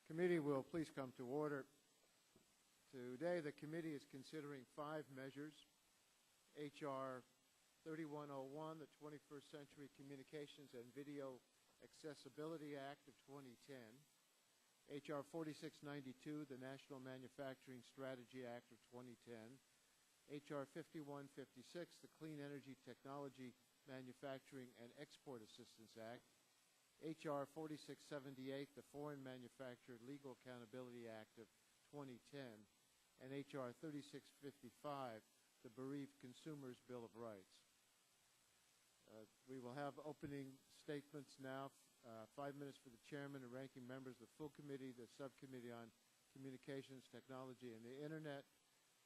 Committee will please come to order. Today, the committee is considering 5 measures: H.R. 3101, the 21st Century Communications and Video Accessibility Act of 2010, H.R. 4692, the National Manufacturing Strategy Act of 2010, H.R. 5156, the Clean Energy Technology Manufacturing and Export Assistance Act, H.R. 4678, the Foreign Manufacturer Legal Accountability Act of 2010, and H.R. 3655, the Bereaved Consumers Bill of Rights. We will have opening statements now, 5 minutes for the chairman and ranking members of the full committee, the subcommittee on communications, technology, and the internet,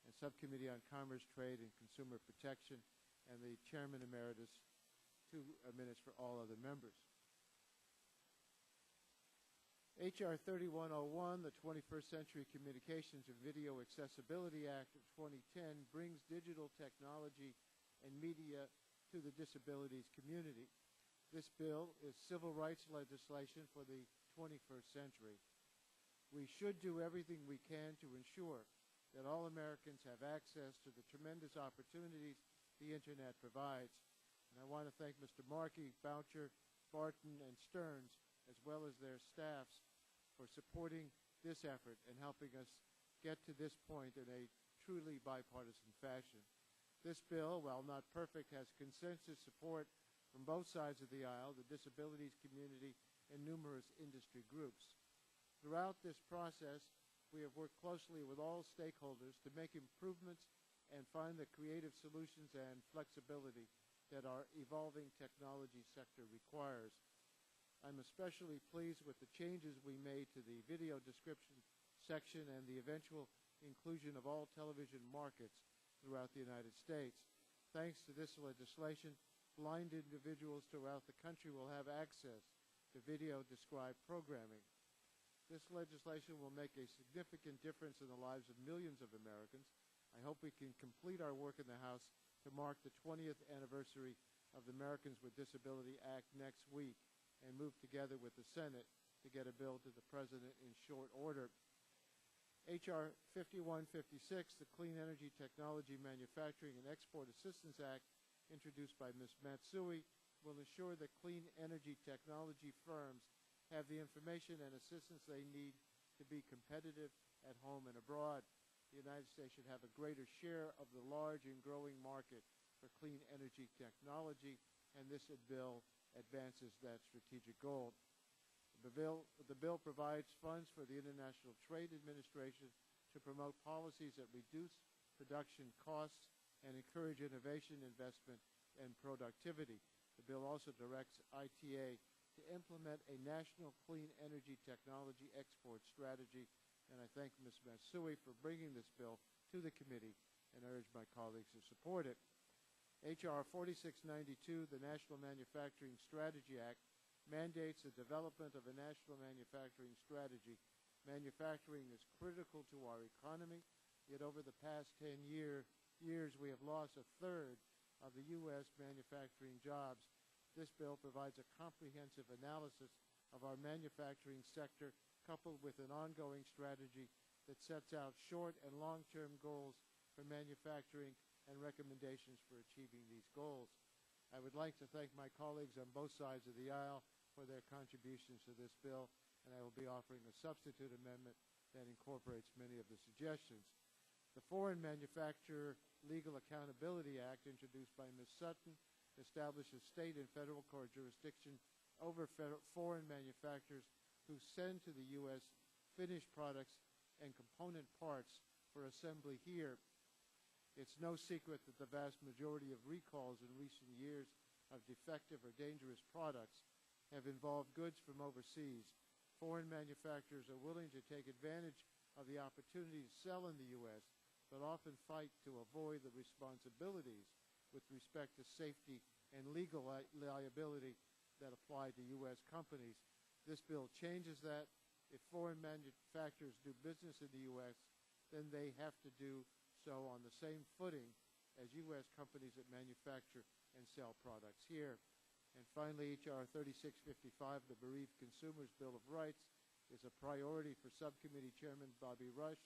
and subcommittee on commerce, trade, and consumer protection, and the chairman emeritus, 2 minutes for all other members. H.R. 3101, the 21st Century Communications and Video Accessibility Act of 2010, brings digital technology and media to the disabilities community. This bill is civil rights legislation for the 21st century. We should do everything we can to ensure that all Americans have access to the tremendous opportunities the Internet provides. And I want to thank Mr. Markey, Boucher, Barton, and Stearns, as well as their staffs, for supporting this effort and helping us get to this point in a truly bipartisan fashion. This bill, while not perfect, has consensus support from both sides of the aisle, the disabilities community, and numerous industry groups. Throughout this process, we have worked closely with all stakeholders to make improvements and find the creative solutions and flexibility that our evolving technology sector requires. I'm especially pleased with the changes we made to the video description section and the eventual inclusion of all television markets throughout the United States. Thanks to this legislation, blind individuals throughout the country will have access to video-described programming. This legislation will make a significant difference in the lives of millions of Americans. I hope we can complete our work in the House to mark the 20th anniversary of the Americans with Disability Act next week and move together with the Senate to get a bill to the President in short order. H.R. 5156, the Clean Energy Technology Manufacturing and Export Assistance Act, introduced by Ms. Matsui, will ensure that clean energy technology firms have the information and assistance they need to be competitive at home and abroad. The United States should have a greater share of the large and growing market for clean energy technology, and this bill advances that strategic goal. The bill provides funds for the International Trade Administration to promote policies that reduce production costs and encourage innovation, investment, and productivity. The bill also directs ITA to implement a national clean energy technology export strategy, and I thank Ms. Matsui for bringing this bill to the committee and urge my colleagues to support it. H.R. 4692, the National Manufacturing Strategy Act, mandates the development of a national manufacturing strategy. Manufacturing is critical to our economy, yet over the past 10 years we have lost a third of the U.S. manufacturing jobs. This bill provides a comprehensive analysis of our manufacturing sector, coupled with an ongoing strategy that sets out short and long-term goals for manufacturing and recommendations for achieving these goals. I would like to thank my colleagues on both sides of the aisle for their contributions to this bill, and I will be offering a substitute amendment that incorporates many of the suggestions. The Foreign Manufacturer Legal Accountability Act, introduced by Ms. Sutton, establishes state and federal court jurisdiction over foreign manufacturers who send to the U.S. finished products and component parts for assembly here. It's no secret that the vast majority of recalls in recent years of defective or dangerous products have involved goods from overseas. Foreign manufacturers are willing to take advantage of the opportunity to sell in the U.S., but often fight to avoid the responsibilities with respect to safety and legal liability that apply to U.S. companies. This bill changes that. If foreign manufacturers do business in the U.S., then they have to do so on the same footing as U.S. companies that manufacture and sell products here. And finally, H.R. 3655, the Bereaved Consumers Bill of Rights, is a priority for Subcommittee Chairman Bobby Rush,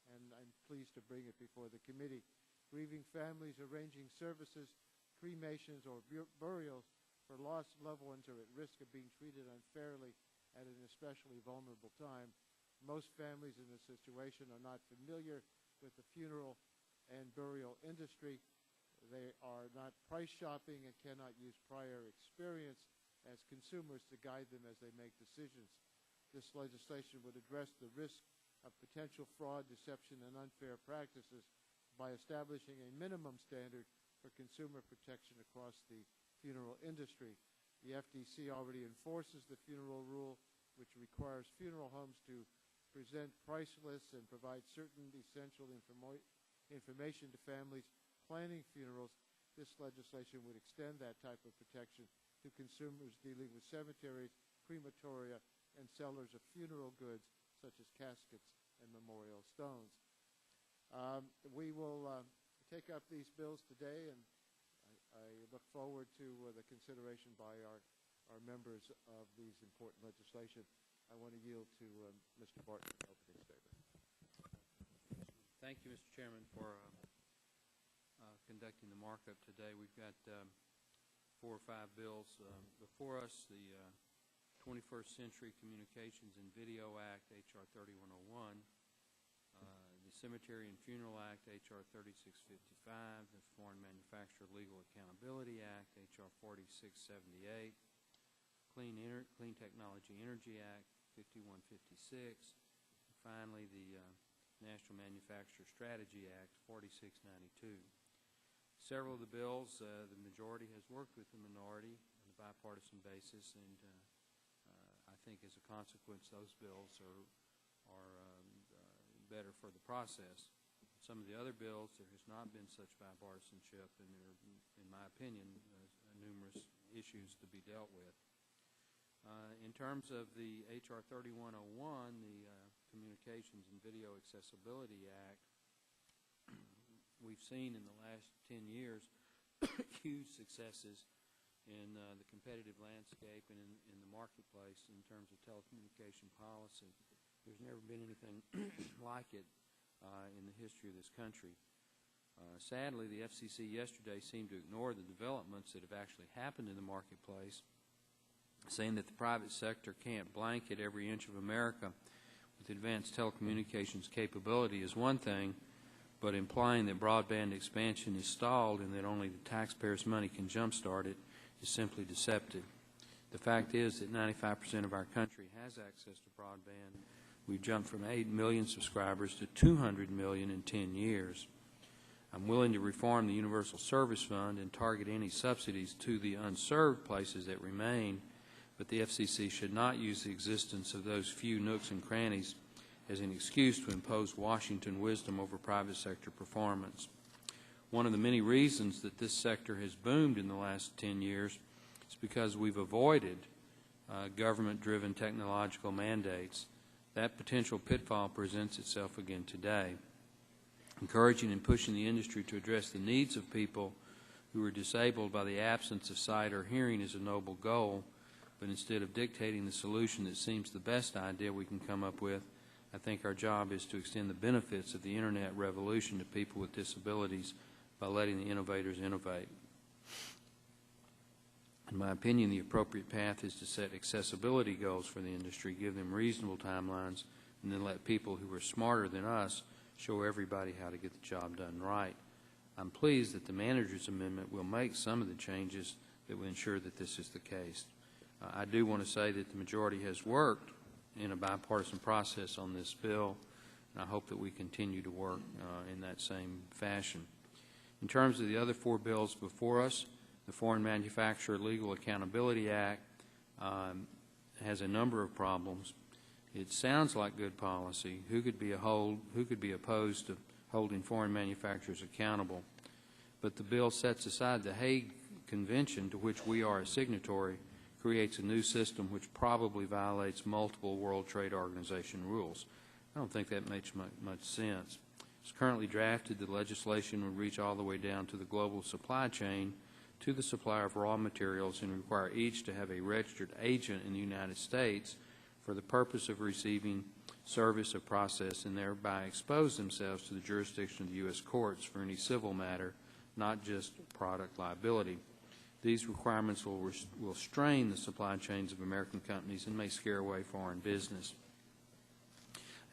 and I'm pleased to bring it before the committee. Grieving families arranging services, cremations, or burials for lost loved ones are at risk of being treated unfairly at an especially vulnerable time. Most families in this situation are not familiar with the funeral and burial industry. They are not price shopping and cannot use prior experience as consumers to guide them as they make decisions. This legislation would address the risk of potential fraud, deception, and unfair practices by establishing a minimum standard for consumer protection across the funeral industry. The FTC already enforces the funeral rule, which requires funeral homes to present price lists and provide certain essential information to families planning funerals. This legislation would extend that type of protection to consumers dealing with cemeteries, crematoria, and sellers of funeral goods such as caskets and memorial stones. We will take up these bills today, and I look forward to the consideration by our members of these important legislation. I want to yield to Mr. Barton for opening statement. Thank you, Mr. Chairman, for conducting the markup today. We've got 4 or 5 bills before us. The 21st Century Communications and Video Act, H.R. 3101, the Cemetery and Funeral Act, H.R. 3655, the Foreign Manufacturer Legal Accountability Act, H.R. 4678, Clean Technology Energy Act, 5156, and finally the National Manufacturer Strategy Act, 4692. Several of the bills, the majority has worked with the minority on a bipartisan basis, and I think as a consequence those bills are better for the process. Some of the other bills, there has not been such bipartisanship, and there are, in my opinion, numerous issues to be dealt with. In terms of the H.R. 3101, the Communications and Video Accessibility Act, we've seen in the last 10 years huge successes in the competitive landscape and in the marketplace in terms of telecommunication policy. There's never been anything like it in the history of this country. Sadly, the FCC yesterday seemed to ignore the developments that have actually happened in the marketplace, saying that the private sector can't blanket every inch of America with advanced telecommunications capability is one thing, but implying that broadband expansion is stalled and that only the taxpayers' money can jumpstart it is simply deceptive. The fact is that 95% of our country has access to broadband. We've jumped from 8 million subscribers to 200 million in 10 years. I'm willing to reform the Universal Service Fund and target any subsidies to the unserved places that remain, but the FCC should not use the existence of those few nooks and crannies as an excuse to impose Washington wisdom over private sector performance. One of the many reasons that this sector has boomed in the last 10 years is because we've avoided government-driven technological mandates. That potential pitfall presents itself again today. Encouraging and pushing the industry to address the needs of people who are disabled by the absence of sight or hearing is a noble goal, but instead of dictating the solution that seems the best idea we can come up with, I think our job is to extend the benefits of the Internet revolution to people with disabilities by letting the innovators innovate. In my opinion, the appropriate path is to set accessibility goals for the industry, give them reasonable timelines, and then let people who are smarter than us show everybody how to get the job done right. I'm pleased that the manager's amendment will make some of the changes that will ensure that this is the case. I do want to say that the majority has worked in a bipartisan process on this bill, and I hope that we continue to work in that same fashion. In terms of the other 4 bills before us, the Foreign Manufacturer Legal Accountability Act has a number of problems. It sounds like good policy. Who could be opposed to holding foreign manufacturers accountable? But the bill sets aside the Hague Convention, to which we are a signatory, creates a new system which probably violates multiple World Trade Organization rules. I don't think that makes much sense. As currently drafted, the legislation would reach all the way down to the global supply chain to the supplier of raw materials and require each to have a registered agent in the United States for the purpose of receiving service of process and thereby expose themselves to the jurisdiction of the U.S. courts for any civil matter, not just product liability. These requirements will strain the supply chains of American companies and may scare away foreign business.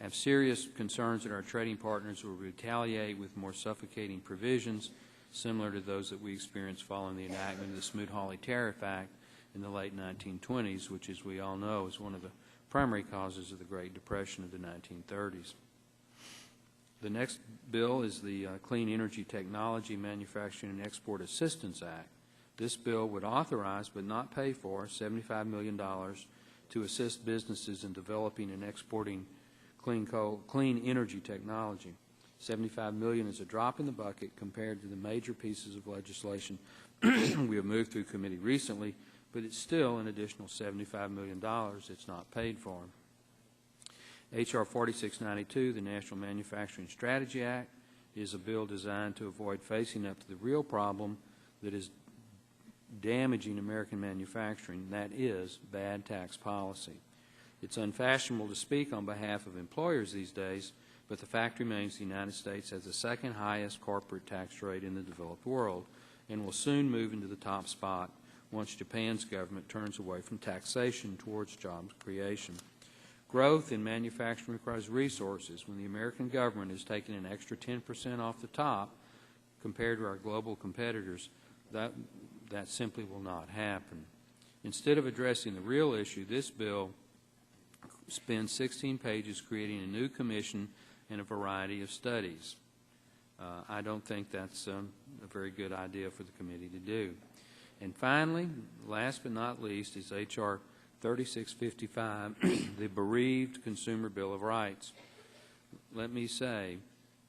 I have serious concerns that our trading partners will retaliate with more suffocating provisions similar to those that we experienced following the enactment of the Smoot-Hawley Tariff Act in the late 1920s, which, as we all know, is one of the primary causes of the Great Depression of the 1930s. The next bill is the Clean Energy Technology Manufacturing and Export Assistance Act. This bill would authorize but not pay for $75 million to assist businesses in developing and exporting clean energy technology. $75 million is a drop in the bucket compared to the major pieces of legislation we have moved through committee recently, but it's still an additional $75 million it's not paid for. H.R. 4692, the National Manufacturing Strategy Act, is a bill designed to avoid facing up to the real problem that is damaging American manufacturing, that is, bad tax policy. It's unfashionable to speak on behalf of employers these days, but the fact remains the United States has the second highest corporate tax rate in the developed world and will soon move into the top spot once Japan's government turns away from taxation towards job creation. Growth in manufacturing requires resources. When the American government is taking an extra 10% off the top compared to our global competitors, that simply will not happen. Instead of addressing the real issue, this bill spends 16 pages creating a new commission and a variety of studies. I don't think that's a very good idea for the committee to do. And finally, last but not least, is H.R. 3655, the Bereaved Consumer Bill of Rights. Let me say,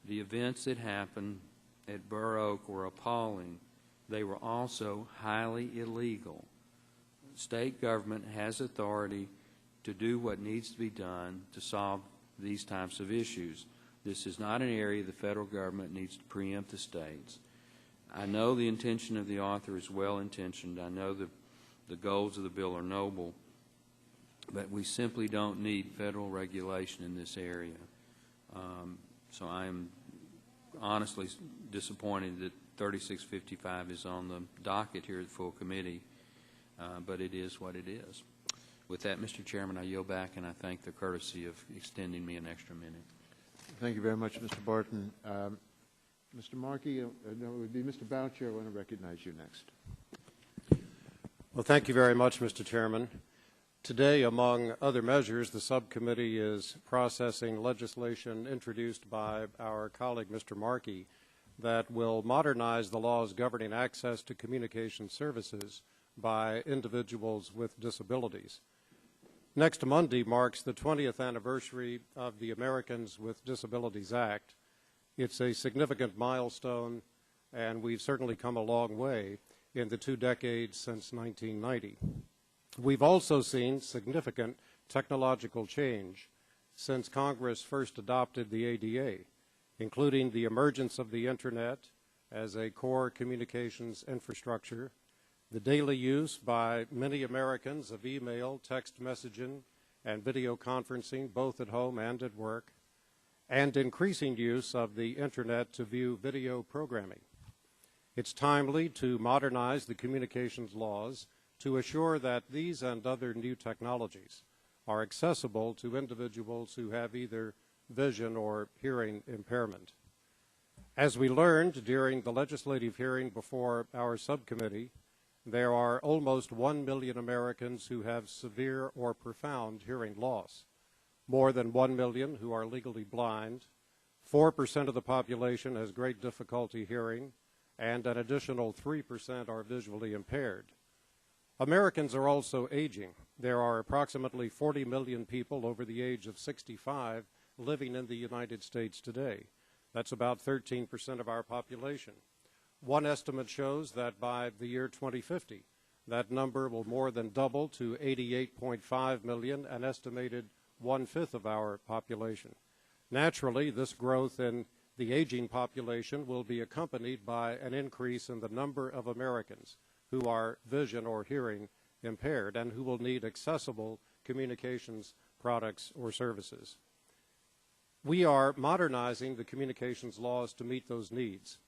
the events that happened at Burr Oak were appalling. They were also highly illegal. State government has authority to do what needs to be done to solve these types of issues. This is not an area the federal government needs to preempt the states. I know the intention of the author is well-intentioned. I know the goals of the bill are noble, but we simply don't need federal regulation in this area. So I am honestly disappointed that 3655 is on the docket here at the full committee, but it is what it is. With that, Mr. Chairman, I yield back, and I thank the courtesy of extending me an extra minute. Thank you very much, Mr. Barton. Mr. Markey, no, it would be Mr. Boucher. I want to recognize you next. Well, thank you very much, Mr. Chairman. Today, among other measures, the subcommittee is processing legislation introduced by our colleague, Mr. Markey, that will modernize the laws governing access to communication services by individuals with disabilities. Next Monday marks the 20th anniversary of the Americans with Disabilities Act. It's a significant milestone, and we've certainly come a long way in the 2 decades since 1990. We've also seen significant technological change since Congress first adopted the ADA, including the emergence of the Internet as a core communications infrastructure, the daily use by many Americans of email, text messaging, and video conferencing, both at home and at work, and increasing use of the Internet to view video programming. It's timely to modernize the communications laws to assure that these and other new technologies are accessible to individuals who have either vision or hearing impairment. As we learned during the legislative hearing before our subcommittee, there are almost 1 million Americans who have severe or profound hearing loss, more than 1 million who are legally blind, 4% of the population has great difficulty hearing, and an additional 3% are visually impaired. Americans are also aging. There are approximately 40 million people over the age of 65 living in the United States today. That's about 13% of our population. One estimate shows that by the year 2050, that number will more than double to 88.5 million, an estimated 1/5 of our population. Naturally, this growth in the aging population will be accompanied by an increase in the number of Americans who are vision or hearing impaired and who will need accessible communications products, or services. We are modernizing the communications laws to meet those needs,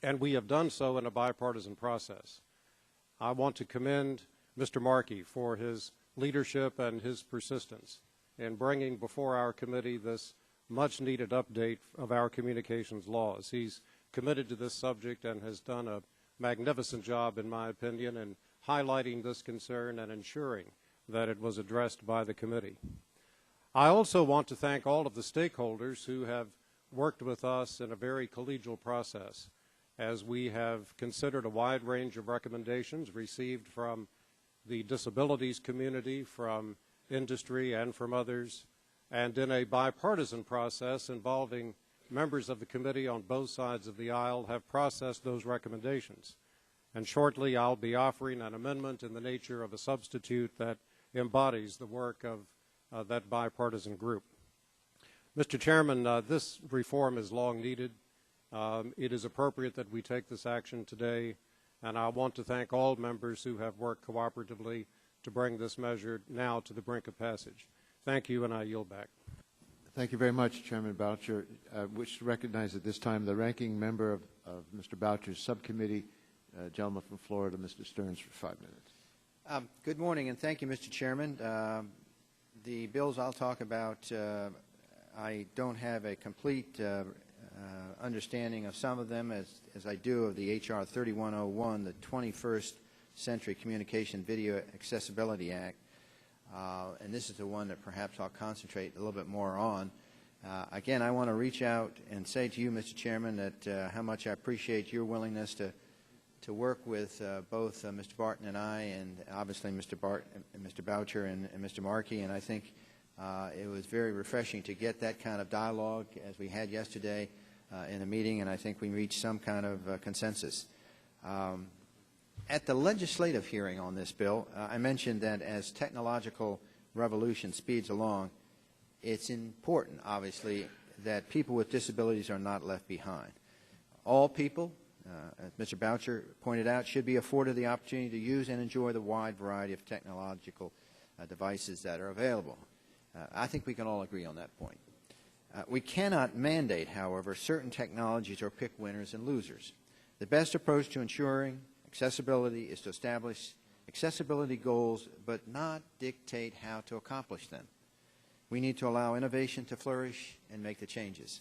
and we have done so in a bipartisan process. I want to commend Mr. Markey for his leadership and his persistence in bringing before our committee this much-needed update of our communications laws. He's committed to this subject and has done a magnificent job, in my opinion, in highlighting this concern and ensuring that it was addressed by the committee. I also want to thank all of the stakeholders who have worked with us in a very collegial process as we have considered a wide range of recommendations received from the disabilities community, from industry, and from others, and in a bipartisan process involving members of the committee on both sides of the aisle have processed those recommendations. And shortly I'll be offering an amendment in the nature of a substitute that embodies the work of that bipartisan group. Mr. Chairman, this reform is long needed. It is appropriate that we take this action today, and I want to thank all members who have worked cooperatively to bring this measure now to the brink of passage. Thank you, and I yield back. Thank you very much, Chairman Boucher. I wish to recognize at this time the ranking member of Mr. Boucher's subcommittee, gentleman from Florida, Mr. Stearns, for 5 minutes. Good morning, and thank you, Mr. Chairman. The bills I'll talk about, I don't have a complete understanding of some of them as I do of the H.R. 3101, the 21st Century Communication Video Accessibility Act. And this is the one that perhaps I'll concentrate a little bit more on. Again, I want to reach out and say to you, Mr. Chairman, that how much I appreciate your willingness to work with both Mr. Barton and I, and obviously Mr. Boucher and Mr. Markey. And I think it was very refreshing to get that kind of dialogue as we had yesterday in a meeting, and I think we reached some kind of consensus. At the legislative hearing on this bill, I mentioned that as technological revolution speeds along, it's important, obviously, that people with disabilities are not left behind. All people, as Mr. Boucher pointed out, should be afforded the opportunity to use and enjoy the wide variety of technological devices that are available. I think we can all agree on that point. We cannot mandate, however, certain technologies or pick winners and losers. The best approach to ensuring accessibility is to establish accessibility goals, but not dictate how to accomplish them. We need to allow innovation to flourish and make the changes.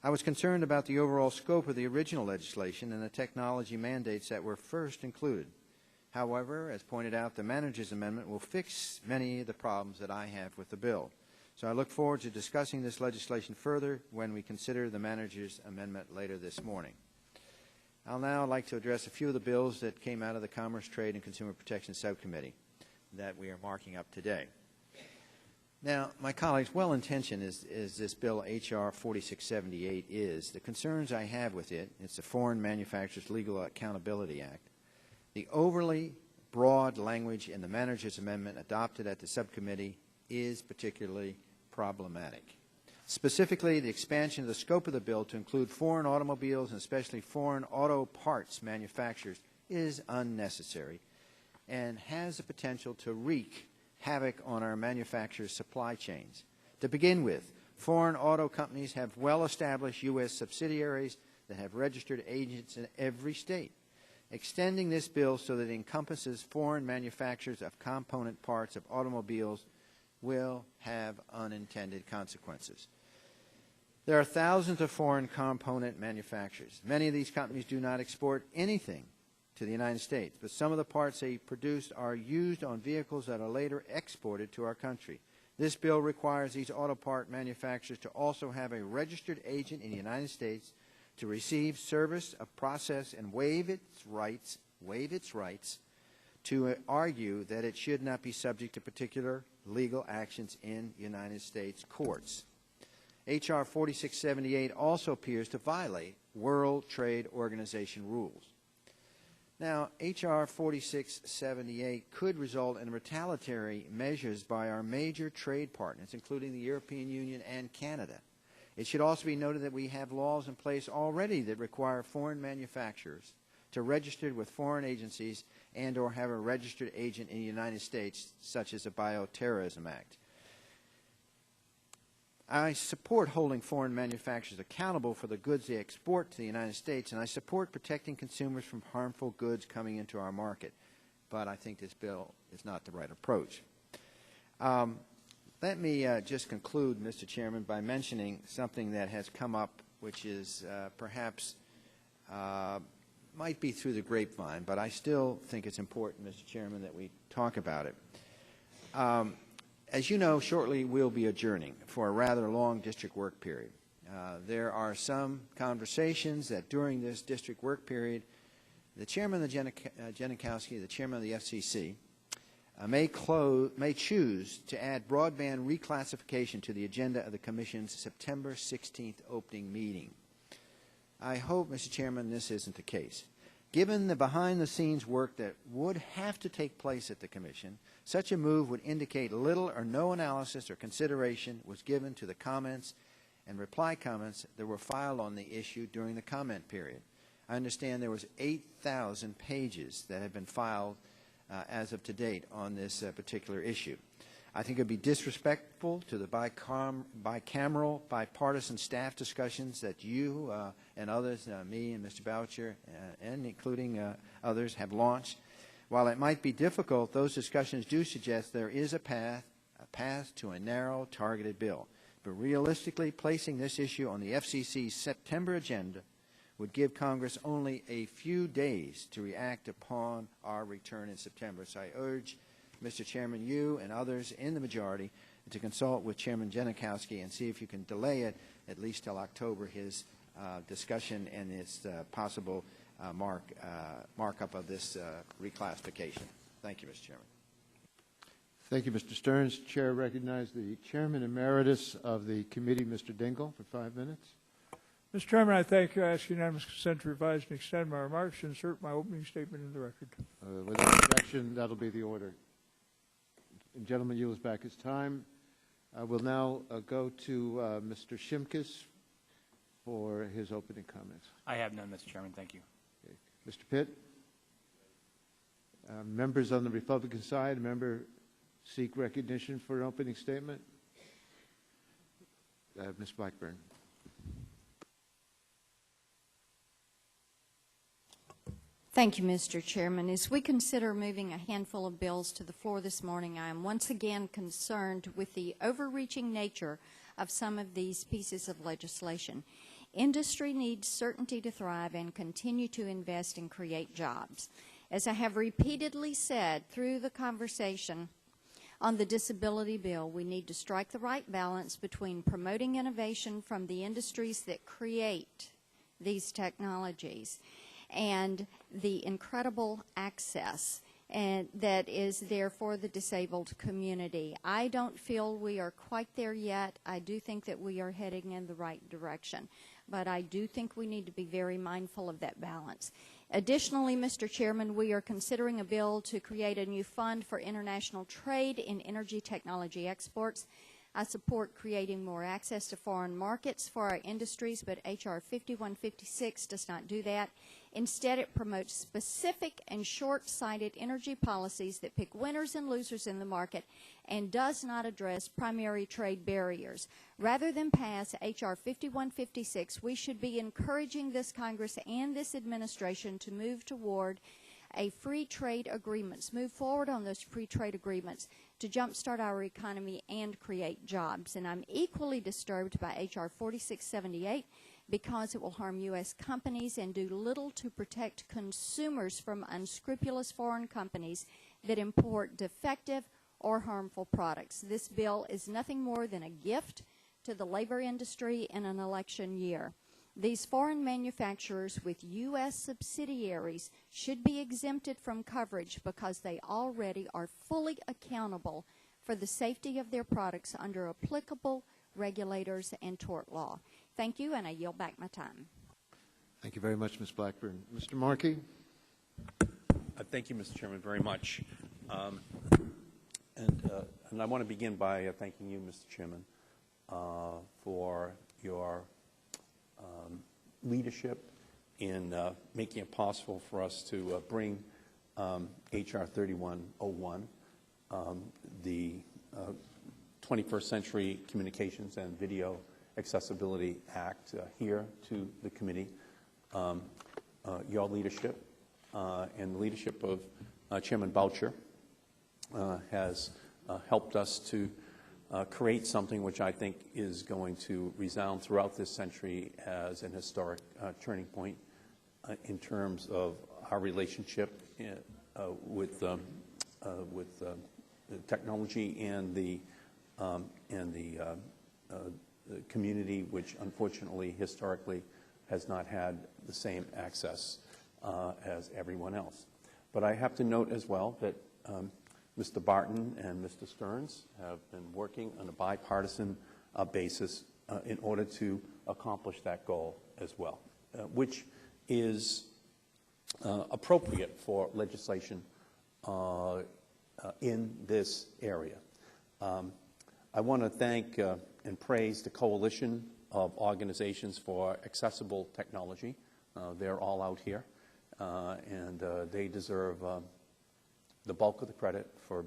I was concerned about the overall scope of the original legislation and the technology mandates that were first included. However, as pointed out, the manager's amendment will fix many of the problems that I have with the bill. So I look forward to discussing this legislation further when we consider the manager's amendment later this morning. I'll now like to address a few of the bills that came out of the Commerce, Trade, and Consumer Protection Subcommittee that we are marking up today. Now, my colleagues, well-intentioned as this bill, H.R. 4678, is, the concerns I have with it, it's the Foreign Manufacturers Legal Accountability Act. The overly broad language in the manager's amendment adopted at the subcommittee is particularly problematic. Specifically, the expansion of the scope of the bill to include foreign automobiles and especially foreign auto parts manufacturers is unnecessary and has the potential to wreak havoc on our manufacturers' supply chains. To begin with, foreign auto companies have well-established U.S. subsidiaries that have registered agents in every state. Extending this bill so that it encompasses foreign manufacturers of component parts of automobiles will have unintended consequences. There are thousands of foreign component manufacturers. Many of these companies do not export anything to the United States, but some of the parts they produce are used on vehicles that are later exported to our country. This bill requires these auto part manufacturers to also have a registered agent in the United States to receive service of process and waive its rights to argue that it should not be subject to particular legal actions in United States courts. H.R. 4678 also appears to violate World Trade Organization rules. Now, H.R. 4678 could result in retaliatory measures by our major trade partners, including the European Union and Canada. It should also be noted that we have laws in place already that require foreign manufacturers to register with foreign agencies and or have a registered agent in the United States, such as the Bioterrorism Act. I support holding foreign manufacturers accountable for the goods they export to the United States, and I support protecting consumers from harmful goods coming into our market. But I think this bill is not the right approach. Let me just conclude, Mr. Chairman, by mentioning something that has come up, which is perhaps might be through the grapevine, but I still think it's important, Mr. Chairman, that we talk about it. As you know, shortly we'll be adjourning for a rather long district work period. There are some conversations that during this district work period, the chairman of the Janikowski, the chairman of the FCC, may choose to add broadband reclassification to the agenda of the Commission's September 16th opening meeting. I hope, Mr. Chairman, this isn't the case. Given the behind-the-scenes work that would have to take place at the Commission, such a move would indicate little or no analysis or consideration was given to the comments and reply comments that were filed on the issue during the comment period. I understand there was 8,000 pages that have been filed as of to date on this particular issue. I think it would be disrespectful to the bicameral, bipartisan staff discussions that you and others, me and Mr. Boucher, and including others, have launched. While it might be difficult, those discussions do suggest there is a path to a narrow, targeted bill. But realistically, placing this issue on the FCC's September agenda would give Congress only a few days to react upon our return in September. So I urge, Mr. Chairman, you and others in the majority to consult with Chairman Janikowski and see if you can delay it at least till October, his discussion and his possible markup of this reclassification. Thank you, Mr. Chairman. Thank you, Mr. Stearns. Chair recognizes the Chairman Emeritus of the Committee, Mr. Dingell, for 5 minutes. Mr. Chairman, I thank you. I ask unanimous consent to revise and extend my remarks and insert my opening statement in the record. Without objection, that'll be the order. And gentleman yields back his time. We'll now go to Mr. Shimkus for his opening comments. I have none, Mr. Chairman. Thank you. Okay. Mr. Pitt? Members on the Republican side, member seek recognition for an opening statement. Ms. Blackburn. Thank you, Mr. Chairman. As we consider moving a handful of bills to the floor this morning, I am once again concerned with the overreaching nature of some of these pieces of legislation. Industry needs certainty to thrive and continue to invest and create jobs. As I have repeatedly said through the conversation on the disability bill, we need to strike the right balance between promoting innovation from the industries that create these technologies and the incredible access that is there for the disabled community. I don't feel we are quite there yet. I do think that we are heading in the right direction, but I do think we need to be very mindful of that balance. Additionally, Mr. Chairman, we are considering a bill to create a new fund for international trade in energy technology exports. I support creating more access to foreign markets for our industries, but H.R. 5156 does not do that. Instead, it promotes specific and short-sighted energy policies that pick winners and losers in the market and does not address primary trade barriers. Rather than pass H.R. 5156, we should be encouraging this Congress and this administration to move toward a free trade agreements, move forward on those free trade agreements to jumpstart our economy and create jobs. And I'm equally disturbed by H.R. 4678 because it will harm U.S. companies and do little to protect consumers from unscrupulous foreign companies that import defective or harmful products. This bill is nothing more than a gift to the labor industry in an election year. These foreign manufacturers with U.S. subsidiaries should be exempted from coverage because they already are fully accountable for the safety of their products under applicable regulators and tort law. Thank you, and I yield back my time. Thank you very much, Ms. Blackburn. Mr. Markey? Thank you, Mr. Chairman, very much. And I want to begin by thanking you, Mr. Chairman, for your leadership in making it possible for us to bring H.R. 3101, the 21st Century Communications and Video Accessibility Act here to the committee. Your leadership and the leadership of Chairman Boucher has helped us to create something which I think is going to resound throughout this century as an historic turning point in terms of our relationship with technology and the community, which unfortunately historically has not had the same access as everyone else. But I have to note as well that Mr. Barton and Mr. Stearns have been working on a bipartisan basis in order to accomplish that goal as well, which is appropriate for legislation in this area. I want to thank and praise the Coalition of Organizations for Accessible Technology. They're all out here, and they deserve the bulk of the credit for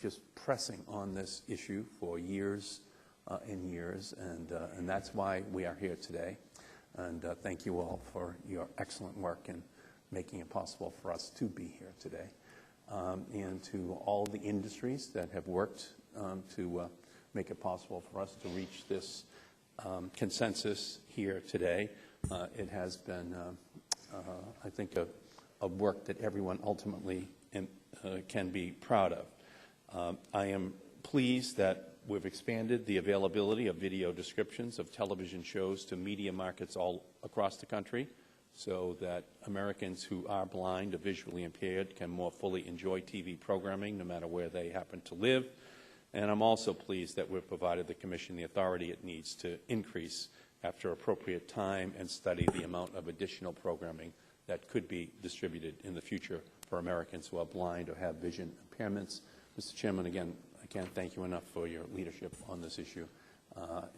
just pressing on this issue for years and years, and that's why we are here today. And thank you all for your excellent work in making it possible for us to be here today. And to all the industries that have worked to make it possible for us to reach this consensus here today. It has been, I think, a work that everyone ultimately can be proud of. I am pleased that we've expanded the availability of video descriptions of television shows to media markets all across the country so that Americans who are blind or visually impaired can more fully enjoy TV programming no matter where they happen to live. And I'm also pleased that we've provided the Commission the authority it needs to increase after appropriate time and study the amount of additional programming that could be distributed in the future for Americans who are blind or have vision impairments. Mr. Chairman, again, I can't thank you enough for your leadership on this issue,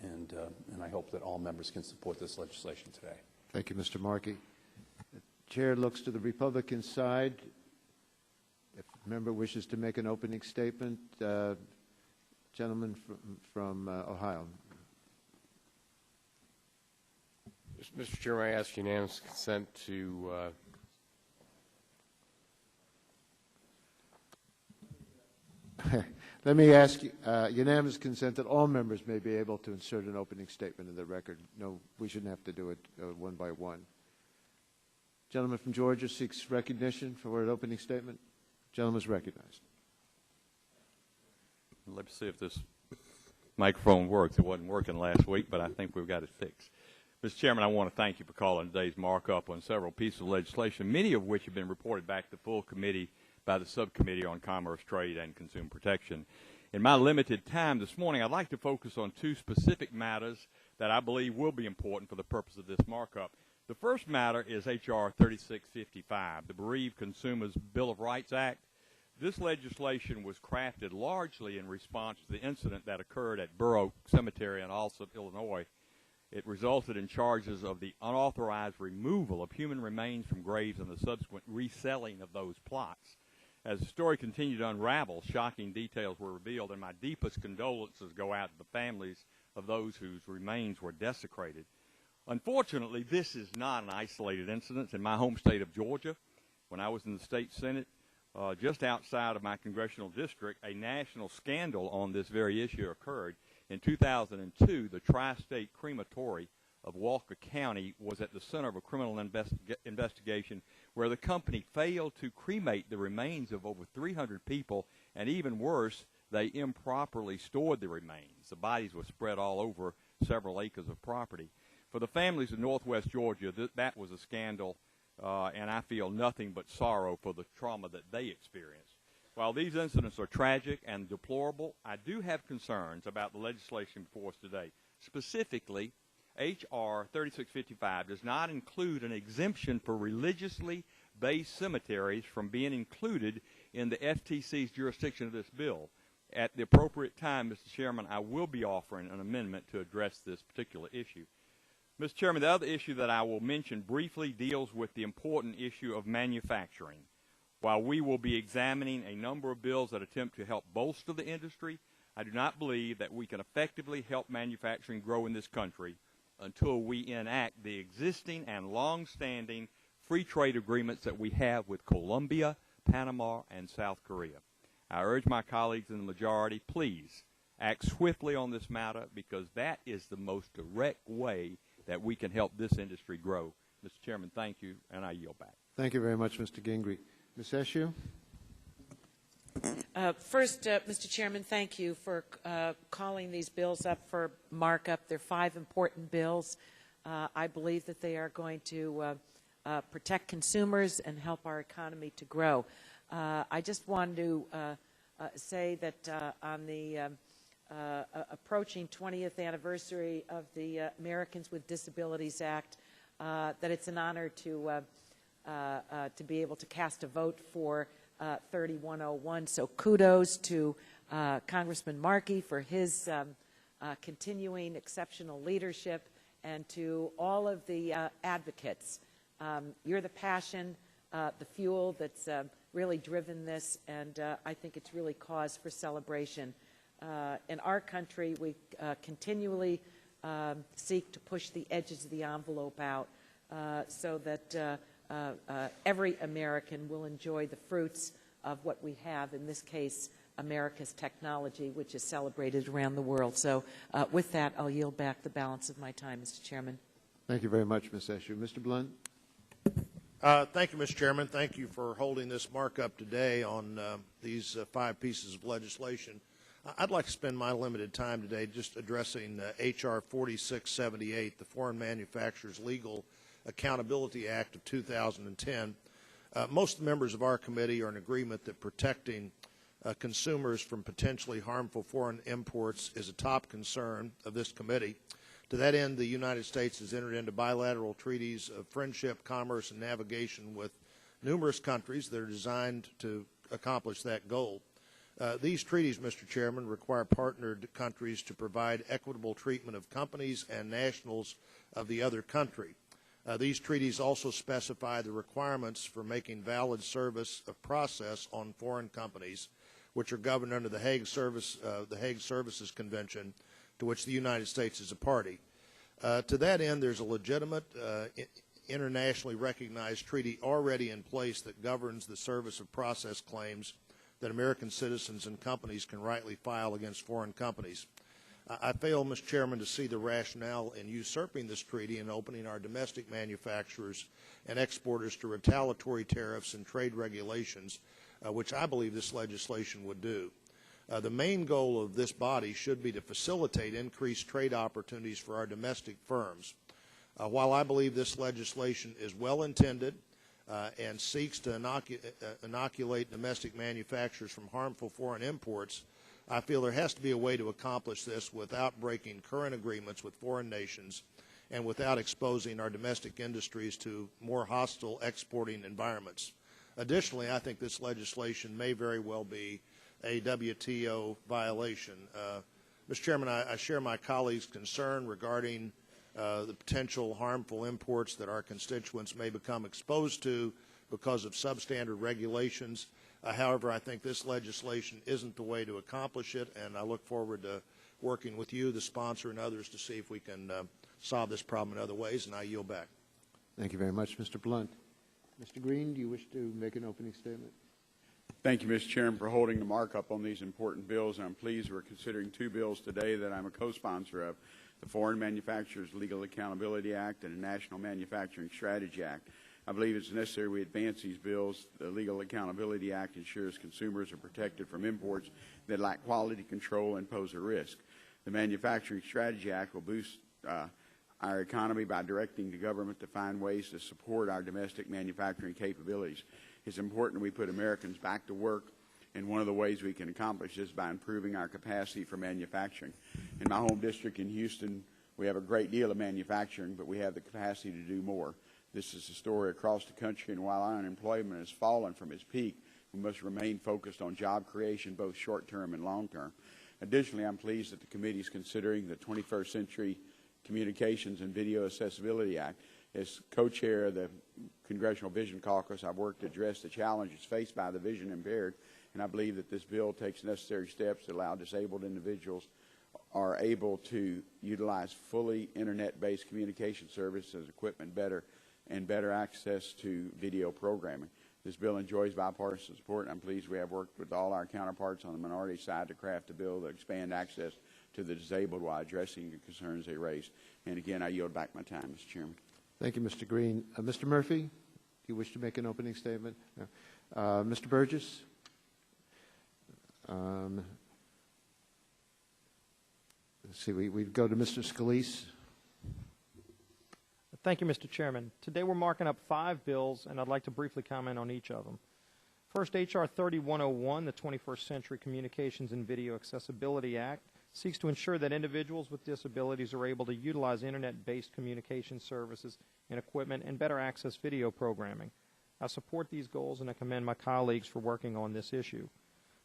and I hope that all members can support this legislation today. Thank you, Mr. Markey. The chair looks to the Republican side. If a member wishes to make an opening statement, gentleman from Ohio. Mr. Chairman, I ask unanimous consent to Let me ask you, unanimous consent that all members may be able to insert an opening statement in the record. No, we shouldn't have to do it one by one. Gentleman from Georgia seeks recognition for an opening statement. Gentleman is recognized. Let's see if this microphone works. It wasn't working last week, but I think we've got it fixed. Mr. Chairman, I want to thank you for calling today's markup on several pieces of legislation, many of which have been reported back to the full committee by the Subcommittee on Commerce, Trade, and Consumer Protection. In my limited time this morning, I'd like to focus on two specific matters that I believe will be important for the purpose of this markup. The first matter is H.R. 3655, the Bereaved Consumers Bill of Rights Act. This legislation was crafted largely in response to the incident that occurred at Burr Oak Cemetery in Alsip, Illinois. It resulted in charges of the unauthorized removal of human remains from graves and the subsequent reselling of those plots. As the story continued to unravel, shocking details were revealed, and my deepest condolences go out to the families of those whose remains were desecrated. Unfortunately, this is not an isolated incident. In my home state of Georgia, when I was in the state Senate, just outside of my congressional district, a national scandal on this very issue occurred. In 2002, the Tri-State Crematory of Walker County was at the center of a criminal investigation where the company failed to cremate the remains of over 300 people, and even worse, they improperly stored the remains. The bodies were spread all over several acres of property. For the families of Northwest Georgia, that was a scandal, and I feel nothing but sorrow for the trauma that they experienced. While these incidents are tragic and deplorable, I do have concerns about the legislation before us today. Specifically, H.R. 3655 does not include an exemption for religiously based cemeteries from being included in the FTC's jurisdiction of this bill. At the appropriate time, Mr. Chairman, I will be offering an amendment to address this particular issue. Mr. Chairman, the other issue that I will mention briefly deals with the important issue of manufacturing. While we will be examining a number of bills that attempt to help bolster the industry, I do not believe that we can effectively help manufacturing grow in this country until we enact the existing and long-standing free trade agreements that we have with Colombia, Panama, and South Korea. I urge my colleagues in the majority, please act swiftly on this matter, because that is the most direct way that we can help this industry grow. Mr. Chairman, thank you, and I yield back. Thank you very much, Mr. Gingrey. Ms. Eshoo? First, Mr. Chairman, thank you for calling these bills up for markup. They're 5 important bills. I believe that they are going to protect consumers and help our economy to grow. I just wanted to say that on the approaching 20th anniversary of the Americans with Disabilities Act, that it's an honor to be able to cast a vote for 3101. So kudos to Congressman Markey for his continuing exceptional leadership, and to all of the advocates. You're the passion, the fuel that's really driven this, and I think it's really cause for celebration. In our country, we continually seek to push the edges of the envelope out so that every American will enjoy the fruits of what we have, in this case, America's technology, which is celebrated around the world. So with that, I'll yield back the balance of my time, Mr. Chairman. Thank you very much, Ms. Eshoo. Mr. Blunt? Thank you, Mr. Chairman. Thank you for holding this markup today on these 5 pieces of legislation. I'd like to spend my limited time today just addressing H.R. 4678, the Foreign Manufacturers Legal Accountability Act of 2010. Most members of our committee are in agreement that protecting consumers from potentially harmful foreign imports is a top concern of this committee. To that end, the United States has entered into bilateral treaties of friendship, commerce, and navigation with numerous countries that are designed to accomplish that goal. These treaties, Mr. Chairman, require partnered countries to provide equitable treatment of companies and nationals of the other country. These treaties also specify the requirements for making valid service of process on foreign companies, which are governed under the Hague Services Convention, to which the United States is a party. To that end, there's a legitimate, internationally recognized treaty already in place that governs the service of process claims that American citizens and companies can rightly file against foreign companies. I fail, Mr. Chairman, to see the rationale in usurping this treaty and opening our domestic manufacturers and exporters to retaliatory tariffs and trade regulations, which I believe this legislation would do. The main goal of this body should be to facilitate increased trade opportunities for our domestic firms. While I believe this legislation is well intended and seeks to inoculate domestic manufacturers from harmful foreign imports, I feel there has to be a way to accomplish this without breaking current agreements with foreign nations and without exposing our domestic industries to more hostile exporting environments. Additionally, I think this legislation may very well be a WTO violation. Mr. Chairman, I share my colleagues' concern regarding the potential harmful imports that our constituents may become exposed to because of substandard regulations. However, I think this legislation isn't the way to accomplish it, and I look forward to working with you, the sponsor, and others to see if we can solve this problem in other ways, and I yield back. Thank you very much, Mr. Blunt. Mr. Green, do you wish to make an opening statement? Thank you, Mr. Chairman, for holding the markup on these important bills. I'm pleased we're considering 2 bills today that I'm a co-sponsor of, the Foreign Manufacturers Legal Accountability Act and the National Manufacturing Strategy Act. I believe it's necessary we advance these bills. The Legal Accountability Act ensures consumers are protected from imports that lack quality control and pose a risk. The Manufacturing Strategy Act will boost our economy by directing the government to find ways to support our domestic manufacturing capabilities. It's important we put Americans back to work, and one of the ways we can accomplish this is by improving our capacity for manufacturing. In my home district in Houston, we have a great deal of manufacturing, but we have the capacity to do more. This is a story across the country, and while unemployment has fallen from its peak, we must remain focused on job creation, both short-term and long-term. Additionally, I'm pleased that the committee is considering the 21st Century Communications and Video Accessibility Act. As co-chair of the Congressional Vision Caucus, I've worked to address the challenges faced by the vision impaired and I believe that this bill takes necessary steps to allow disabled individuals are able to utilize fully internet-based communication services, equipment better access to video programming. This bill enjoys bipartisan support, and I'm pleased we have worked with all our counterparts on the minority side to craft a bill that expand access to the disabled while addressing the concerns they raised. And again, I yield back my time, Mr. Chairman. Thank you, Mr. Green. Mr. Murphy, do you wish to make an opening statement? No. Mr. Burgess? Let's see, we go to Mr. Scalise. Thank you, Mr. Chairman. Today we're marking up 5 bills, and I'd like to briefly comment on each of them. First, H.R. 3101, the 21st Century Communications and Video Accessibility Act, seeks to ensure that individuals with disabilities are able to utilize internet-based communication services and equipment and better access video programming. I support these goals, and I commend my colleagues for working on this issue.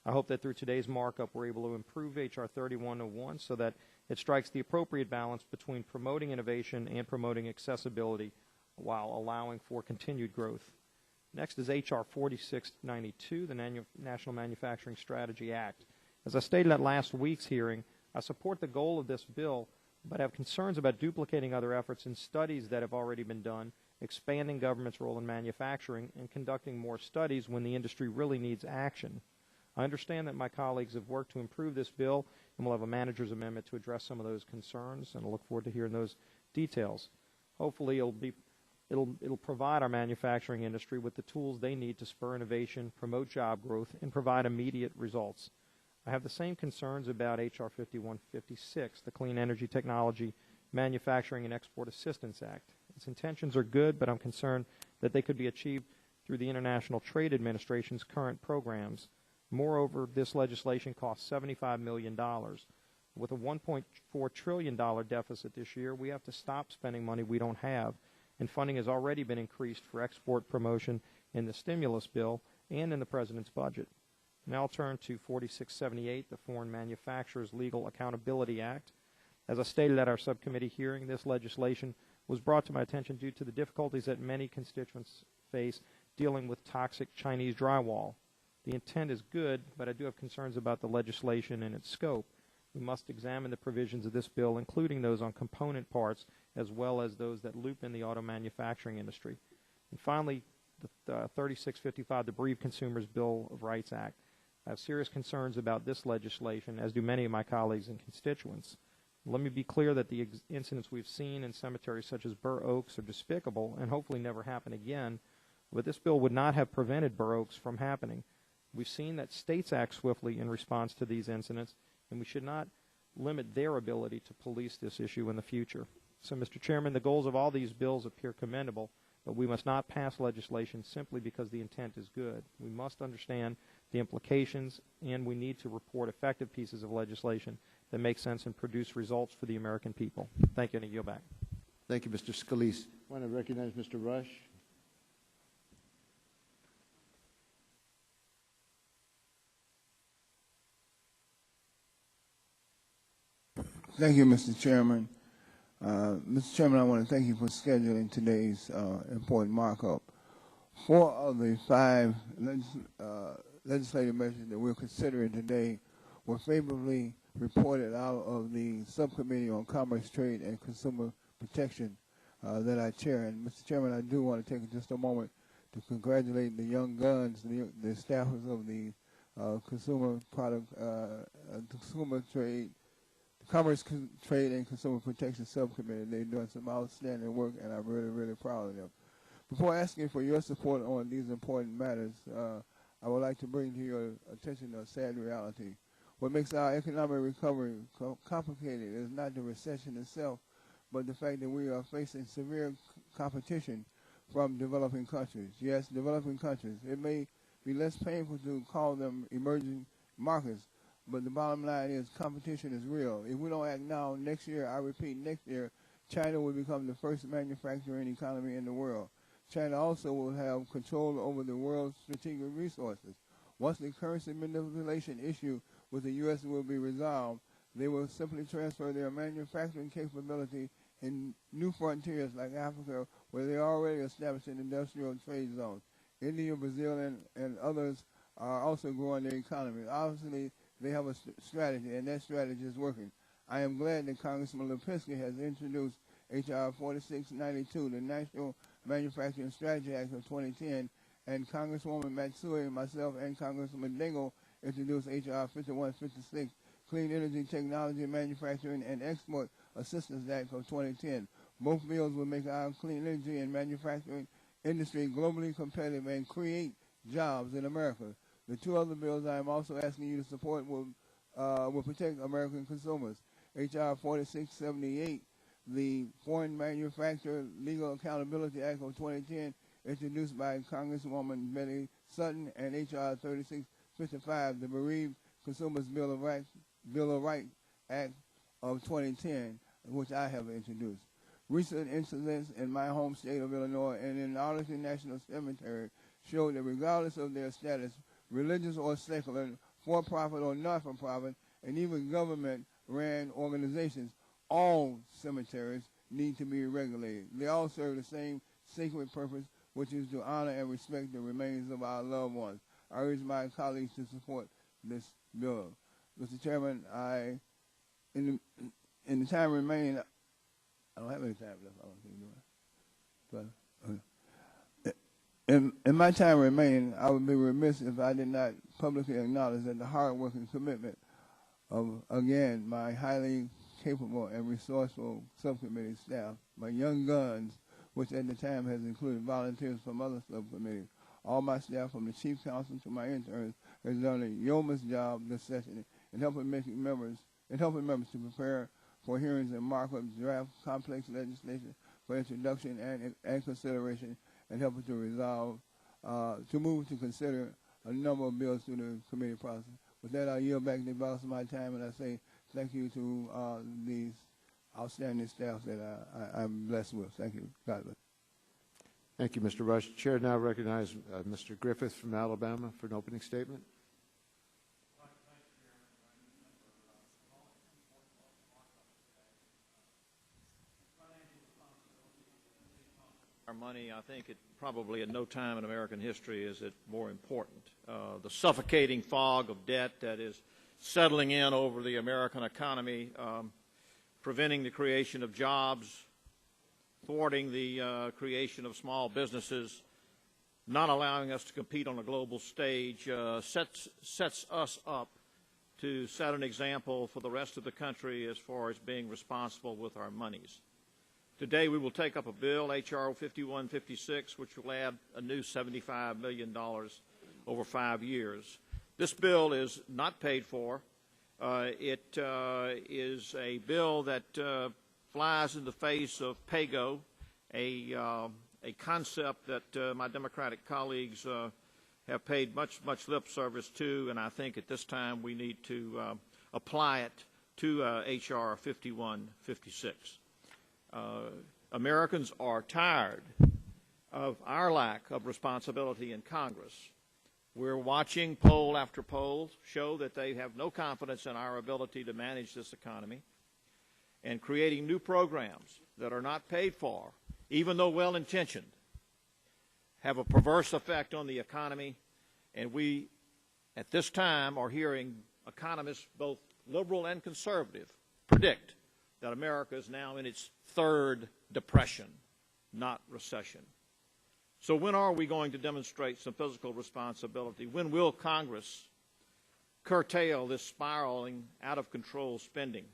I hope that through today's markup we're able to improve H.R. 3101 so that it strikes the appropriate balance between promoting innovation and promoting accessibility while allowing for continued growth. Next is H.R. 4692, the National Manufacturing Strategy Act. As I stated at last week's hearing, I support the goal of this bill, but have concerns about duplicating other efforts and studies that have already been done, expanding government's role in manufacturing, and conducting more studies when the industry really needs action. I understand that my colleagues have worked to improve this bill, and we'll have a manager's amendment to address some of those concerns, and I look forward to hearing those details. Hopefully it'll provide our manufacturing industry with the tools they need to spur innovation, promote job growth, and provide immediate results. I have the same concerns about H.R. 5156, the Clean Energy Technology Manufacturing and Export Assistance Act. Its intentions are good, but I'm concerned that they could be achieved through the International Trade Administration's current programs. Moreover, this legislation costs $75 million. With a $1.4 trillion deficit this year, we have to stop spending money we don't have, and funding has already been increased for export promotion in the stimulus bill and in the President's budget. Now I'll turn to 4678, the Foreign Manufacturers Legal Accountability Act. As I stated at our subcommittee hearing, this legislation was brought to my attention due to the difficulties that many constituents face dealing with toxic Chinese drywall. The intent is good, but I do have concerns about the legislation and its scope. We must examine the provisions of this bill, including those on component parts, as well as those that loop in the auto manufacturing industry. And finally, the 3655, the Bereaved Consumers Bill of Rights Act. I have serious concerns about this legislation, as do many of my colleagues and constituents. Let me be clear that the incidents we've seen in cemeteries such as Burr Oaks are despicable and hopefully never happen again, but this bill would not have prevented Burr Oaks from happening. We've seen that states act swiftly in response to these incidents, and we should not limit their ability to police this issue in the future. So, Mr. Chairman, the goals of all these bills appear commendable, but we must not pass legislation simply because the intent is good. We must understand the implications, and we need to report effective pieces of legislation that make sense and produce results for the American people. Thank you, and I yield back. Thank you, Mr. Scalise. I want to recognize Mr. Rush. Thank you, Mr. Chairman. Mr. Chairman, I want to thank you for scheduling today's important markup. 4 of the 5 legislative measures that we're considering today were favorably reported out of the Subcommittee on Commerce, Trade, and Consumer Protection that I chair. And, Mr. Chairman, I do want to take just a moment to congratulate the young guns, the staffers of the Consumer Trade, Commerce, Trade, and Consumer Protection Subcommittee. They're doing some outstanding work, and I'm really, really proud of them. Before asking for your support on these important matters, I would like to bring to your attention a sad reality. What makes our economic recovery complicated is not the recession itself, but the fact that we are facing severe competition from developing countries. Yes, developing countries. It may be less painful to call them emerging markets, but the bottom line is competition is real. If we don't act now, next year, I repeat, next year, China will become the first manufacturing economy in the world. China also will have control over the world's strategic resources. Once the currency manipulation issue with the U.S. will be resolved, they will simply transfer their manufacturing capability in new frontiers like Africa, where they are already established in industrial trade zones. India, Brazil, and others are also growing their economy. Obviously, they have a strategy, and that strategy is working. I am glad that Congressman Lipinski has introduced H.R. 4692, the National Manufacturing Strategy Act of 2010, and Congresswoman Matsui, myself, and Congressman Dingell introduced H.R. 5156, Clean Energy Technology Manufacturing and Export Assistance Act of 2010. Both bills will make our clean energy and manufacturing industry globally competitive and create jobs in America. The two other bills I am also asking you to support will protect American consumers. H.R. 4678, the Foreign Manufacturer Legal Accountability Act of 2010, introduced by Congresswoman Betty Sutton, and H.R. 3655, the Bereaved Consumers Bill of Rights Act of 2010, which I have introduced. Recent incidents in my home state of Illinois and in Arlington National Cemetery show that regardless of their status, religious or secular, for-profit or not-for-profit, and even government-ran organizations, all cemeteries need to be regulated. They all serve the same sacred purpose, which is to honor and respect the remains of our loved ones. I urge my colleagues to support this bill. Mr. Chairman, in the time remaining, I don't have any time left. I don't think, do I? But, in my time remaining, I would be remiss if I did not publicly acknowledge that the hard work and commitment of, again, my highly capable and resourceful subcommittee staff, my young guns, which at the time has included volunteers from other subcommittees. All my staff, from the chief counsel to my interns, has done a yeoman's job this session in helping members to prepare for hearings and markup, draft complex legislation for introduction and consideration, and helping to resolve, to move to consider a number of bills through the committee process. With that, I yield back the balance of my time, and I say thank you to these outstanding staff that I'm blessed with. Thank you. God bless. Thank you, Mr. Rush. The chair now recognizes Mr. Griffith from Alabama for an opening statement. Our money, I think it probably at no time in American history is it more important. The suffocating fog of debt that is settling in over the American economy, preventing the creation of jobs, thwarting the creation of small businesses, not allowing us to compete on a global stage, sets us up to set an example for the rest of the country as far as being responsible with our monies. Today we will take up a bill, H.R. 5156, which will add a new $75 million over 5 years. This bill is not paid for. It is a bill that flies in the face of PAYGO, a concept that my Democratic colleagues have paid much lip service to, and I think at this time we need to apply it to H.R. 5156. Americans are tired of our lack of responsibility in Congress. We're watching poll after poll show that they have no confidence in our ability to manage this economy, and creating new programs that are not paid for, even though well-intentioned, have a perverse effect on the economy. And we, at this time, are hearing economists, both liberal and conservative, predict that America is now in its third depression, not recession. So when are we going to demonstrate some fiscal responsibility? When will Congress curtail this spiraling, out-of-control spending?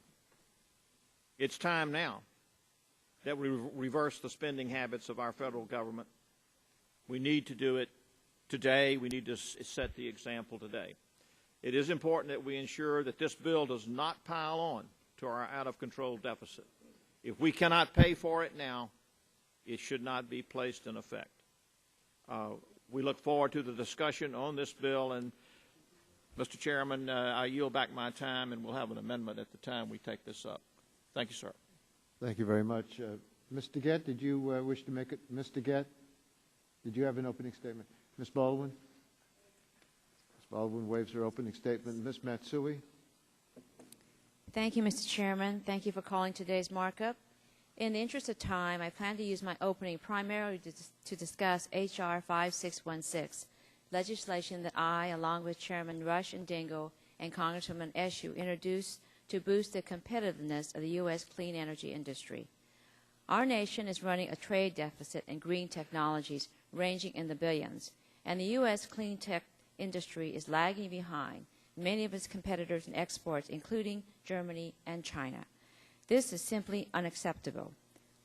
It's time now that we reverse the spending habits of our federal government. We need to do it today. We need to set the example today. It is important that we ensure that this bill does not pile on to our out-of-control deficit. If we cannot pay for it now, it should not be placed in effect. We look forward to the discussion on this bill, and Mr. Chairman, I yield back my time, and we'll have an amendment at the time we take this up. Thank you, sir. Thank you very much. Ms. DeGette, did you wish to make it? Ms. DeGette, did you have an opening statement? Ms. Baldwin? Ms. Baldwin waives her opening statement. Ms. Matsui? Thank you, Mr. Chairman. Thank you for calling today's markup. In the interest of time, I plan to use my opening primarily to discuss H.R. 5616, legislation that I, along with Chairman Rush and Dingell and Congresswoman Eshoo, introduced to boost the competitiveness of the U.S. clean energy industry. Our nation is running a trade deficit in green technologies ranging in the billions, and the U.S. clean tech industry is lagging behind many of its competitors in exports, including Germany and China. This is simply unacceptable.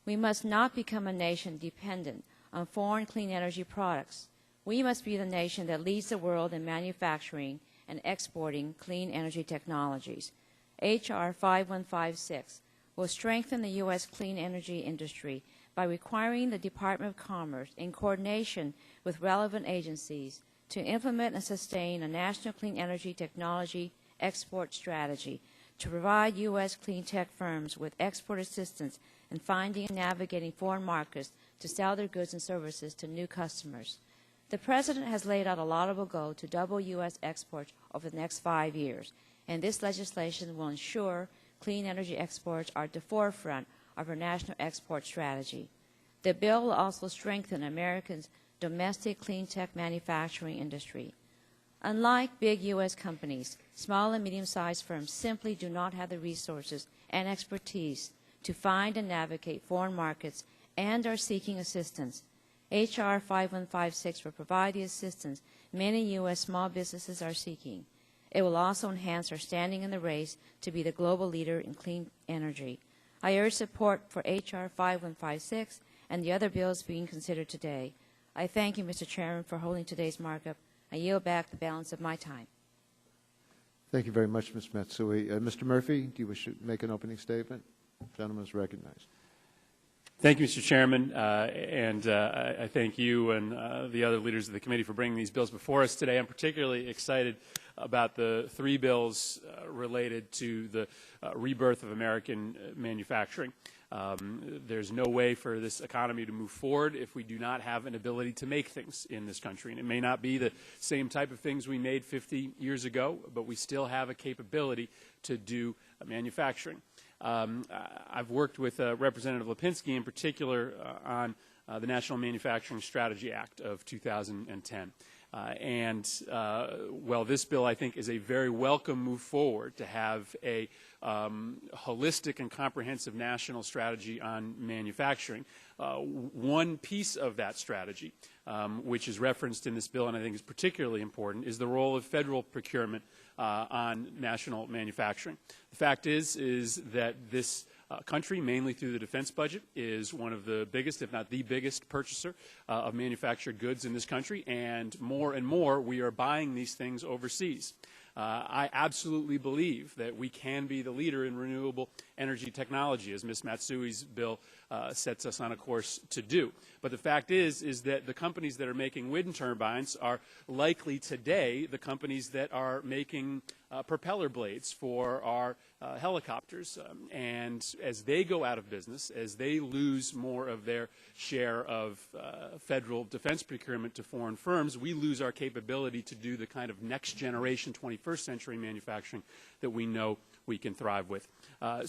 We must not become a nation dependent on foreign clean energy products. We must be the nation that leads the world in manufacturing and exporting clean energy technologies. H.R. 5156 will strengthen the U.S. clean energy industry by requiring the Department of Commerce, in coordination with relevant agencies, to implement and sustain a national clean energy technology export strategy to provide U.S. clean tech firms with export assistance in finding and navigating foreign markets to sell their goods and services to new customers. The President has laid out a laudable goal to double U.S. exports over the next 5 years, and this legislation will ensure clean energy exports are at the forefront of our national export strategy. The bill will also strengthen Americans' domestic clean tech manufacturing industry. Unlike big U.S. companies, small and medium-sized firms simply do not have the resources and expertise to find and navigate foreign markets and are seeking assistance. H.R. 5156 will provide the assistance many U.S. small businesses are seeking. It will also enhance our standing in the race to be the global leader in clean energy. I urge support for H.R. 5156 and the other bills being considered today. I thank you, Mr. Chairman, for holding today's markup. I yield back the balance of my time. Thank you very much, Ms. Matsui. Mr. Murphy, do you wish to make an opening statement? The gentleman is recognized. Thank you, Mr. Chairman, I thank you and the other leaders of the committee for bringing these bills before us today. I'm particularly excited about the 3 bills related to the rebirth of American manufacturing. There's no way for this economy to move forward if we do not have an ability to make things in this country. And it may not be the same type of things we made 50 years ago, but we still have a capability to do manufacturing. I've worked with Representative Lipinski in particular on the National Manufacturing Strategy Act of 2010. While this bill, I think, is a very welcome move forward to have a holistic and comprehensive national strategy on manufacturing, one piece of that strategy, which is referenced in this bill and I think is particularly important, is the role of federal procurement on national manufacturing. The fact is that this country, mainly through the defense budget, is one of the biggest, if not the biggest, purchaser of manufactured goods in this country, and more we are buying these things overseas. I absolutely believe that we can be the leader in renewable energy technology, as Ms. Matsui's bill sets us on a course to do. But the fact is that the companies that are making wind turbines are likely today the companies that are making propeller blades for our helicopters. And as they go out of business, as they lose more of their share of federal defense procurement to foreign firms, we lose our capability to do the kind of next generation 21st century manufacturing that we know we can thrive with. I'm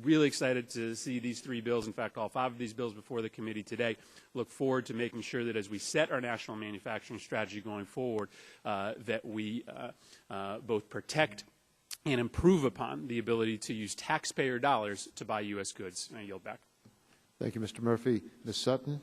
really excited to see these 3 bills, in fact all 5 of these bills before the committee today. Look forward to making sure that as we set our national manufacturing strategy going forward, that we both protect and improve upon the ability to use taxpayer dollars to buy U.S. goods. And I yield back. Thank you, Mr. Murphy. Ms. Sutton.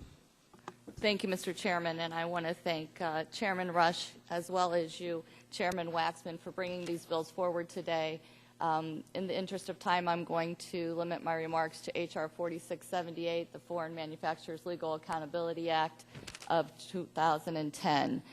Thank you, Mr. Chairman, and I want to thank Chairman Rush as well as you, Chairman Waxman, for bringing these bills forward today. In the interest of time, I'm going to limit my remarks to H.R. 4678, the Foreign Manufacturers Legal Accountability Act of 2010.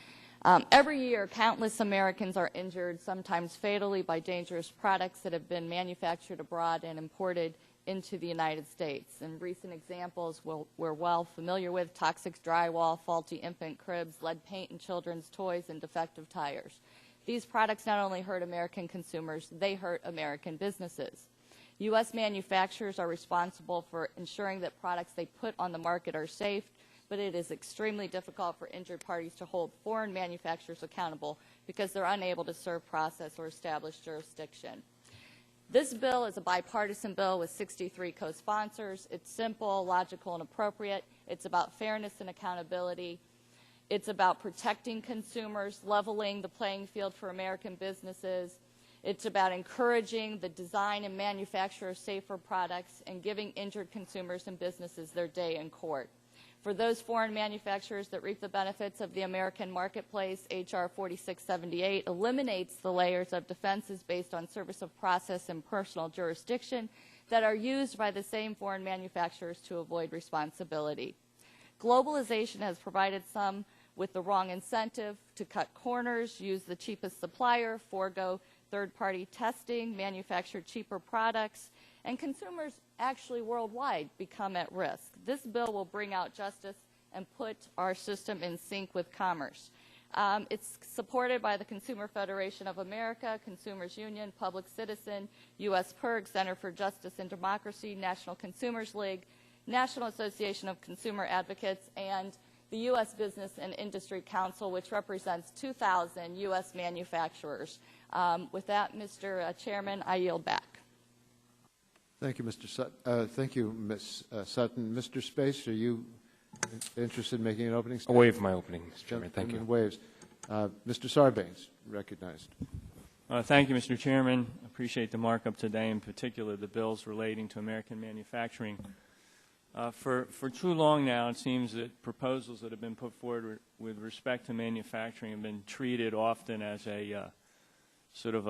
Every year, countless Americans are injured, sometimes fatally, by dangerous products that have been manufactured abroad and imported into the United States. And recent examples we're well familiar with: toxic drywall, faulty infant cribs, lead paint in children's toys, and defective tires. These products not only hurt American consumers, they hurt American businesses. U.S. manufacturers are responsible for ensuring that products they put on the market are safe, but it is extremely difficult for injured parties to hold foreign manufacturers accountable because they're unable to serve process or establish jurisdiction. This bill is a bipartisan bill with 63 co-sponsors. It's simple, logical, and appropriate. It's about fairness and accountability. It's about protecting consumers, leveling the playing field for American businesses. It's about encouraging the design and manufacture of safer products and giving injured consumers and businesses their day in court. For those foreign manufacturers that reap the benefits of the American marketplace, H.R. 4678 eliminates the layers of defenses based on service of process and personal jurisdiction that are used by the same foreign manufacturers to avoid responsibility. Globalization has provided some with the wrong incentive to cut corners, use the cheapest supplier, forego third-party testing, manufacture cheaper products, and consumers actually worldwide become at risk. This bill will bring out justice and put our system in sync with commerce. It's supported by the Consumer Federation of America, Consumers Union, Public Citizen, U.S. PIRG, Center for Justice and Democracy, National Consumers League, National Association of Consumer Advocates, and the U.S. Business and Industry Council, which represents 2,000 U.S. manufacturers. With that, Mr. Chairman, I yield back. Thank you, Mr. Sutton. Thank you, Ms. Sutton. Mr. Space, are you interested in making an opening statement? I'll waive my opening, Mr. Chairman. Thank you. Waves. Mr. Sarbanes, recognized. Thank you, Mr. Chairman. I appreciate the markup today, in particular the bills relating to American manufacturing. For too long now, it seems that proposals that have been put forward with respect to manufacturing have been treated often as a sort of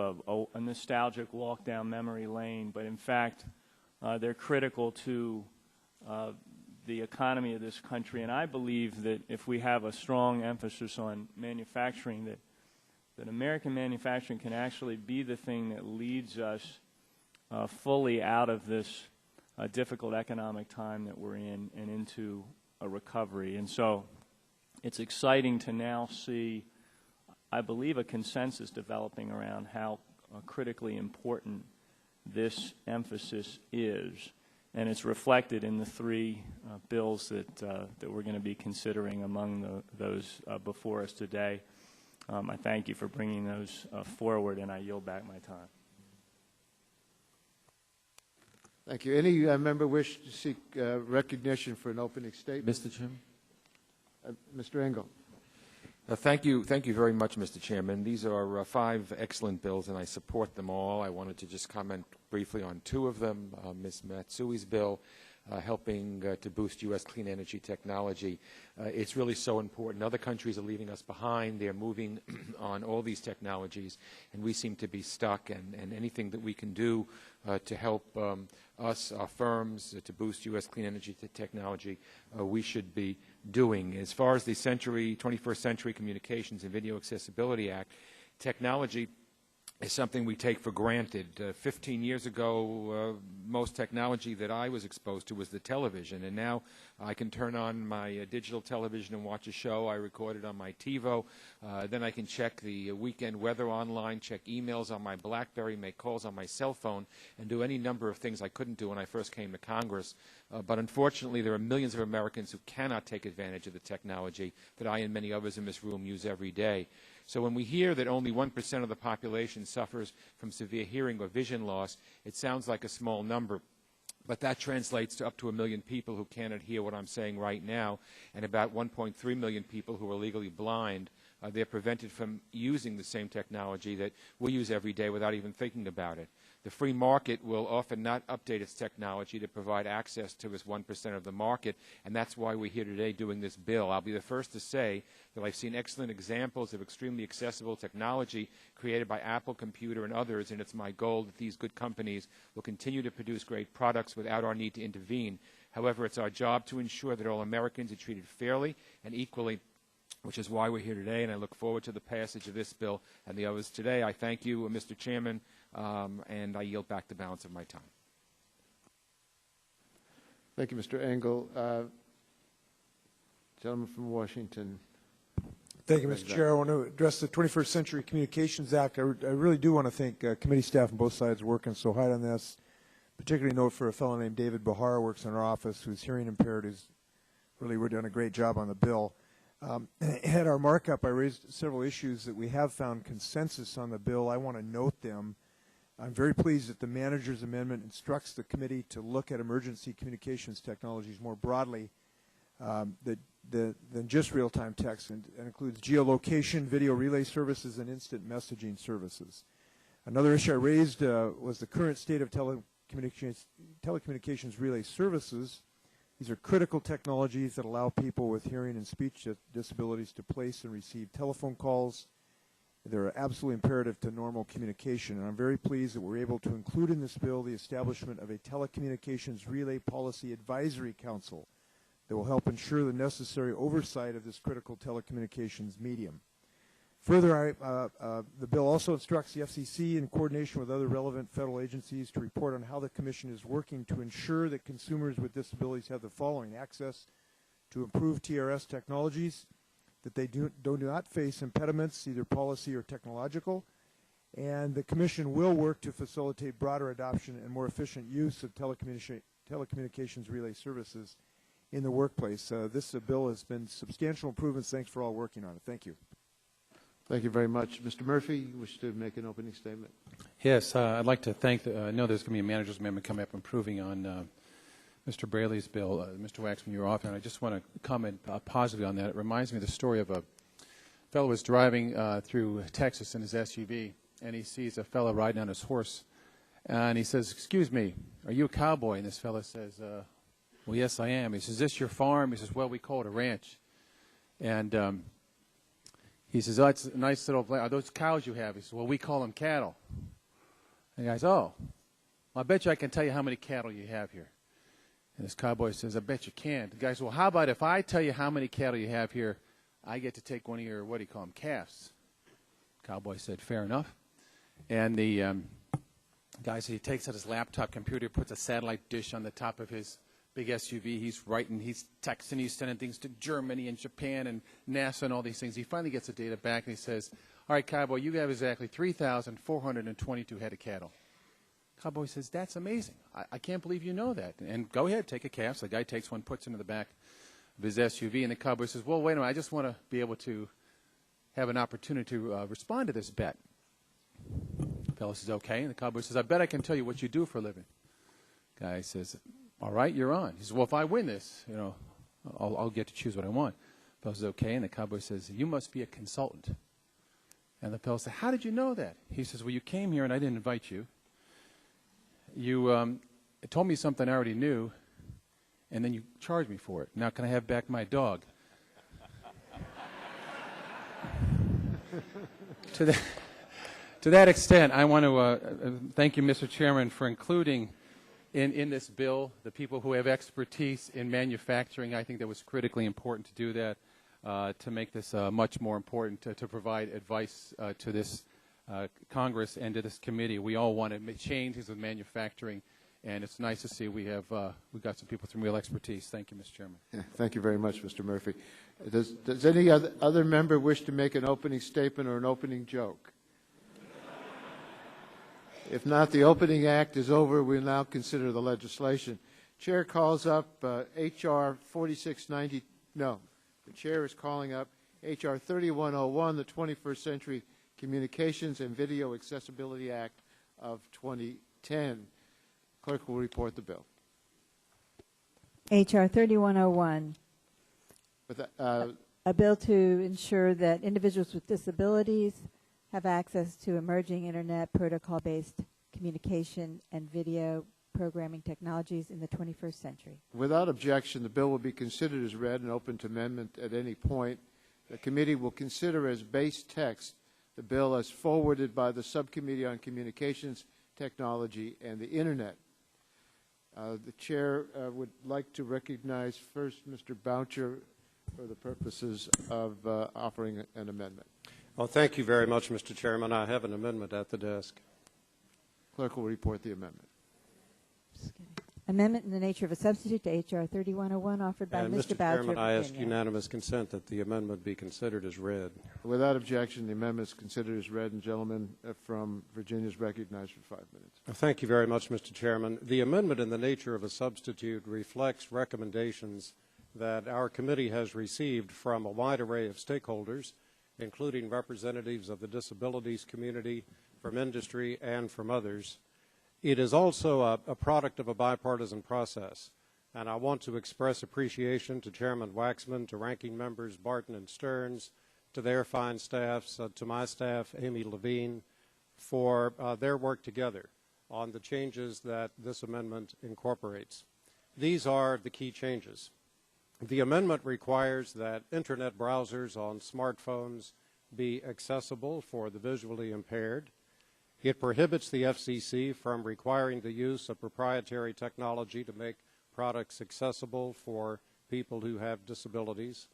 a nostalgic walk down memory lane, but in fact, they're critical to the economy of this country. And I believe that if we have a strong emphasis on manufacturing, that American manufacturing can actually be the thing that leads us fully out of this difficult economic time that we're in and into a recovery. And so it's exciting to now see, I believe, a consensus developing around how critically important this emphasis is. And it's reflected in the three bills that we're going to be considering among those before us today. I thank you for bringing those forward, and I yield back my time. Thank you. Any member wish to seek recognition for an opening statement? Mr. Chairman. Mr. Engel. Thank you very much, Mr. Chairman. These are 5 excellent bills, and I support them all. I wanted to just comment briefly on 2 of them. Ms. Matsui's bill, helping to boost U.S. clean energy technology. It's really so important. Other countries are leaving us behind. They're moving on all these technologies, and we seem to be stuck. And anything that we can do to help us, our firms, to boost U.S. clean energy technology, we should be doing. As far as the 21st Century Communications and Video Accessibility Act, technology is something we take for granted. 15 years ago, most technology that I was exposed to was the television, and now I can turn on my digital television and watch a show I recorded on my TiVo. Then I can check the weekend weather online, check emails on my BlackBerry, make calls on my cell phone, and do any number of things I couldn't do when I first came to Congress. But unfortunately, there are millions of Americans who cannot take advantage of the technology that I and many others in this room use every day. So when we hear that only 1% of the population suffers from severe hearing or vision loss, it sounds like a small number. But that translates to up to 1 million people who cannot hear what I'm saying right now, and about 1.3 million people who are legally blind. They're prevented from using the same technology that we use every day without even thinking about it. The free market will often not update its technology to provide access to this 1% of the market, and that's why we're here today doing this bill. I'll be the first to say that I've seen excellent examples of extremely accessible technology created by Apple Computer and others, and it's my goal that these good companies will continue to produce great products without our need to intervene. However, it's our job to ensure that all Americans are treated fairly and equally, which is why we're here today, and I look forward to the passage of this bill and the others today. I thank you, Mr. Chairman, and I yield back the balance of my time. Thank you, Mr. Engel. Gentleman from Washington. Thank you, Mr. Chair. I want to address the 21st Century Communications Act. I really do want to thank committee staff on both sides working so hard on this. Particularly note for a fellow named David Bahar who works in our office who's hearing impaired. We're doing a great job on the bill. At our markup, I raised several issues that we have found consensus on the bill. I want to note them. I'm very pleased that the manager's amendment instructs the committee to look at emergency communications technologies more broadly. That than just real-time text, and includes geolocation, video relay services, and instant messaging services. Another issue I raised was the current state of telecommunications relay services. These are critical technologies that allow people with hearing and speech disabilities to place and receive telephone calls. They're absolutely imperative to normal communication, and I'm very pleased that we're able to include in this bill the establishment of a Telecommunications Relay Policy Advisory Council that will help ensure the necessary oversight of this critical telecommunications medium. Further, the bill also instructs the FCC, in coordination with other relevant federal agencies, to report on how the Commission is working to ensure that consumers with disabilities have the following: access to improved TRS technologies, that they do not face impediments, either policy or technological, and the Commission will work to facilitate broader adoption and more efficient use of telecommunications relay services in the workplace. This bill has been substantial improvements. Thanks for all working on it. Thank you. Thank you very much. Mr. Murphy, you wish to make an opening statement? Yes, I'd like to thank I know there's going to be a manager's amendment coming up improving on Mr. Braley's bill. Mr. Waxman, you're off, and I just want to comment positively on that. It reminds me of the story of a fellow who was driving through Texas in his SUV, and he sees a fellow riding on his horse, and he says, "Excuse me, are you a cowboy?" And this fellow says, "Well, yes, I am." He says, "Is this your farm?" He says, "Well, we call it a ranch." And he says, "Oh, it's a nice little, are those cows you have?" He says, "Well, we call them cattle." And the guy says, "Oh, well, I bet you I can tell you how many cattle you have here." And this cowboy says, "I bet you can." The guy says, "Well, how about if I tell you how many cattle you have here, I get to take one of your, what do you call them, calves?" Cowboy said, "Fair enough." And the guy said he takes out his laptop computer, puts a satellite dish on the top of his big SUV. He's writing, he's texting, he's sending things to Germany and Japan and NASA and all these things. He finally gets the data back, and he says, "All right, cowboy, you have exactly 3,422 head of cattle." Cowboy says, "That's amazing. I can't believe you know that." And go ahead, take a calf. So the guy takes one, puts it in the back of his SUV, and the cowboy says, "Well, wait a minute, I just want to be able to have an opportunity to respond to this bet." The fellow says, "Okay." And the cowboy says, "I bet I can tell you what you do for a living." Guy says, "All right, you're on." He says, "Well, if I win this, you know, I'll get to choose what I want." The fellow says, "Okay." And the cowboy says, "You must be a consultant." And the fellow says, "How did you know that?" He says, "Well, you came here and I didn't invite you. You told me something I already knew, and then you charged me for it. Now can I have back my dog?" To that extent, I want to thank you, Mr. Chairman, for including in this bill the people who have expertise in manufacturing. I think that was critically important to do that, to make this much more important, to provide advice to this Congress and to this committee. We all want to make changes with manufacturing, and it's nice to see we've got some people with some real expertise. Thank you, Mr. Chairman. Yeah, thank you very much, Mr. Murphy. Does any other member wish to make an opening statement or an opening joke? If not, the opening act is over. We'll now consider the legislation. Chair calls up H.R. 4690. No, the chair is calling up H.R. 3101, the 21st Century Communications and Video Accessibility Act of 2010. Clerk will report the bill. H.R. 3101. A bill to ensure that individuals with disabilities have access to emerging Internet protocol-based communication and video programming technologies in the 21st century. Without objection, the bill will be considered as read and open to amendment at any point. The committee will consider as base text the bill as forwarded by the Subcommittee on Communications, Technology, and the Internet. The chair would like to recognize first Mr. Boucher for the purposes of offering an amendment. Well, thank you very much, Mr. Chairman. I have an amendment at the desk. Clerk will report the amendment. Amendment in the nature of a substitute to H.R. 3101 offered by Mr. Boucher. Chairman, I ask unanimous consent that the amendment be considered as read. Without objection, the amendment is considered as read. And gentleman from Virginia is recognized for 5 minutes. Thank you very much, Mr. Chairman. The amendment in the nature of a substitute reflects recommendations that our committee has received from a wide array of stakeholders, including representatives of the disabilities community, from industry, and from others. It is also a product of a bipartisan process. and I want to express appreciation to Chairman Waxman, to Ranking Members Barton and Stearns, to their fine staffs, to my staff, Amy Levine, for their work together on the changes that this amendment incorporates. These are the key changes. The amendment requires that Internet browsers on smartphones be accessible for the visually impaired. It prohibits the FCC from requiring the use of proprietary technology to make products accessible for people who have disabilities.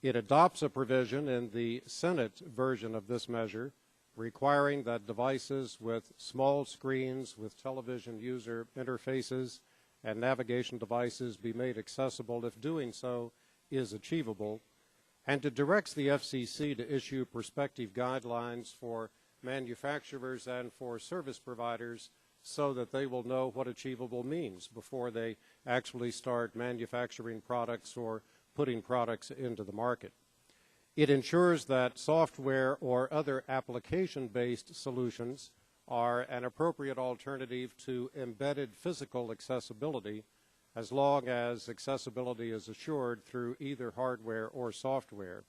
It adopts a provision in the Senate version of this measure requiring that devices with small screens with television user interfaces and navigation devices be made accessible if doing so is achievable, and it directs the FCC to issue prospective guidelines for manufacturers and for service providers so that they will know what achievable means before they actually start manufacturing products or putting products into the market. It ensures that software or other application-based solutions are an appropriate alternative to embedded physical accessibility as long as accessibility is assured through either hardware or software.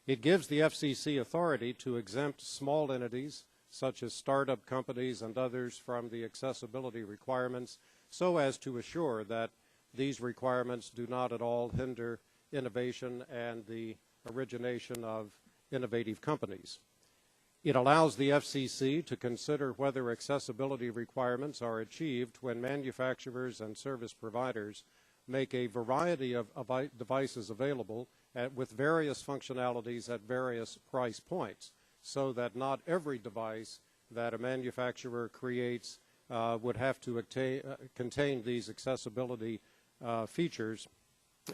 It gives the FCC authority to exempt small entities such as startup companies and others from the accessibility requirements so as to assure that these requirements do not at all hinder innovation and the origination of innovative companies. It allows the FCC to consider whether accessibility requirements are achieved when manufacturers and service providers make a variety of devices available with various functionalities at various price points, so that not every device that a manufacturer creates would have to contain these accessibility features.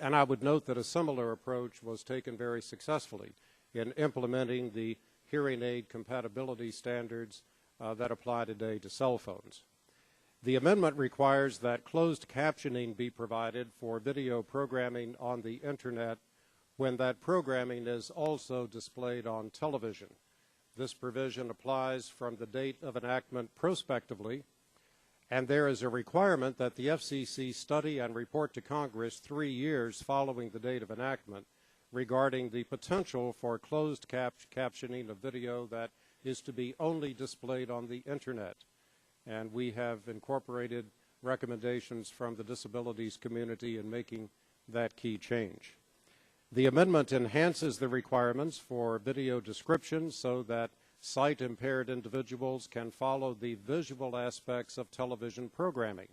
And I would note that a similar approach was taken very successfully in implementing the hearing aid compatibility standards that apply today to cell phones. The amendment requires that closed captioning be provided for video programming on the Internet when that programming is also displayed on television. This provision applies from the date of enactment prospectively, and there is a requirement that the FCC study and report to Congress 3 years following the date of enactment regarding the potential for closed captioning of video that is to be only displayed on the Internet. And we have incorporated recommendations from the disabilities community in making that key change. The amendment enhances the requirements for video description so that sight-impaired individuals can follow the visual aspects of television programming.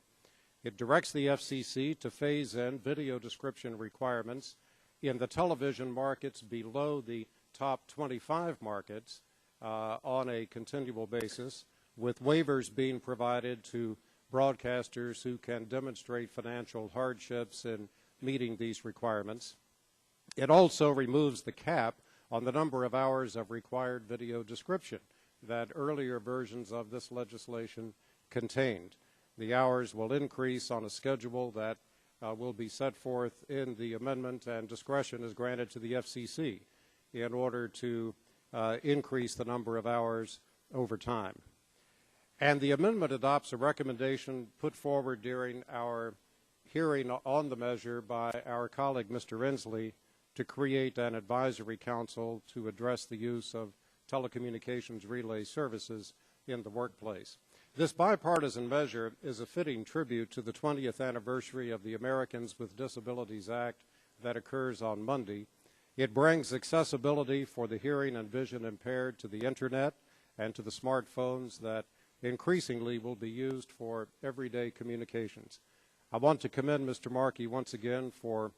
It directs the FCC to phase in video description requirements in the television markets below the top 25 markets on a continual basis, with waivers being provided to broadcasters who can demonstrate financial hardships in meeting these requirements. It also removes the cap on the number of hours of required video description that earlier versions of this legislation contained. The hours will increase on a schedule that will be set forth in the amendment, and discretion is granted to the FCC in order to increase the number of hours over time. And the amendment adopts a recommendation put forward during our hearing on the measure by our colleague, Mr. Inslee, to create an advisory council to address the use of telecommunications relay services in the workplace. This bipartisan measure is a fitting tribute to the 20th anniversary of the Americans with Disabilities Act that occurs on Monday. It brings accessibility for the hearing and vision impaired to the Internet and to the smartphones that increasingly will be used for everyday communications. I want to commend Mr. Markey once again for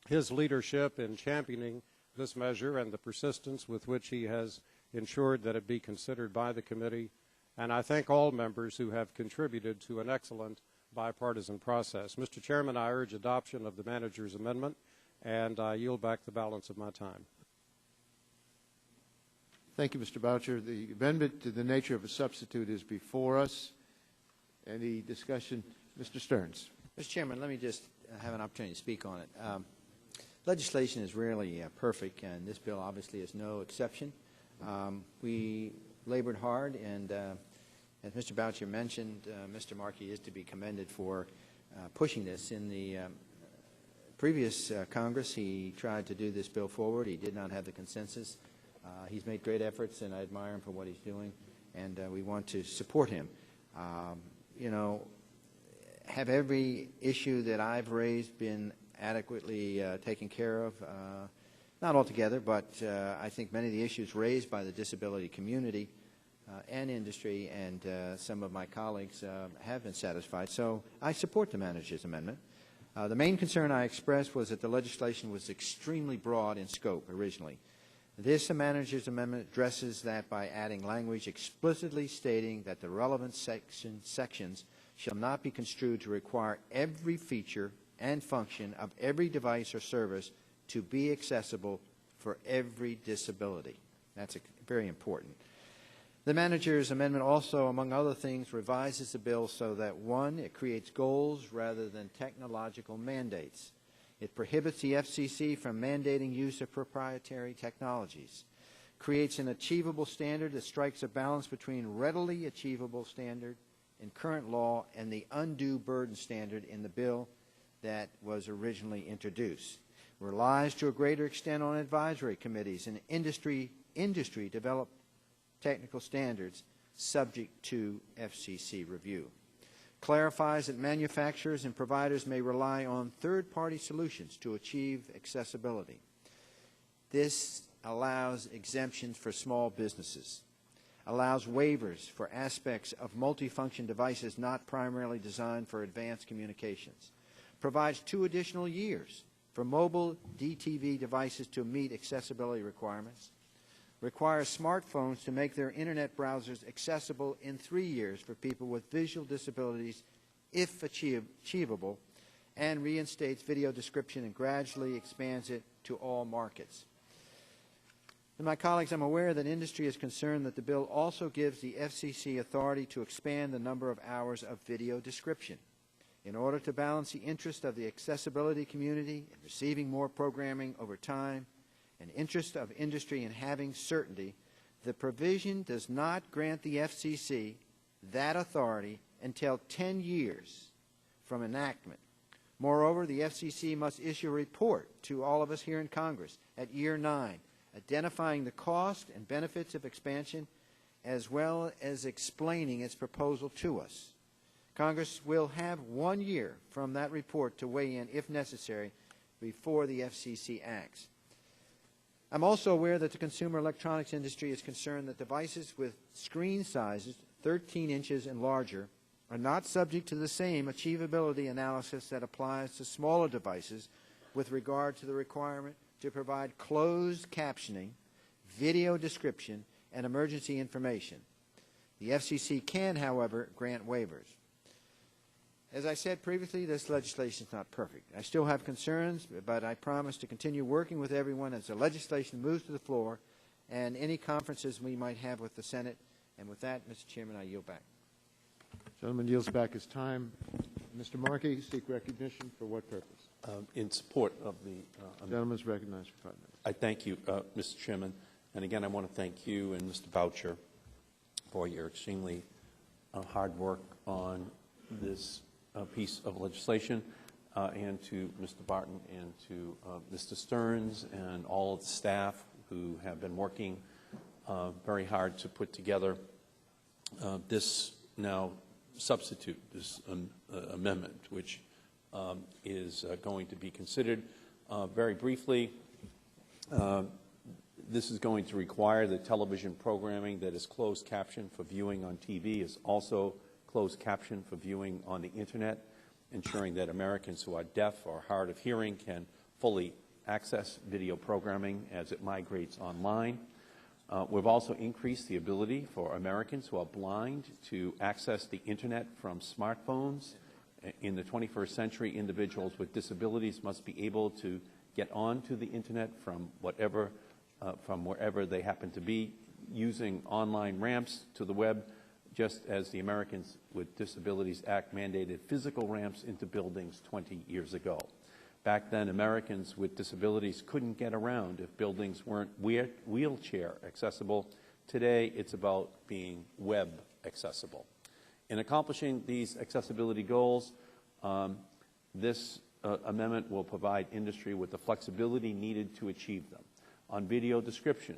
his leadership in championing this measure and the persistence with which he has ensured that it be considered by the committee. And I thank all members who have contributed to an excellent bipartisan process. Mr. Chairman, I urge adoption of the manager's amendment, and I yield back the balance of my time. Thank you, Mr. Boucher. The amendment to the nature of a substitute is before us. Any discussion? Mr. Stearns. Mr. Chairman, let me just have an opportunity to speak on it. Legislation is rarely perfect, and this bill obviously is no exception. We labored hard, and as Mr. Boucher mentioned, Mr. Markey is to be commended for pushing this. In the previous Congress, he tried to do this bill forward. He did not have the consensus. He's made great efforts, and I admire him for what he's doing, and we want to support him. You know, have every issue that I've raised been adequately taken care of? Not altogether, but I think many of the issues raised by the disability community and industry and some of my colleagues have been satisfied. So I support the manager's amendment. The main concern I expressed was that the legislation was extremely broad in scope originally. This manager's amendment addresses that by adding language explicitly stating that the relevant sections shall not be construed to require every feature and function of every device or service to be accessible for every disability. That's very important. The manager's amendment also, among other things, revises the bill so that, one, it creates goals rather than technological mandates. It prohibits the FCC from mandating use of proprietary technologies, creates an achievable standard that strikes a balance between readily achievable standard in current law and the undue burden standard in the bill that was originally introduced, relies to a greater extent on advisory committees and industry-developed technical standards subject to FCC review, clarifies that manufacturers and providers may rely on third-party solutions to achieve accessibility. This allows exemptions for small businesses, allows waivers for aspects of multifunction devices not primarily designed for advanced communications, provides 2 additional years for mobile DTV devices to meet accessibility requirements, requires smartphones to make their Internet browsers accessible in 3 years for people with visual disabilities if achievable, and reinstates video description and gradually expands it to all markets. And my colleagues, I'm aware that industry is concerned that the bill also gives the FCC authority to expand the number of hours of video description. In order to balance the interest of the accessibility community in receiving more programming over time and interest of industry in having certainty, the provision does not grant the FCC that authority until 10 years from enactment. Moreover, the FCC must issue a report to all of us here in Congress at year 9, identifying the cost and benefits of expansion as well as explaining its proposal to us. Congress will have 1 year from that report to weigh in, if necessary, before the FCC acts. I'm also aware that the consumer electronics industry is concerned that devices with screen sizes 13 inches and larger are not subject to the same achievability analysis that applies to smaller devices with regard to the requirement to provide closed captioning, video description, and emergency information. The FCC can, however, grant waivers. As I said previously, this legislation is not perfect. I still have concerns, but I promise to continue working with everyone as the legislation moves to the floor and any conferences we might have with the Senate. And with that, Mr. Chairman, I yield back. Gentleman yields back his time. Mr. Markey, seek recognition for what purpose? In support of the gentleman is recognized for 5 minutes. I thank you, Mr. Chairman. And again, I want to thank you and Mr. Boucher for your extremely hard work on this piece of legislation, and to Mr. Barton and to Mr. Stearns and all of the staff who have been working very hard to put together this now substitute, this amendment, which is going to be considered. Very briefly, this is going to require that television programming that is closed captioned for viewing on TV is also closed caption for viewing on the Internet, ensuring that Americans who are deaf or hard of hearing can fully access video programming as it migrates online. We've also increased the ability for Americans who are blind to access the Internet from smartphones. In the 21st century, individuals with disabilities must be able to get onto the Internet from wherever they happen to be, using online ramps to the web, just as the Americans with Disabilities Act mandated physical ramps into buildings 20 years ago. Back then, Americans with disabilities couldn't get around if buildings weren't wheelchair accessible. Today, it's about being web accessible. In accomplishing these accessibility goals, This amendment will provide industry with the flexibility needed to achieve them. On video description,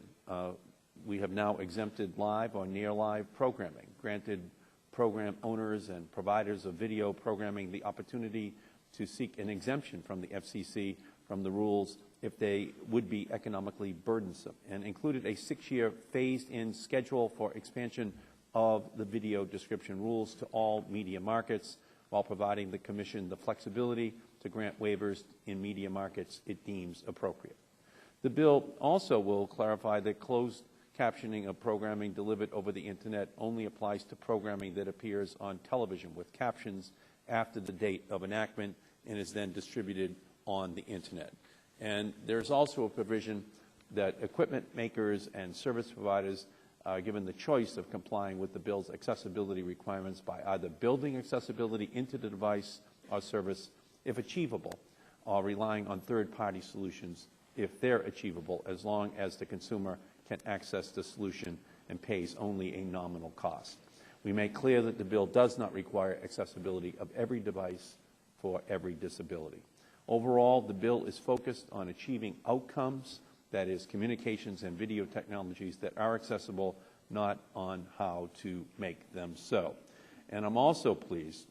we have now exempted live or near live programming, granted program owners and providers of video programming the opportunity to seek an exemption from the FCC from the rules if they would be economically burdensome, and included a 6-year phased-in schedule for expansion of the video description rules to all media markets, while providing the Commission the flexibility to grant waivers in media markets it deems appropriate. The bill also will clarify that closed captioning of programming delivered over the Internet only applies to programming that appears on television with captions after the date of enactment and is then distributed on the Internet. And there's also a provision that equipment makers and service providers are given the choice of complying with the bill's accessibility requirements by either building accessibility into the device or service if achievable, or relying on third-party solutions if they're achievable, as long as the consumer can access the solution and pays only a nominal cost. We make clear that the bill does not require accessibility of every device for every disability. Overall, the bill is focused on achieving outcomes, that is, communications and video technologies that are accessible, not on how to make them so. And I'm also pleased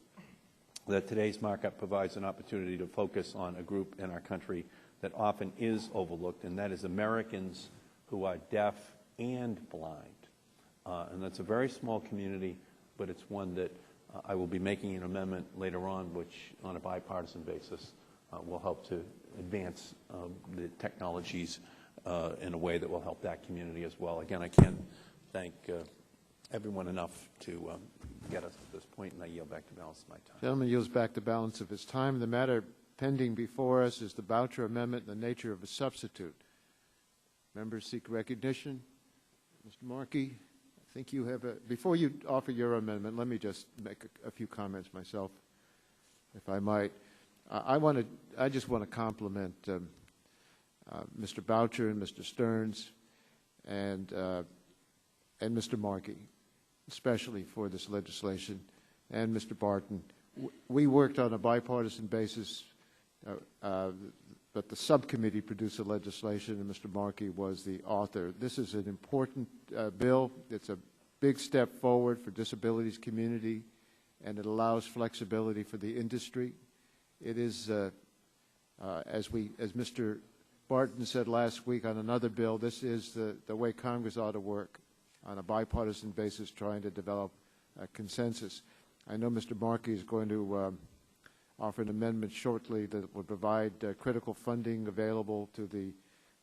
that today's markup provides an opportunity to focus on a group in our country that often is overlooked, and that is Americans who are deaf and blind. And that's a very small community, but it's one that I will be making an amendment later on, which, on a bipartisan basis, will help to advance the technologies in a way that will help that community as well. Again, I can't thank everyone enough to get us to this point, and I yield back the balance of my time. Gentleman yields back the balance of his time. The matter pending before us is the Boucher Amendment in the nature of a substitute. Members seek recognition. Mr. Markey, I think you have a, before you offer your amendment, let me just make a few comments myself, if I might. I just want to compliment Mr. Boucher and Mr. Stearns and Mr. Markey, especially for this legislation, and Mr. Barton. We worked on a bipartisan basis, but the subcommittee produced the legislation, and Mr. Markey was the author. This is an important bill. It's a big step forward for disabilities community, and it allows flexibility for the industry. It is, as Mr. Barton said last week on another bill, this is the way Congress ought to work, on a bipartisan basis, trying to develop a consensus. I know Mr. Markey is going to offer an amendment shortly that will provide critical funding available to the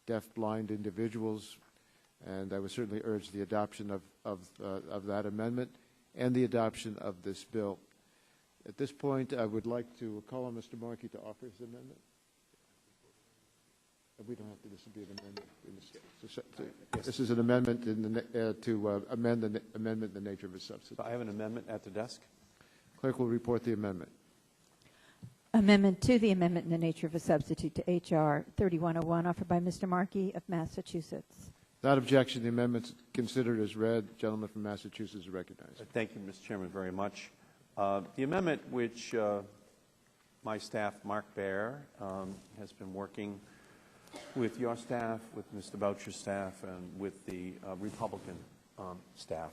deaf-blind individuals, and I would certainly urge the adoption of that amendment and the adoption of this bill. At this point, I would like to call on Mr. Markey to offer his amendment. We don't have to. This will be an amendment. This is an amendment to amend the amendment in the nature of a substitute. So I have an amendment at the desk. Clerk will report the amendment. Amendment to the amendment in the nature of a substitute to H.R. 3101, offered by Mr. Markey of Massachusetts. Without objection, the amendment is considered as read. The gentleman from Massachusetts is recognized. Thank you, Mr. Chairman, very much. The amendment which my staff, Mark Baer, has been working with your staff, with Mr. Boucher's staff, and with the Republican staff,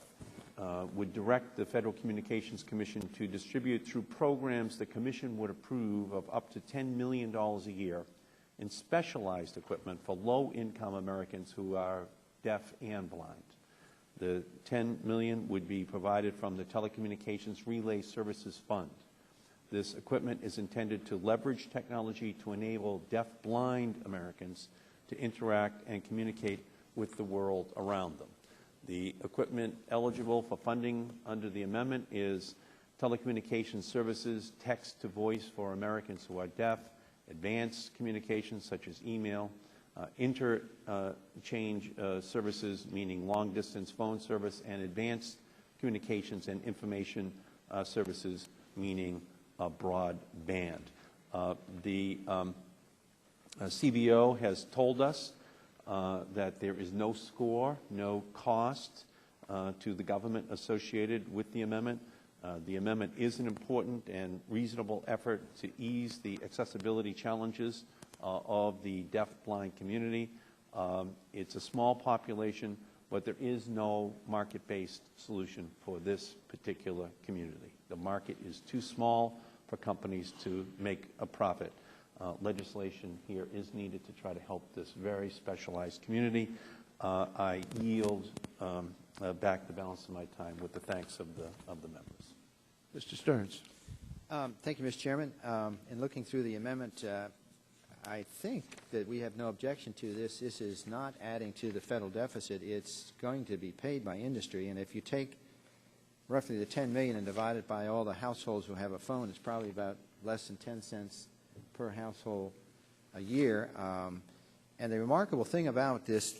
would direct the Federal Communications Commission to distribute through programs the Commission would approve of up to $10 million a year in specialized equipment for low-income Americans who are deaf and blind. The $10 million would be provided from the Telecommunications Relay Services Fund. This equipment is intended to leverage technology to enable deaf-blind Americans to interact and communicate with the world around them. The equipment eligible for funding under the amendment is telecommunications services, text-to-voice for Americans who are deaf, advanced communications such as email, interchange services, meaning long-distance phone service, and advanced communications and information services, meaning broadband. The CBO has told us that there is no score, no cost to the government associated with the amendment. The amendment is an important and reasonable effort to ease the accessibility challenges of the deaf-blind community. It's a small population, but there is no market-based solution for this particular community. The market is too small for companies to make a profit. Legislation here is needed to try to help this very specialized community. I yield back the balance of my time with the thanks of the members. Mr. Stearns. Thank you, Mr. Chairman. In looking through the amendment, I think that we have no objection to this. This is not adding to the federal deficit. It's going to be paid by industry, and if you take roughly the $10 million and divide it by all the households who have a phone, it's probably about less than 10 cents per household a year. And the remarkable thing about this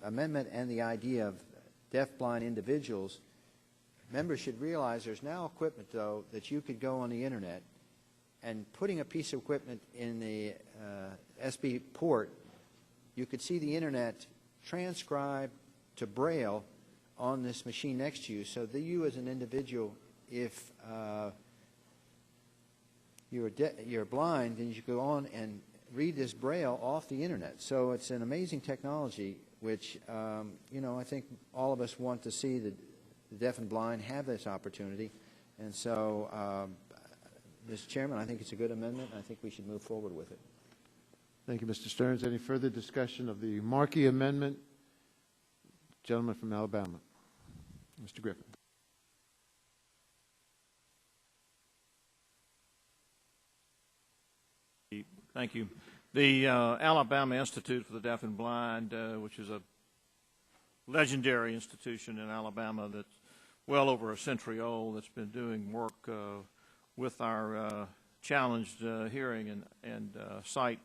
amendment and the idea of deaf-blind individuals, members should realize there's now equipment, though, that you could go on the Internet and putting a piece of equipment in the SB port, you could see the Internet transcribe to Braille on this machine next to you, so that you as an individual, if you're blind, then you go on and read this Braille off the Internet. So it's an amazing technology which, you know, I think all of us want to see the deaf and blind have this opportunity. And so, Mr. Chairman, I think it's a good amendment. I think we should move forward with it. Thank you, Mr. Stearns. Any further discussion of the Markey Amendment? Gentleman from Alabama, Mr. Griffin. Thank you. The Alabama Institute for the Deaf and Blind, which is a legendary institution in Alabama that's well over a century old, that's been doing work with our challenged hearing and sight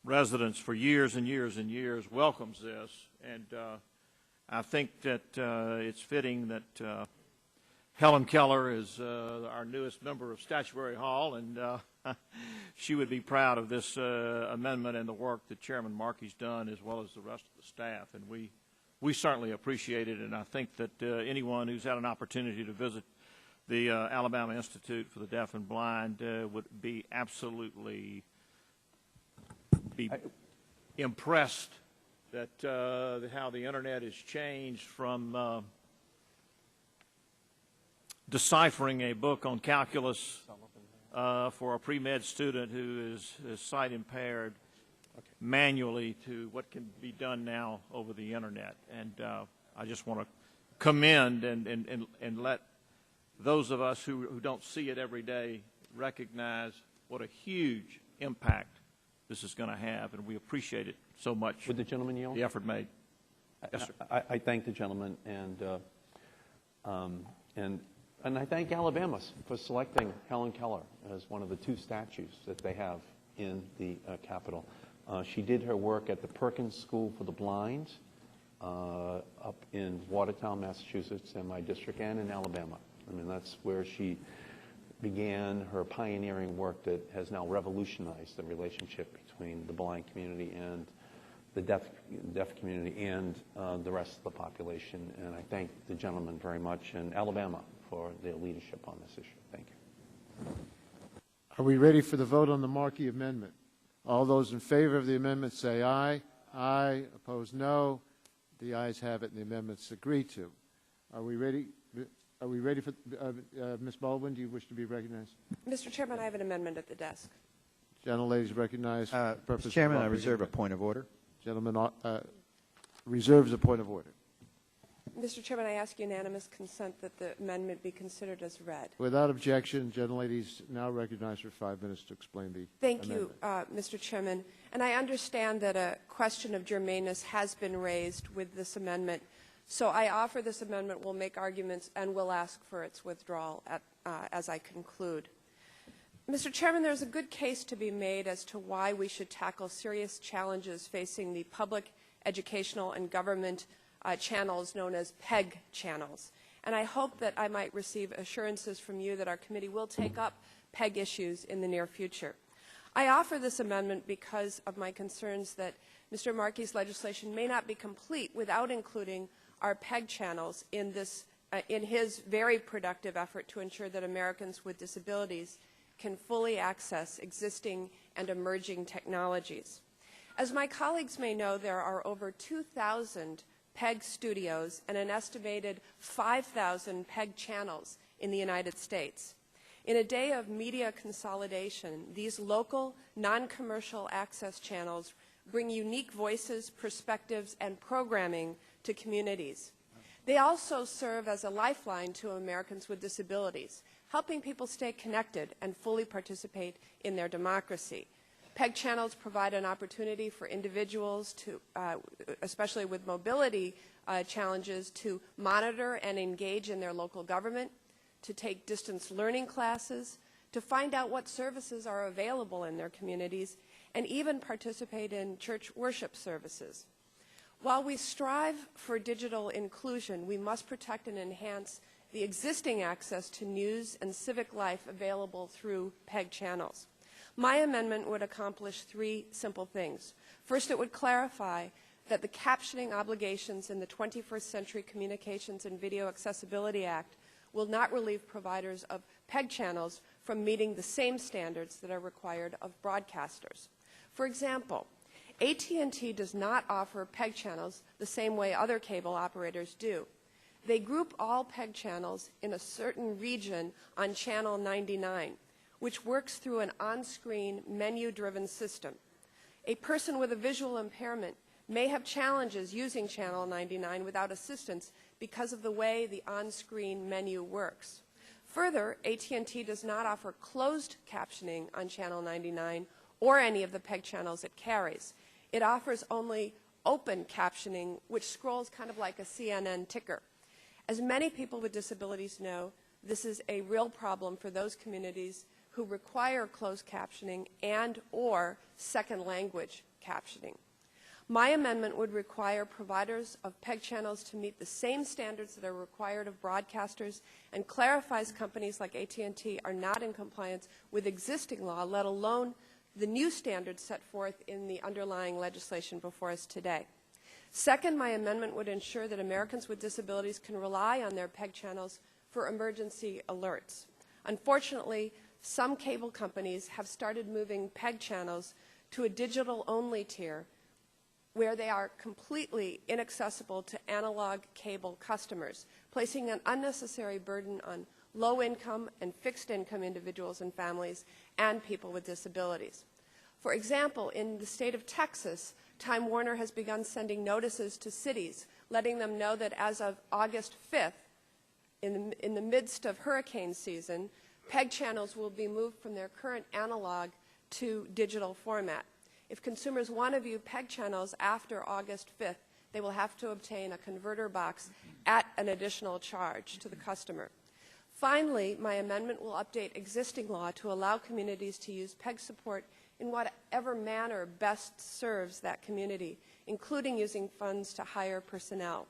residents for years and years and years, welcomes this. And I think that it's fitting that Helen Keller is our newest member of Statuary Hall, and she would be proud of this amendment and the work that Chairman Markey's done, as well as the rest of the staff. And we certainly appreciate it, and I think that anyone who's had an opportunity to visit the Alabama Institute for the Deaf and Blind would be absolutely impressed that how the Internet has changed from deciphering a book on calculus for a pre-med student who is sight impaired manually to what can be done now over the Internet. And I just want to commend and let those of us who don't see it every day recognize what a huge impact this is going to have, and we appreciate it so much. Would the gentleman yield? The effort made. Yes, sir. I thank the gentleman, and I thank Alabama for selecting Helen Keller as one of the 2 statues that they have in the Capitol. She did her work at the Perkins School for the Blind up in Watertown, Massachusetts, in my district, and in Alabama. I mean, that's where she began her pioneering work that has now revolutionized the relationship between the blind community and the deaf community and the rest of the population. And I thank the gentleman very much, and Alabama for their leadership on this issue. Thank you. Are we ready for the vote on the Markey Amendment? All those in favor of the amendment say aye. Aye. Opposed, no. The ayes have it, and the amendment's agreed to. Are we ready? Are we ready for Ms. Baldwin? Do you wish to be recognized? Mr. Chairman, I have an amendment at the desk. Gentlelady is recognized. Mr. Chairman, I reserve a point of order. Gentleman reserves a point of order. Mr. Chairman, I ask unanimous consent that the amendment be considered as read. Without objection, gentlelady is now recognized for 5 minutes to explain the Thank amendment. you, Mr. Chairman. And I understand that a question of germaneness has been raised with this amendment. So I offer this amendment, will make arguments, and will ask for its withdrawal as I conclude. Mr. Chairman, there's a good case to be made as to why we should tackle serious challenges facing the public, educational, and government channels known as PEG channels. And I hope that I might receive assurances from you that our committee will take up PEG issues in the near future. I offer this amendment because of my concerns that Mr. Markey's legislation may not be complete without including our PEG channels in this in his very productive effort to ensure that Americans with disabilities can fully access existing and emerging technologies. As my colleagues may know, there are over 2,000 PEG studios and an estimated 5,000 PEG channels in the United States. In a day of media consolidation, these local, non-commercial access channels bring unique voices, perspectives, and programming to communities. They also serve as a lifeline to Americans with disabilities, helping people stay connected and fully participate in their democracy. PEG channels provide an opportunity for individuals to, especially with mobility challenges, to monitor and engage in their local government, to take distance learning classes, to find out what services are available in their communities, and even participate in church worship services. While we strive for digital inclusion, we must protect and enhance the existing access to news and civic life available through PEG channels. My amendment would accomplish three simple things. First, it would clarify that the captioning obligations in the 21st Century Communications and Video Accessibility Act will not relieve providers of PEG channels from meeting the same standards that are required of broadcasters. For example, AT&T does not offer PEG channels the same way other cable operators do. They group all PEG channels in a certain region on channel 99, which works through an on-screen menu-driven system. A person with a visual impairment may have challenges using channel 99 without assistance because of the way the on-screen menu works. Further, AT&T does not offer closed captioning on channel 99 or any of the PEG channels it carries. It offers only open captioning, which scrolls kind of like a CNN ticker. As many people with disabilities know, this is a real problem for those communities who require closed captioning and or second language captioning. My amendment would require providers of PEG channels to meet the same standards that are required of broadcasters and clarifies companies like AT&T are not in compliance with existing law, let alone the new standards set forth in the underlying legislation before us today. Second, my amendment would ensure that Americans with disabilities can rely on their PEG channels for emergency alerts. Unfortunately, some cable companies have started moving PEG channels to a digital-only tier where they are completely inaccessible to analog cable customers, placing an unnecessary burden on low-income and fixed-income individuals and families and people with disabilities. For example, in the state of Texas, Time Warner has begun sending notices to cities, letting them know that as of August 5th, in the midst of hurricane season, PEG channels will be moved from their current analog to digital format. If consumers want to view PEG channels after August 5th, they will have to obtain a converter box at an additional charge to the customer. Finally, my amendment will update existing law to allow communities to use PEG support in whatever manner best serves that community, including using funds to hire personnel.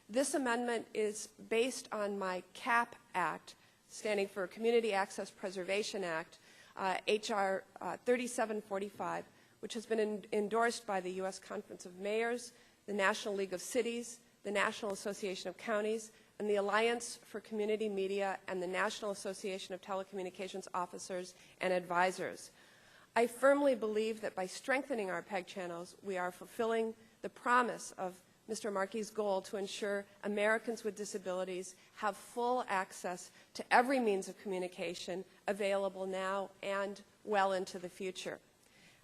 This amendment is based on my CAP Act, standing for Community Access Preservation Act, H.R. 3745, which has been endorsed by the U.S. Conference of Mayors, the National League of Cities, the National Association of Counties, and the Alliance for Community Media and the National Association of Telecommunications Officers and Advisors. I firmly believe that by strengthening our PEG channels, we are fulfilling the promise of Mr. Markey's goal to ensure Americans with disabilities have full access to every means of communication available now and well into the future.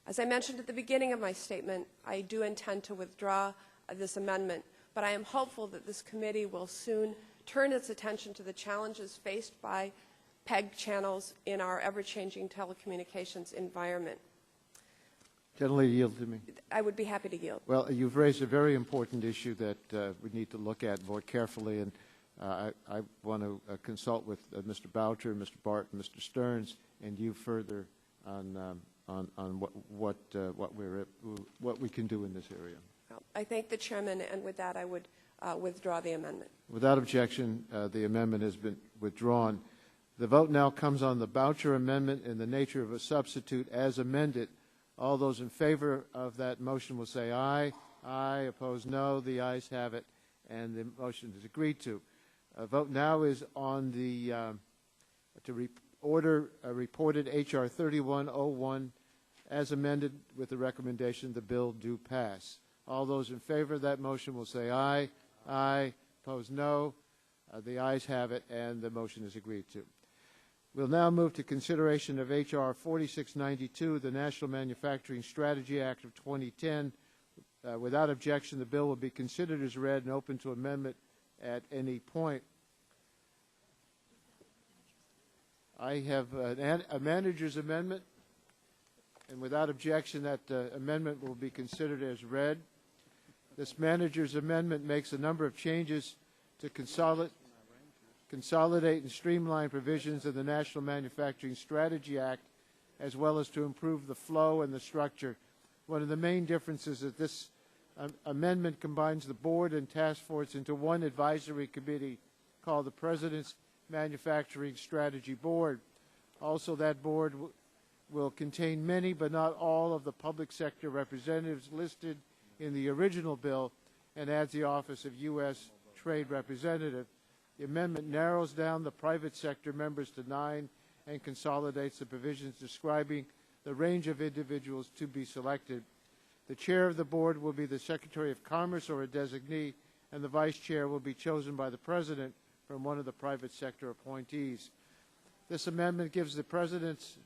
As I mentioned at the beginning of my statement, I do intend to withdraw this amendment, but I am hopeful that this committee will soon turn its attention to the challenges faced by PEG channels in our ever-changing telecommunications environment. Gentlemen, yield to me. I would be happy to yield. Well, you've raised a very important issue that we need to look at more carefully, and I want to consult with Mr. Boucher, Mr. Barton, Mr. Stearns, and you further on what we can do in this area. Well, I thank the chairman, and with that, I would withdraw the amendment. Without objection, the amendment has been withdrawn. The vote now comes on the Boucher amendment in the nature of a substitute as amended. All those in favor of that motion will say aye. Aye. Opposed, no. The ayes have it, and the motion is agreed to. Vote now is on the order reported H.R. 3101 as amended with the recommendation the bill do pass. All those in favor of that motion will say aye. Aye. Opposed, no. The ayes have it, and the motion is agreed to. We'll now move to consideration of H.R. 4692, the National Manufacturing Strategy Act of 2010. Without objection, the bill will be considered as read and open to amendment at any point. I have a manager's amendment, and without objection, that amendment will be considered as read. This manager's amendment makes a number of changes to consolidate and streamline provisions of the National Manufacturing Strategy Act, as well as to improve the flow and the structure. One of the main differences is that this amendment combines the board and task force into one advisory committee called the President's Manufacturing Strategy Board. Also, that board will contain many but not all of the public sector representatives listed in the original bill and adds the Office of U.S. Trade Representative. The amendment narrows down the private sector members to 9 and consolidates the provisions describing the range of individuals to be selected. The chair of the board will be the Secretary of Commerce or a designee, and the vice chair will be chosen by the President from one of the private sector appointees. This amendment gives the President's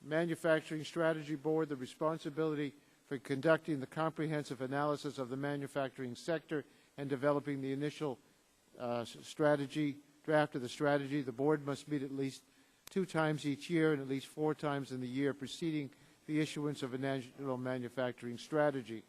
Manufacturing Strategy Board the responsibility for conducting the comprehensive analysis of the manufacturing sector and developing the initial draft of the strategy. The board must meet at least 2 times each year and at least 4 times in the year preceding the issuance of a national manufacturing strategy.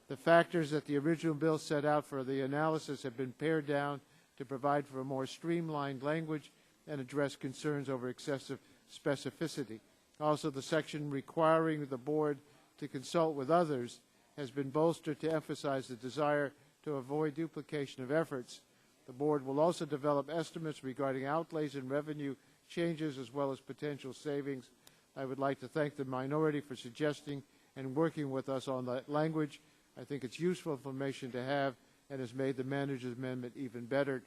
The factors that the original bill set out for the analysis have been pared down to provide for a more streamlined language and address concerns over excessive specificity. Also, the section requiring the board to consult with others has been bolstered to emphasize the desire to avoid duplication of efforts. The board will also develop estimates regarding outlays and revenue changes as well as potential savings. I would like to thank the minority for suggesting and working with us on that language. I think it's useful information to have and has made the manager's amendment even better.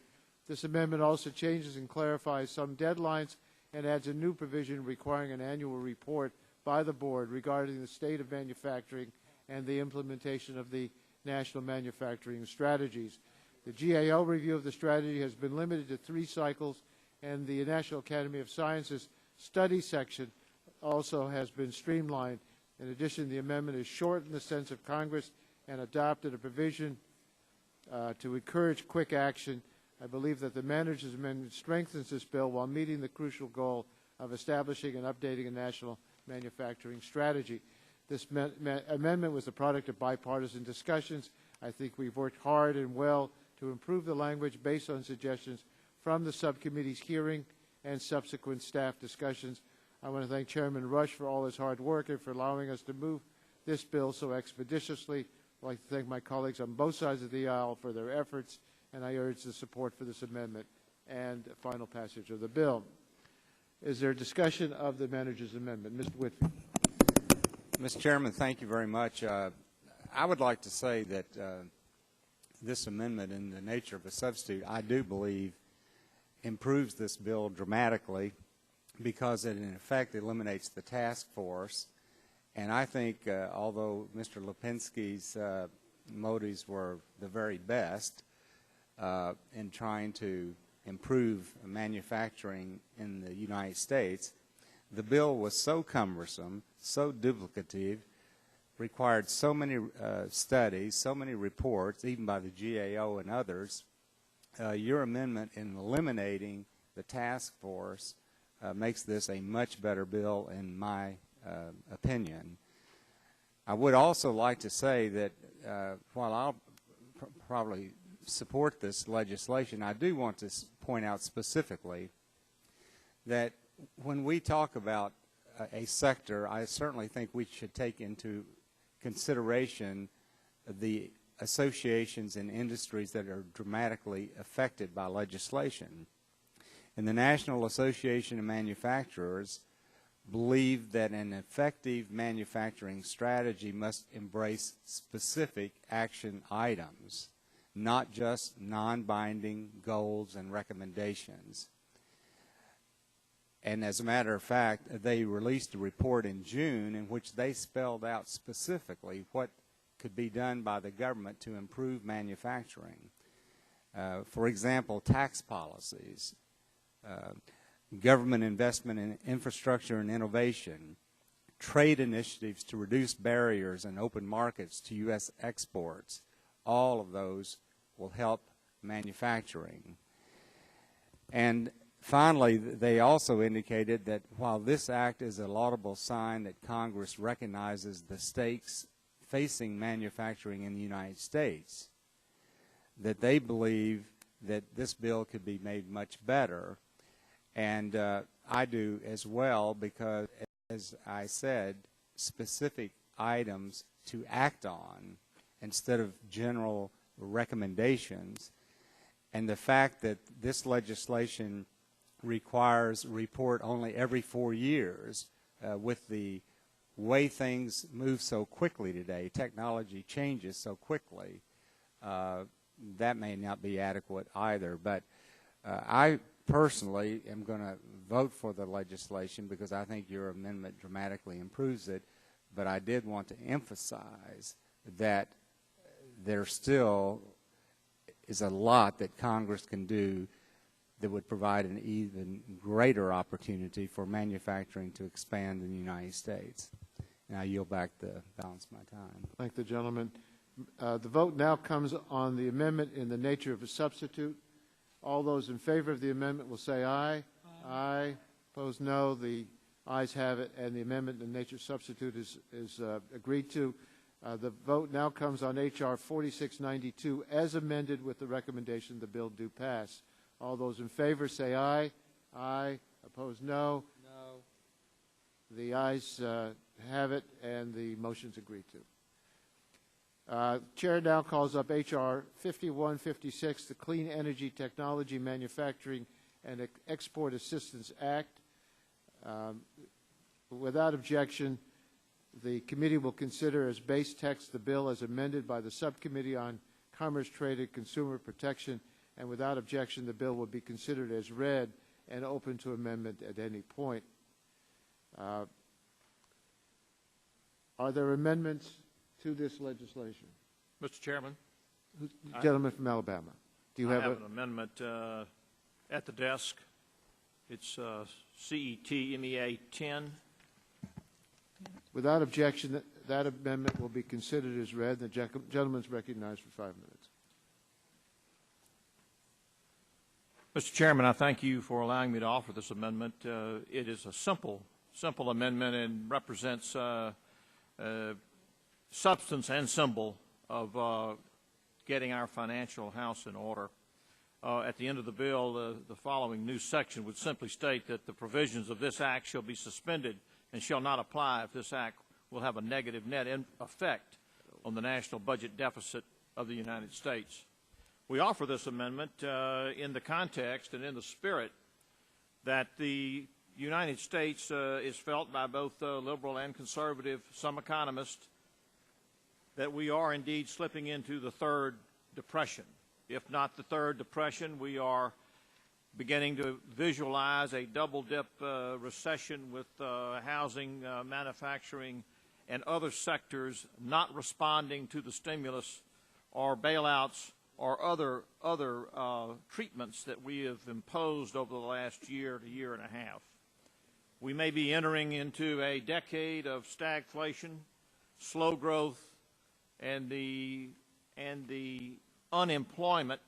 This amendment also changes and clarifies some deadlines and adds a new provision requiring an annual report by the board regarding the state of manufacturing and the implementation of the national manufacturing strategies. The GAO review of the strategy has been limited to 3 cycles, and the National Academy of Sciences study section also has been streamlined. In addition, the amendment has shortened the sense of Congress and adopted a provision to encourage quick action. I believe that the manager's amendment strengthens this bill while meeting the crucial goal of establishing and updating a national manufacturing strategy. This amendment was the product of bipartisan discussions. I think we've worked hard and well to improve the language based on suggestions from the subcommittee's hearing and subsequent staff discussions. I want to thank Chairman Rush for all his hard work and for allowing us to move this bill so expeditiously. I'd like to thank my colleagues on both sides of the aisle for their efforts, and I urge the support for this amendment and final passage of the bill. Is there discussion of the manager's amendment? Mr. Whitfield. Mr. Chairman, thank you very much. I would like to say that this amendment, in the nature of a substitute, I do believe improves this bill dramatically because it, in effect, eliminates the task force. And I think, although Mr. Lipinski's motives were the very best in trying to improve manufacturing in the United States, the bill was so cumbersome, so duplicative, required so many studies, so many reports, even by the GAO and others. Your amendment in eliminating the task force makes this a much better bill in my opinion. I would also like to say that while I'll probably support this legislation, I do want to point out specifically that when we talk about a sector, I certainly think we should take into consideration the associations and industries that are dramatically affected by legislation. And the National Association of Manufacturers believe that an effective manufacturing strategy must embrace specific action items. not just non-binding goals and recommendations. And as a matter of fact, they released a report in June in which they spelled out specifically what could be done by the government to improve manufacturing. For example, tax policies, government investment in infrastructure and innovation, trade initiatives to reduce barriers and open markets to U.S. exports. All of those will help manufacturing. And finally, they also indicated that while this act is a laudable sign that Congress recognizes the stakes facing manufacturing in the United States, that they believe that this bill could be made much better. And I do as well, because, as I said, specific items to act on instead of general recommendations. And the fact that this legislation requires a report only every 4 years, with the way things move so quickly today, technology changes so quickly, that may not be adequate either. But I personally am going to vote for the legislation because I think your amendment dramatically improves it. But I did want to emphasize that there still is a lot that Congress can do that would provide an even greater opportunity for manufacturing to expand in the United States. And I yield back the balance of my time. Thank the gentleman. The vote now comes on the amendment in the nature of a substitute. All those in favor of the amendment will say aye. Aye. Opposed, no. The ayes have it, and the amendment in the nature of substitute is agreed to. The vote now comes on H.R. 4692 as amended with the recommendation the bill do pass. All those in favor say aye. Aye. Opposed, no. No. The ayes have it, and the motion's agreed to. Chair now calls up H.R. 5156, the Clean Energy Technology Manufacturing and Export Assistance Act. Without objection, the committee will consider as base text the bill as amended by the Subcommittee on Commerce, Trade, and Consumer Protection, and without objection, the bill will be considered as read and open to amendment at any point. Are there amendments to this legislation? Mr. Chairman. Gentleman from Alabama. Do you have an amendment at the desk. It's CET-MEA 10. Without objection, that amendment will be considered as read. The gentleman is recognized for 5 minutes. Mr. Chairman, I thank you for allowing me to offer this amendment. It is a simple amendment and represents substance and symbol of getting our financial house in order. At the end of the bill, the following new section would simply state that the provisions of this act shall be suspended and shall not apply if this act will have a negative net effect on the national budget deficit of the United States. We offer this amendment in the context and in the spirit that the United States is felt by both liberal and conservative, some economists, that we are indeed slipping into the third depression. If not the third depression, we are beginning to visualize a double-dip recession with housing, manufacturing, and other sectors not responding to the stimulus or bailouts or other treatments that we have imposed over the last year to year and a half. We may be entering into a decade of stagflation, slow growth, and the unemployment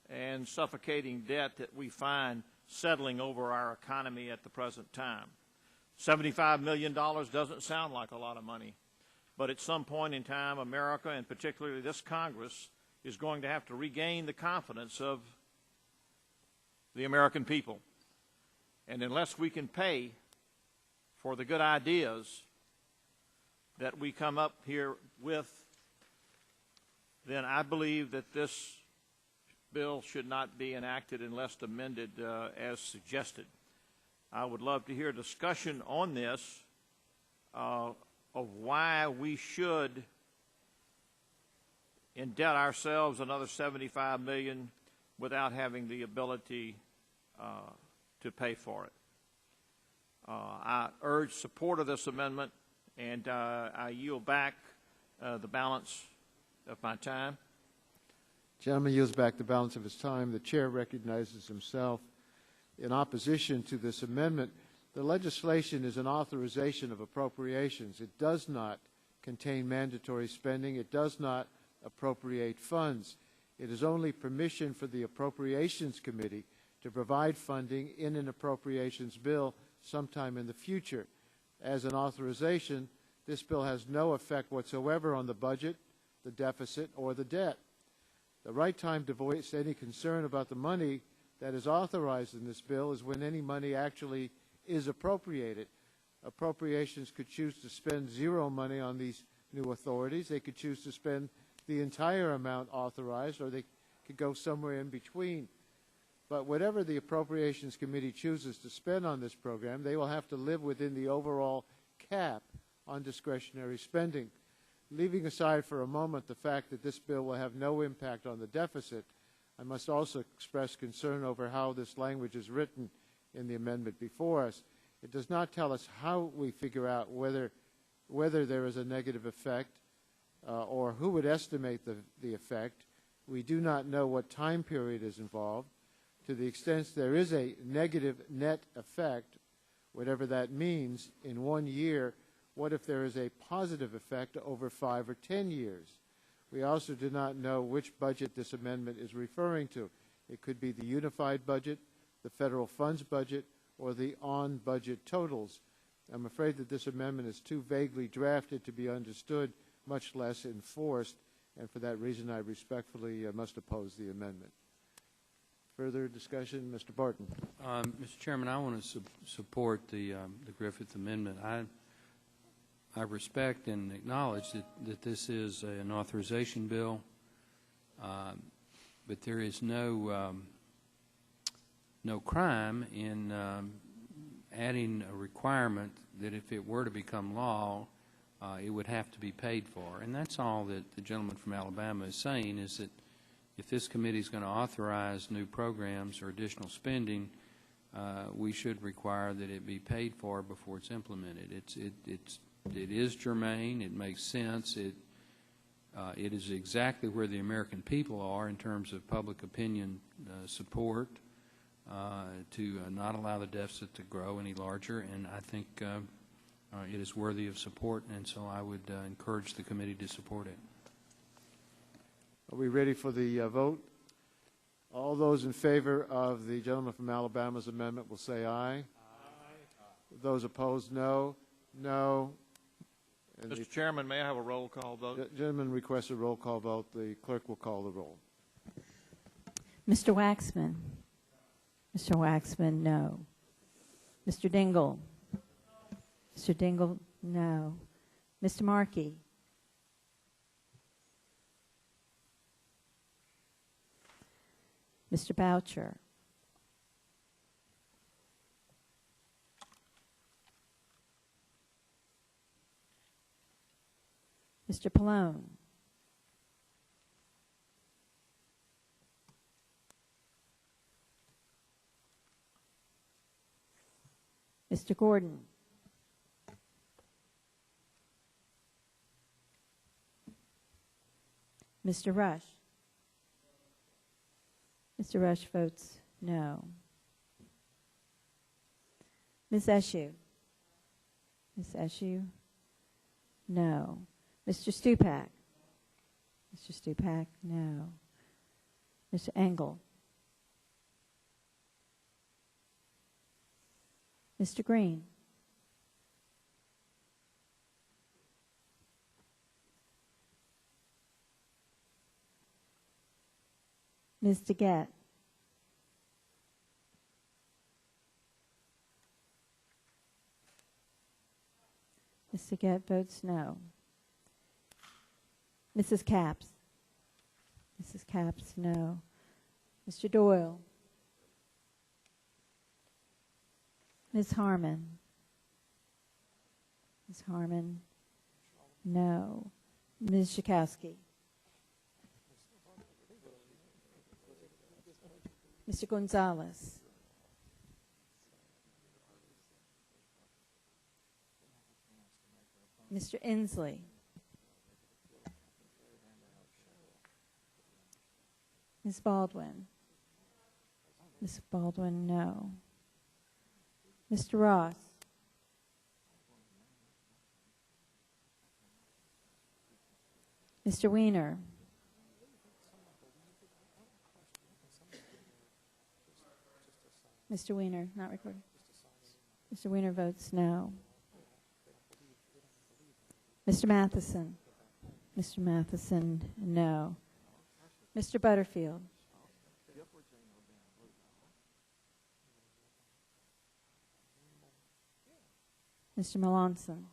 and suffocating debt that we find settling over our economy at the present time. $75 million doesn't sound like a lot of money, but at some point in time, America, and particularly this Congress, is going to have to regain the confidence of the American people. And unless we can pay for the good ideas that we come up here with, then I believe that this bill should not be enacted unless amended as suggested. I would love to hear a discussion on this of why we should indebt ourselves another $75 million without having the ability to pay for it. I urge support of this amendment, and I yield back the balance of my time. Gentleman yields back the balance of his time. The chair recognizes himself. In opposition to this amendment, the legislation is an authorization of appropriations. It does not contain mandatory spending. It does not appropriate funds. It is only permission for the Appropriations Committee to provide funding in an appropriations bill sometime in the future. As an authorization, this bill has no effect whatsoever on the budget, the deficit, or the debt. The right time to voice any concern about the money that is authorized in this bill is when any money actually is appropriated. Appropriations could choose to spend zero money on these new authorities. They could choose to spend the entire amount authorized, or they could go somewhere in between. But whatever the Appropriations Committee chooses to spend on this program, they will have to live within the overall cap on discretionary spending. Leaving aside for a moment the fact that this bill will have no impact on the deficit, I must also express concern over how this language is written in the amendment before us. It does not tell us how we figure out whether there is a negative effect or who would estimate the effect. We do not know what time period is involved. To the extent there is a negative net effect, whatever that means, in 1 year, what if there is a positive effect over 5 or 10 years? We also do not know which budget this amendment is referring to. It could be the unified budget, the federal funds budget, or the on-budget totals. I'm afraid that this amendment is too vaguely drafted to be understood, much less enforced, and for that reason I respectfully must oppose the amendment. Further discussion? Mr. Barton. Mr. Chairman, I want to support the Griffith Amendment. I respect and acknowledge that this is an authorization bill, but there is no crime in adding a requirement that if it were to become law, it would have to be paid for. And that's all that the gentleman from Alabama is saying, is that if this committee is going to authorize new programs or additional spending, we should require that it be paid for before it's implemented. It is germane. It makes sense. It is exactly where the American people are in terms of public opinion support to not allow the deficit to grow any larger, and I think it is worthy of support, and so I would encourage the committee to support it. Are we ready for the vote? All those in favor of the gentleman from Alabama's amendment will say aye. Aye. Those opposed, no. No. And Mr. Chairman, may I have a roll call vote? The gentleman requests a roll call vote. The clerk will call the roll. Mr. Waxman. Mr. Waxman, no. Mr. Dingell. Mr. Dingell, no. Mr. Markey. Mr. Boucher. Mr. Pallone. Mr. Gordon. Mr. Rush. Mr. Rush votes no. Ms. Eshoo. Ms. Eshoo, no. Mr. Stupak. Mr. Stupak, no. Mr. Engel. Mr. Green. Ms. DeGette. Ms. DeGette votes no. Mrs. Capps. Mrs. Capps, no. Mr. Doyle. Ms. Harmon. Ms. Harmon, no. Ms. Schakowsky. Mr. Gonzalez. Mr. Inslee. Ms. Baldwin. Ms. Baldwin, no. Mr. Ross. Mr. Weiner. Mr. Weiner, not recorded. Mr. Weiner votes no. Mr. Matheson. Mr. Matheson, no. Mr. Butterfield. Mr. Melanson.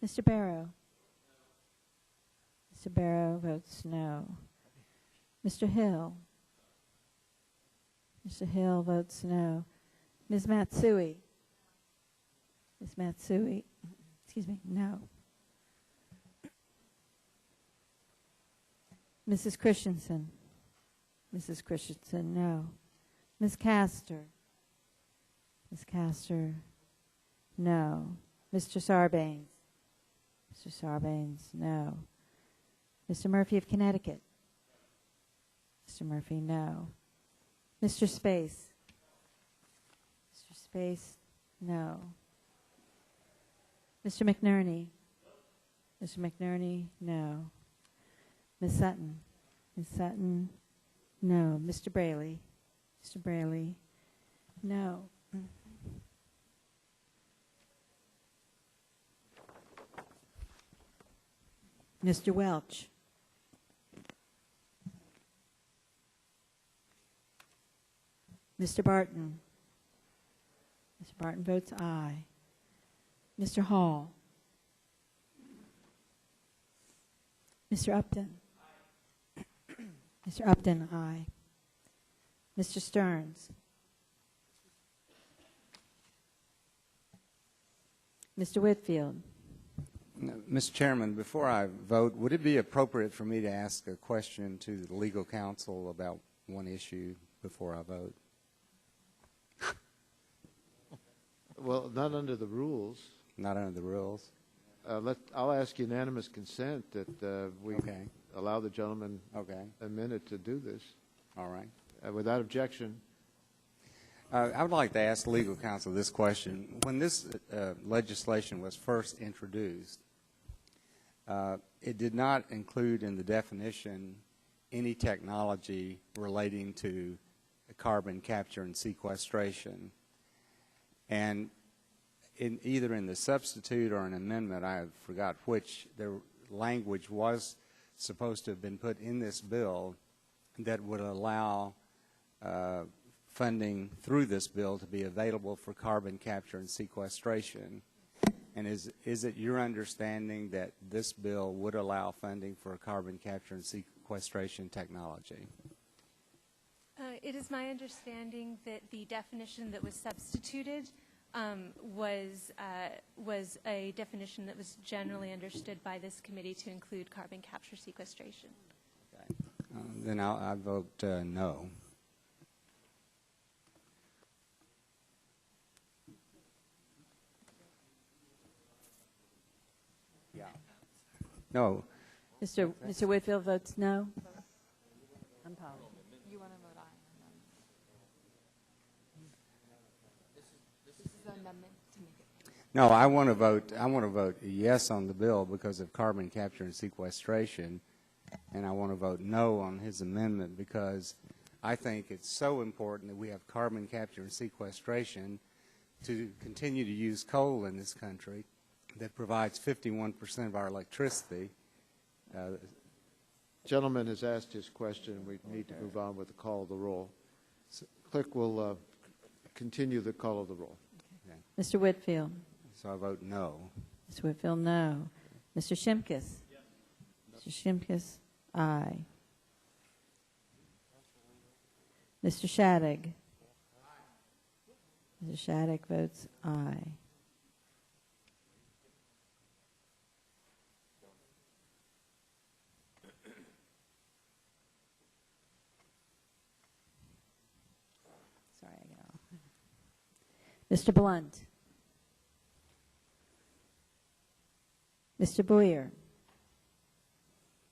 Mr. Barrow. Mr. Barrow votes no. Mr. Hill. Mr. Hill votes no. Ms. Matsui. Ms. Matsui, excuse me, no. Mrs. Christensen. Mrs. Christensen, no. Ms. Castor. Ms. Castor, no. Mr. Sarbanes. Mr. Sarbanes, no. Mr. Murphy of Connecticut. Mr. Murphy, no. Mr. Space. Mr. Space, no. Mr. McNerney. Mr. McNerney, no. Ms. Sutton. Ms. Sutton, no. Mr. Braley. Mr. Braley, no. Mr. Welch. Mr. Barton. Mr. Barton votes aye. Mr. Hall. Mr. Upton. Mr. Upton, aye. Mr. Stearns. Mr. Whitfield. Mr. Chairman, before I vote, would it be appropriate for me to ask a question to the legal counsel about one issue before I vote? Well, not under the rules. Not under the rules? I'll ask unanimous consent that we allow the gentleman a minute to do this. All right. Without objection. I would like to ask legal counsel this question. When this legislation was first introduced, it did not include in the definition any technology relating to carbon capture and sequestration. And either in the substitute or an amendment, I forgot which, the language was supposed to have been put in this bill that would allow funding through this bill to be available for carbon capture and sequestration. And is it your understanding that this bill would allow funding for carbon capture and sequestration technology? It is my understanding that the definition that was substituted was a definition that was generally understood by this committee to include carbon capture sequestration. Okay. Then I vote no. Yeah. No. Mr. Whitfield votes no. I'm Polly. You want to vote aye? This is the amendment to make it. No, I want to vote yes on the bill because of carbon capture and sequestration, and I want to vote no on his amendment because I think it's so important that we have carbon capture and sequestration to continue to use coal in this country that provides 51% of our electricity. Gentleman has asked his question. We need to move on with the call of the roll. Clerk will continue the call of the roll. Okay. Mr. Whitfield. So I vote no. Mr. Whitfield, no. Mr. Shimkus. Mr. Shimkus, aye. Mr. Shadegg. Mr. Shadegg votes aye. Mr. Blunt. Mr. Boyer.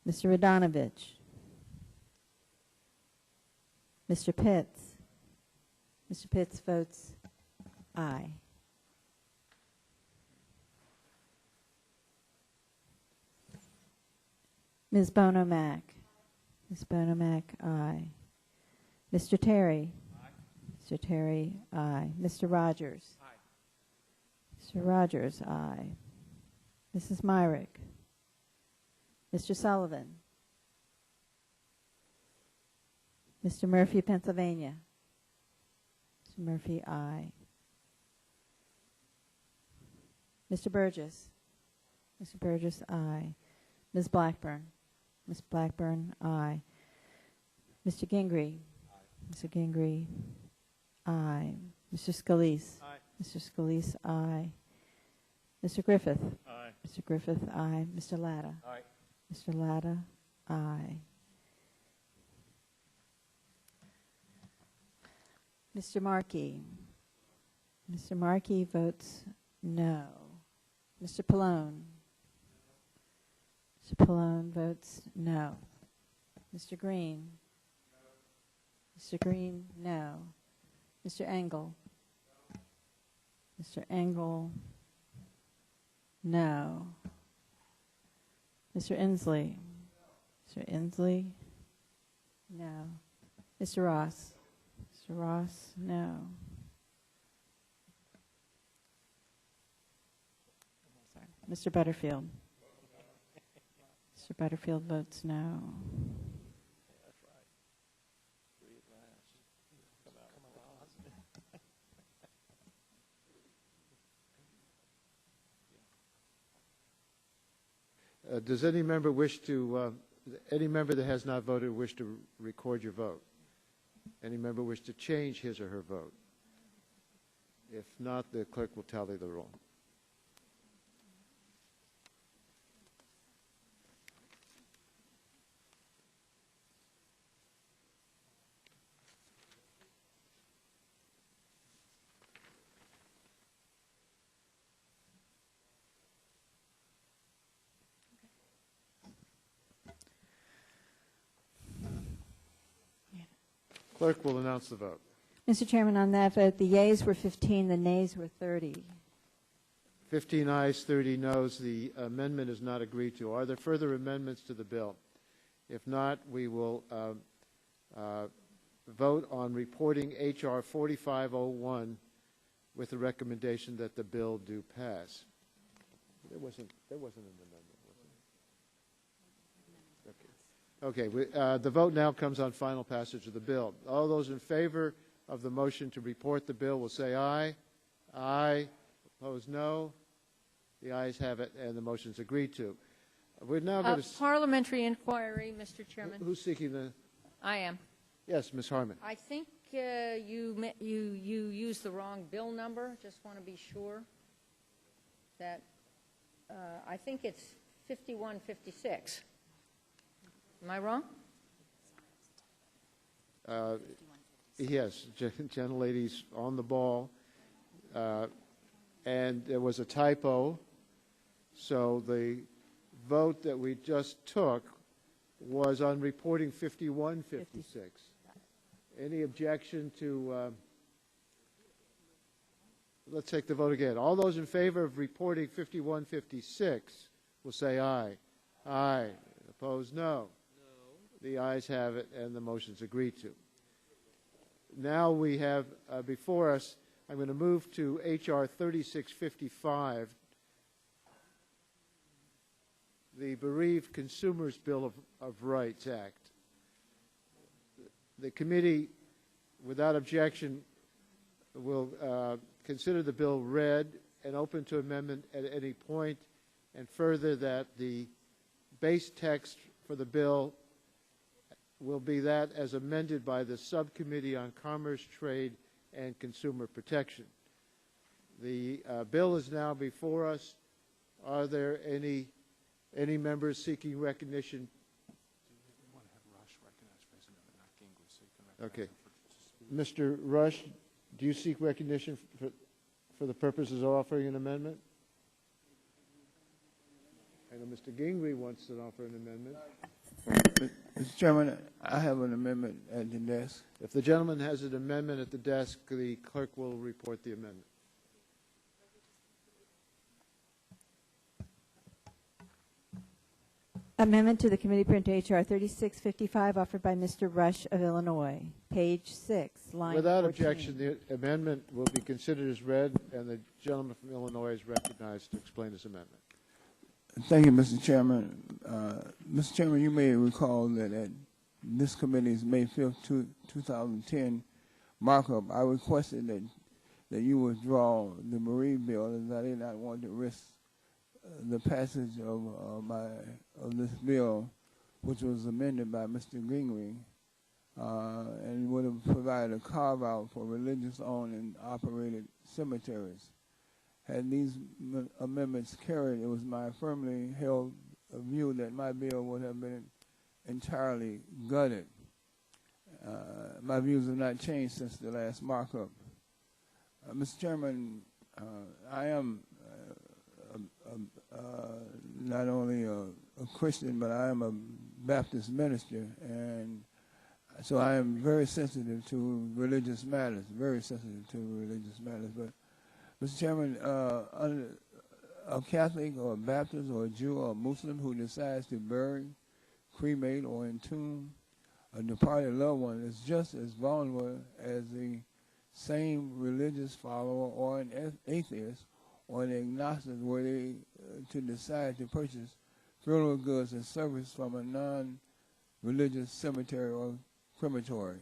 Mr. Radonovich. Mr. Pitts. Mr. Pitts votes aye. Ms. Bono-Mack. Ms. Bono-Mack, aye. Mr. Terry. Aye. Mr. Terry, aye. Mr. Rogers. Aye. Mr. Rogers, aye. Mrs. Myrick. Mr. Sullivan. Mr. Murphy, Pennsylvania. Mr. Murphy, aye. Mr. Burgess. Mr. Burgess, aye. Ms. Blackburn. Ms. Blackburn, aye. Mr. Gingrey. Aye. Mr. Gingrey, aye. Mr. Scalise. Aye. Mr. Scalise, aye. Mr. Griffith. Aye. Mr. Griffith, aye. Mr. Latta. Aye. Mr. Latta, aye. Mr. Markey. Mr. Markey votes no. Mr. Pallone. Mr. Pallone votes no. Mr. Green. No. Mr. Green, no. Mr. Engel. No. Mr. Engel, no. Mr. Inslee. No. Mr. Inslee, no. Mr. Ross. Mr. Ross, no. Sorry. Mr. Butterfield. Mr. Butterfield votes no. That's right. Three at last. Come on. Does any member wish to, any member that has not voted wish to record your vote? Any member wish to change his or her vote? If not, the clerk will tally the roll. Clerk will announce the vote. Mr. Chairman, on that vote, the yeas were 15, the nays were 30. 15 ayes, 30 noes. The amendment is not agreed to. Are there further amendments to the bill? If not, we will vote on reporting H.R. 4501 with the recommendation that the bill do pass. There wasn't an amendment, was there? Okay, the vote now comes on final passage of the bill. All those in favor of the motion to report the bill will say aye. Aye. Opposed, no. The ayes have it, and the motion is agreed to. We're now going to... Parliamentary inquiry, Mr. Chairman. Who's seeking the... I am. Yes, Ms. Harman. I think you used the wrong bill number. Just want to be sure that I think it's 5156. Am I wrong? Yes, gentlelady's on the ball. And there was a typo, so the vote that we just took was on reporting 5156. Any objection to... let's take the vote again. All those in favor of reporting 5156 will say aye. Aye. Opposed, no. The ayes have it, and the motion is agreed to. Now we have before us, I'm going to move to H.R. 3655, the Bereaved Consumers Bill of Rights Act. The committee, without objection, will consider the bill read and open to amendment at any point, and further that the base text for the bill will be that as amended by the Subcommittee on Commerce, Trade, and Consumer Protection. The bill is now before us. Are there any members seeking recognition? Okay. Mr. Rush, do you seek recognition for for the purposes of offering an amendment? I know Mr. Gingrey wants to offer an amendment. Mr. Chairman, I have an amendment at the desk. If the gentleman has an amendment at the desk, the clerk will report the amendment. Amendment to the committee print H.R. 3655 offered by Mr. Rush of Illinois. Page 6, line Without 14. objection, the amendment will be considered as read, and the gentleman from Illinois is recognized to explain his amendment. Thank you, Mr. Chairman. Mr. Chairman, you may recall that at this committee's May 5th, 2010 markup, I requested that you withdraw the Bereaved bill, as I did not want to risk the passage of this bill, which was amended by Mr. Gingrey, and would have provided a carve-out for religious-owned and operated cemeteries. Had these amendments carried, it was my firmly held view that my bill would have been entirely gutted. My views have not changed since the last markup. Mr. Chairman, I am not only a Christian, but I am a Baptist minister, and so I am very sensitive to religious matters, But, Mr. Chairman, a Catholic or a Baptist or a Jew or a Muslim who decides to bury, cremate, or entomb a departed loved one is just as vulnerable as the same religious follower or an atheist or an agnostic were they to decide to purchase funeral goods and service from a non-religious cemetery or crematory.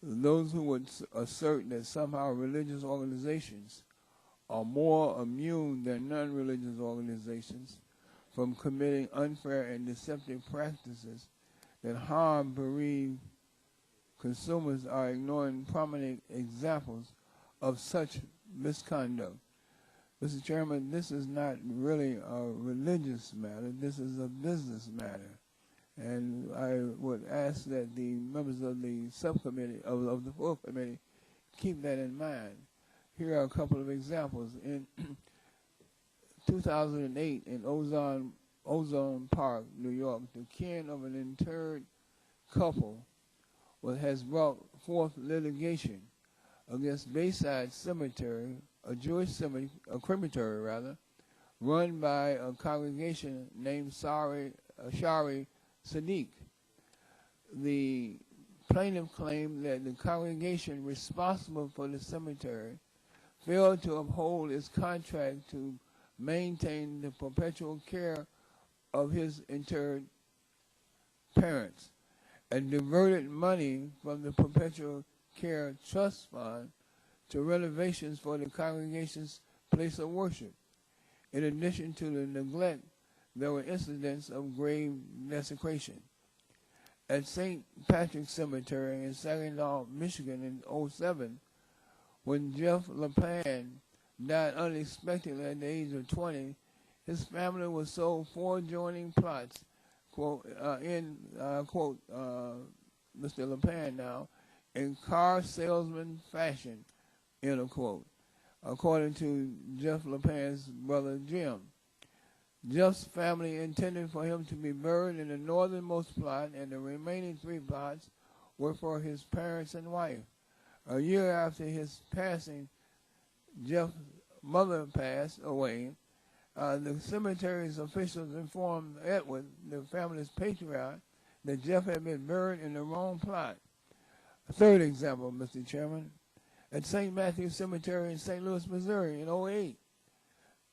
Those who would assert that somehow religious organizations are more immune than non-religious organizations from committing unfair and deceptive practices that harm bereaved consumers are ignoring prominent examples of such misconduct. Mr. Chairman, this is not really a religious matter. This is a business matter. And I would ask that the members of the subcommittee, of the full committee, keep that in mind. Here are a couple of examples. In 2008, in Ozone Park, New York, the kin of an interred couple has brought forth litigation against Bayside Cemetery, a Jewish cemetery, a crematory rather, run by a congregation named Shari Sadiq. The plaintiff claimed that the congregation responsible for the cemetery failed to uphold its contract to maintain the perpetual care of his interred parents and diverted money from the perpetual care trust fund to renovations for the congregation's place of worship. In addition to the neglect, there were incidents of grave desecration. At St. Patrick's Cemetery in Saginaw, Michigan in 2007, when Jeff LePan died unexpectedly at the age of 20, his family was sold 4 adjoining plots, quote, quote, Mr. LePan now, in car salesman fashion, end of quote, according to Jeff LePan's brother Jim. Jeff's family intended for him to be buried in the northernmost plot, and the remaining 3 plots were for his parents and wife. A year after his passing, Jeff's mother passed away. The cemetery's officials informed Edward, the family's patriarch, that Jeff had been buried in the wrong plot. A third example, Mr. Chairman, at St. Matthew's Cemetery in St. Louis, Missouri in 2008,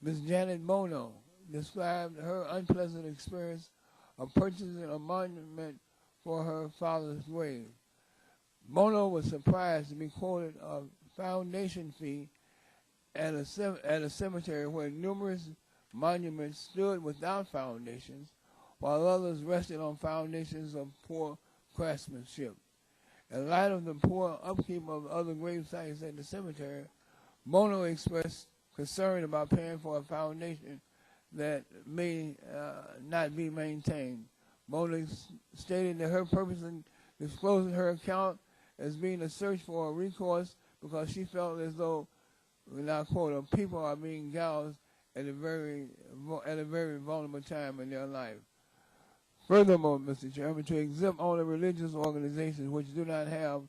Ms. Janet Bono described her unpleasant experience of purchasing a monument for her father's grave. Bono was surprised to be quoted a foundation fee at a cemetery where numerous monuments stood without foundations, while others rested on foundations of poor craftsmanship. In light of the poor upkeep of other grave sites at the cemetery, Bono expressed concern about paying for a foundation that may not be maintained. Bono stated that her purpose in disclosing her account as being a search for a recourse because she felt as though without quota, people are being gouged at a very vulnerable time in their life. Furthermore, Mr. Chairman, to exempt only religious organizations which do not have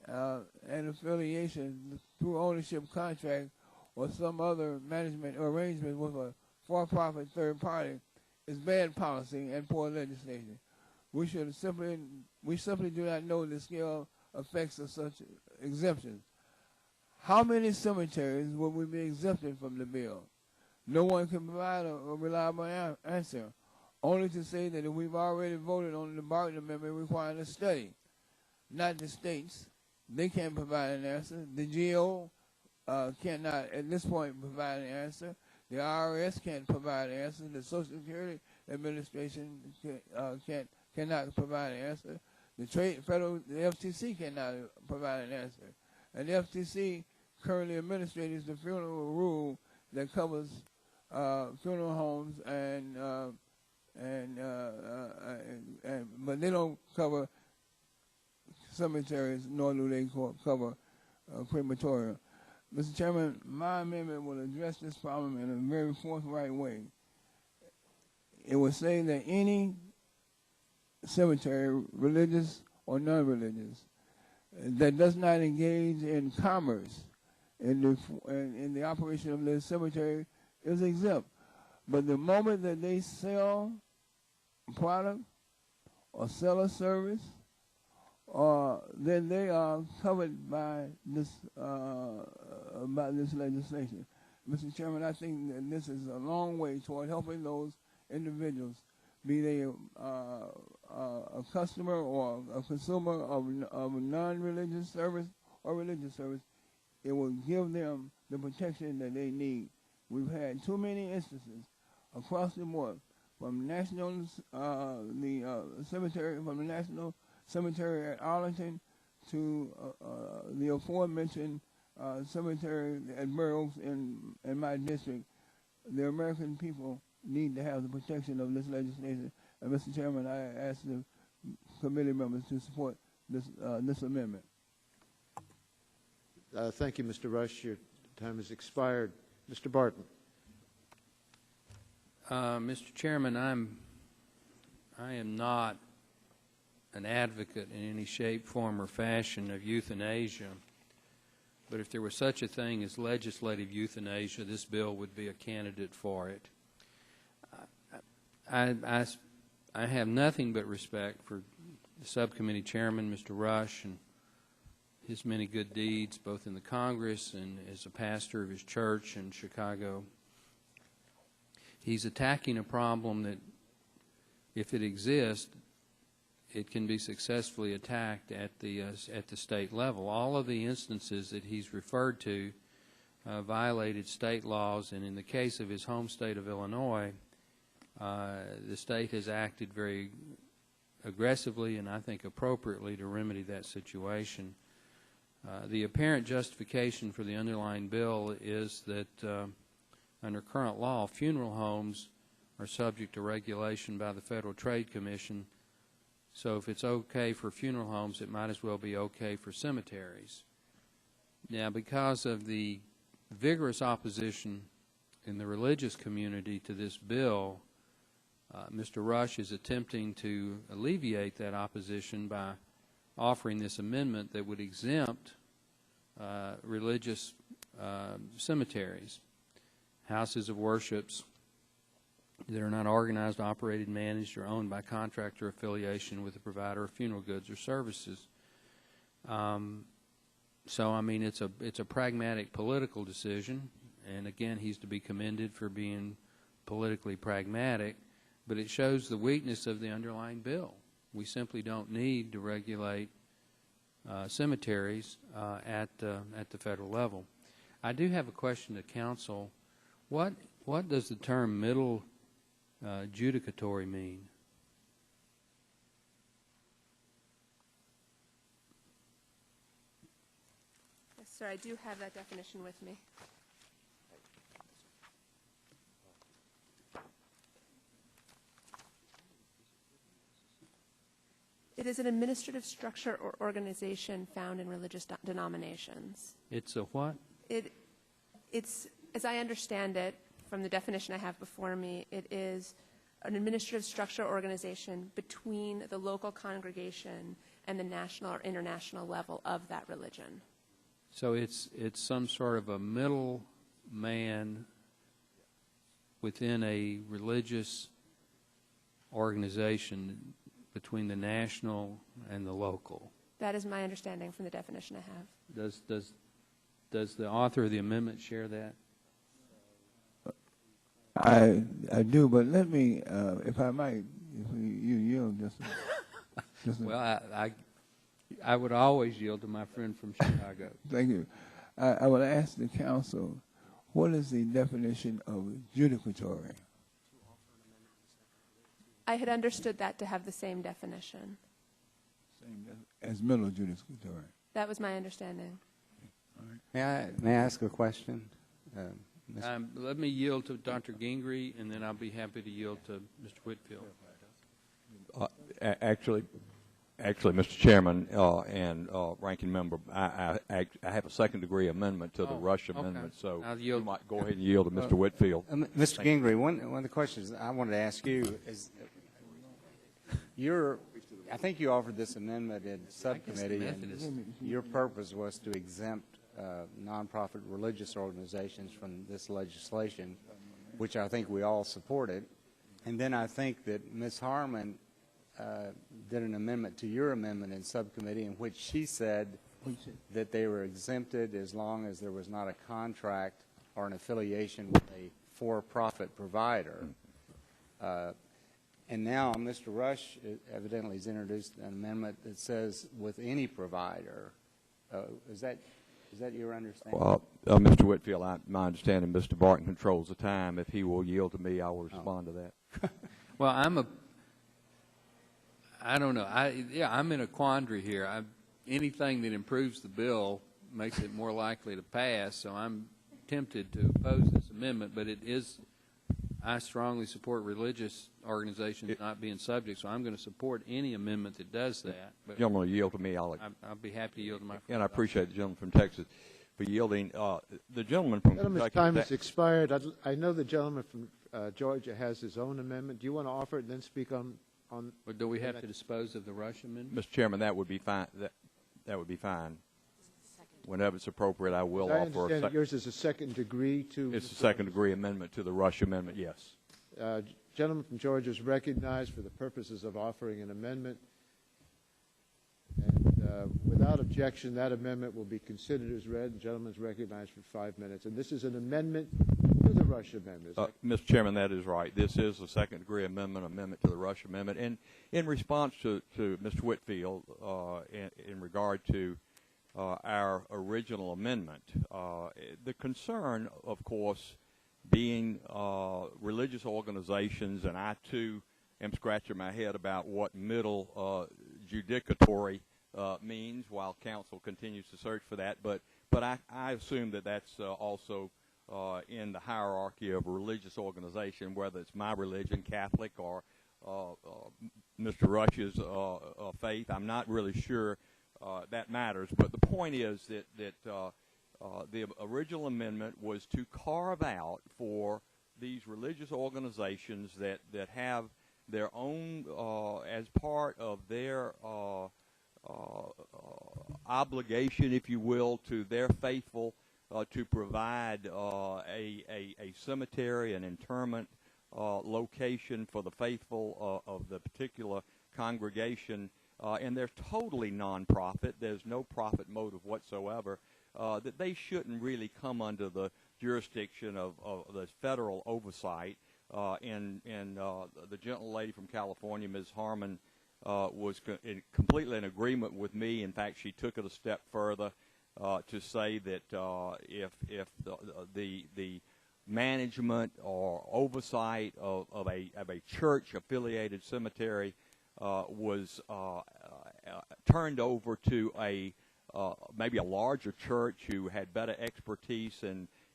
an affiliation through ownership contract or some other management arrangement with a for-profit third party is bad policy and poor legislation. We simply do not know the scale effects of such exemptions. How many cemeteries will we be exempted from the bill? No one can provide a reliable answer, only to say that we've already voted on the Barton Amendment requiring a study. Not the states. They can't provide an answer. The GO cannot, at this point, provide an answer. The IRS can't provide an answer. The Social Security Administration cannot provide an answer. The FTC cannot provide an answer. And the FTC currently administers the funeral rule that covers funeral homes but they don't cover cemeteries, nor do they cover crematoria. Mr. Chairman, my amendment will address this problem in a very forthright way. It will say that any cemetery, religious or non-religious, that does not engage in commerce in the operation of the cemetery is exempt. But the moment that they sell a product or sell a service, then they are covered by this legislation. Mr. Chairman, I think that this is a long way toward helping those individuals, be they a customer or a consumer of a non-religious service or religious service. It will give them the protection that they need. We've had too many instances across the board, from national cemetery, from the National Cemetery at Arlington to the aforementioned cemetery at Burroughs in my district. The American people need to have the protection of this legislation. And Mr. Chairman, I ask the committee members to support this amendment. Thank you, Mr. Rush. Your time has expired. Mr. Barton. Mr. Chairman, I am not an advocate in any shape, form, or fashion of euthanasia. But if there was such a thing as legislative euthanasia, this bill would be a candidate for it. I have nothing but respect for the subcommittee chairman, Mr. Rush, and his many good deeds, both in the Congress and as a pastor of his church in Chicago. He's attacking a problem that, if it exists, it can be successfully attacked at the state level. All of the instances that he's referred to violated state laws, and in the case of his home state of Illinois, the state has acted very aggressively and I think appropriately to remedy that situation. The apparent justification for the underlying bill is that under current law, funeral homes are subject to regulation by the Federal Trade Commission. So if it's okay for funeral homes, it might as well be okay for cemeteries. Now, because of the vigorous opposition in the religious community to this bill, Mr. Rush is attempting to alleviate that opposition by offering this amendment that would exempt religious cemeteries, houses of worships that are not organized, operated, managed, or owned by contractor affiliation with a provider of funeral goods or services. So, I mean, it's a pragmatic political decision, and again, he's to be commended for being politically pragmatic, but it shows the weakness of the underlying bill. We simply don't need to regulate cemeteries at the federal level. I do have a question to counsel. What does the term middle judicatory mean? Yes, sir, I do have that definition with me. It is an administrative structure or organization found in religious denominations. It's a what? It's, as I understand it, from the definition I have before me, it is an administrative structure organization between the local congregation and the national or international level of that religion. So it's some sort of a middle man within a religious organization between the national and the local. That is my understanding from the definition I have. Does the author of the amendment share that? I do, but let me, if I might, if you yield just Well, I would always yield to my friend from Chicago. Thank you. I would ask the council, what is the definition of judicatory? I had understood that to have the same definition. As middle judicatory. That was my understanding. May I ask a question? Let me yield to Dr. Gingrey, and then I'll be happy to yield to Mr. Whitfield. Actually, Mr. Chairman and Ranking Member, I have a second-degree amendment to the Rush amendment, so you might go ahead and yield to Mr. Whitfield. Mr. Gingrey, one of the questions I wanted to ask you is, I think you offered this amendment in subcommittee, and your purpose was to exempt nonprofit religious organizations from this legislation, which I think we all supported. And then I think that Ms. Harmon did an amendment to your amendment in subcommittee in which she said that they were exempted as long as there was not a contract or an affiliation with a for-profit provider. And now Mr. Rush evidently has introduced an amendment that says with any provider. Is that your understanding? Well, Mr. Whitfield, my understanding, Mr. Barton controls the time. If he will yield to me, I will respond to that. Well, I don't know. I'm in a quandary here. Anything that improves the bill makes it more likely to pass, so I'm tempted to oppose this amendment, but I strongly support religious organizations not being subject, so I'm going to support any amendment that does that. But the gentleman will yield to me. I'll be happy to yield to my friend. And I appreciate the gentleman from Texas for yielding. The gentleman from Gentleman's Kentucky. time has expired. I know the gentleman from Georgia has his own amendment. Do you want to offer it and then speak on? Or do we have to dispose of the Rush amendment? Mr. Chairman, that would be fine. That would be fine. Whenever it's appropriate, I will offer. I understand that yours is a second degree to. It's a second-degree amendment to the Rush amendment. Yes. Gentleman from Georgia is recognized for the purposes of offering an amendment. And without objection, that amendment will be considered as read. The gentleman is recognized for 5 minutes. And this is an amendment to the Rush amendment. Mr. Chairman, that is right. This is a second-degree amendment to the Rush amendment. And in response to Mr. Whitfield, in regard to our original amendment, the concern, of course, being religious organizations, and I, too, am scratching my head about what middle judicatory means while counsel continues to search for that. But I assume that that's also in the hierarchy of a religious organization, whether it's my religion, Catholic, or Mr. Rush's faith. I'm not really sure that matters. But the point is that the original amendment was to carve out for these religious organizations that have their own, as part of their obligation, if you will, to their faithful, to provide a cemetery, an interment location for the faithful of the particular congregation. And they're totally nonprofit. There's no profit motive whatsoever. That they shouldn't really come under the jurisdiction of the federal oversight. And the gentle lady from California, Ms. Harmon, was completely in agreement with me. In fact, she took it a step further to say that if the management or oversight of a church-affiliated cemetery was turned over to maybe a larger church who had better expertise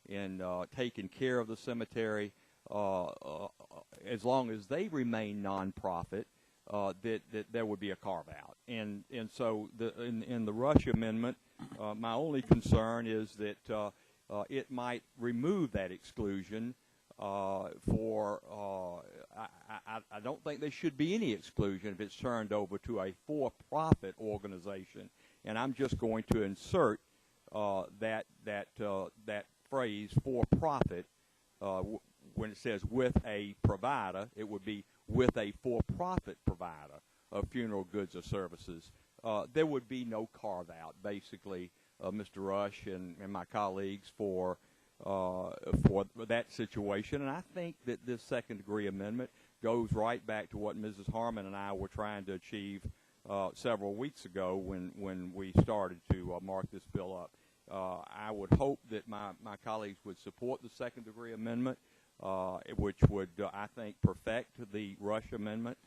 in taking care of the cemetery, as long as they remain nonprofit, that there would be a carve-out. And so in the Rush amendment, my only concern is that it might remove that exclusion I don't think there should be any exclusion if it's turned over to a for-profit organization. And I'm just going to insert that phrase for-profit when it says with a provider. It would be with a for-profit provider of funeral goods or services. There would be no carve-out, basically, Mr. Rush and my colleagues, for that situation. And I think that this second-degree amendment goes right back to what Mrs. Harmon and I were trying to achieve several weeks ago when we started to mark this bill up. I would hope that my colleagues would support the second-degree amendment, which would, I think, perfect the Rush amendment,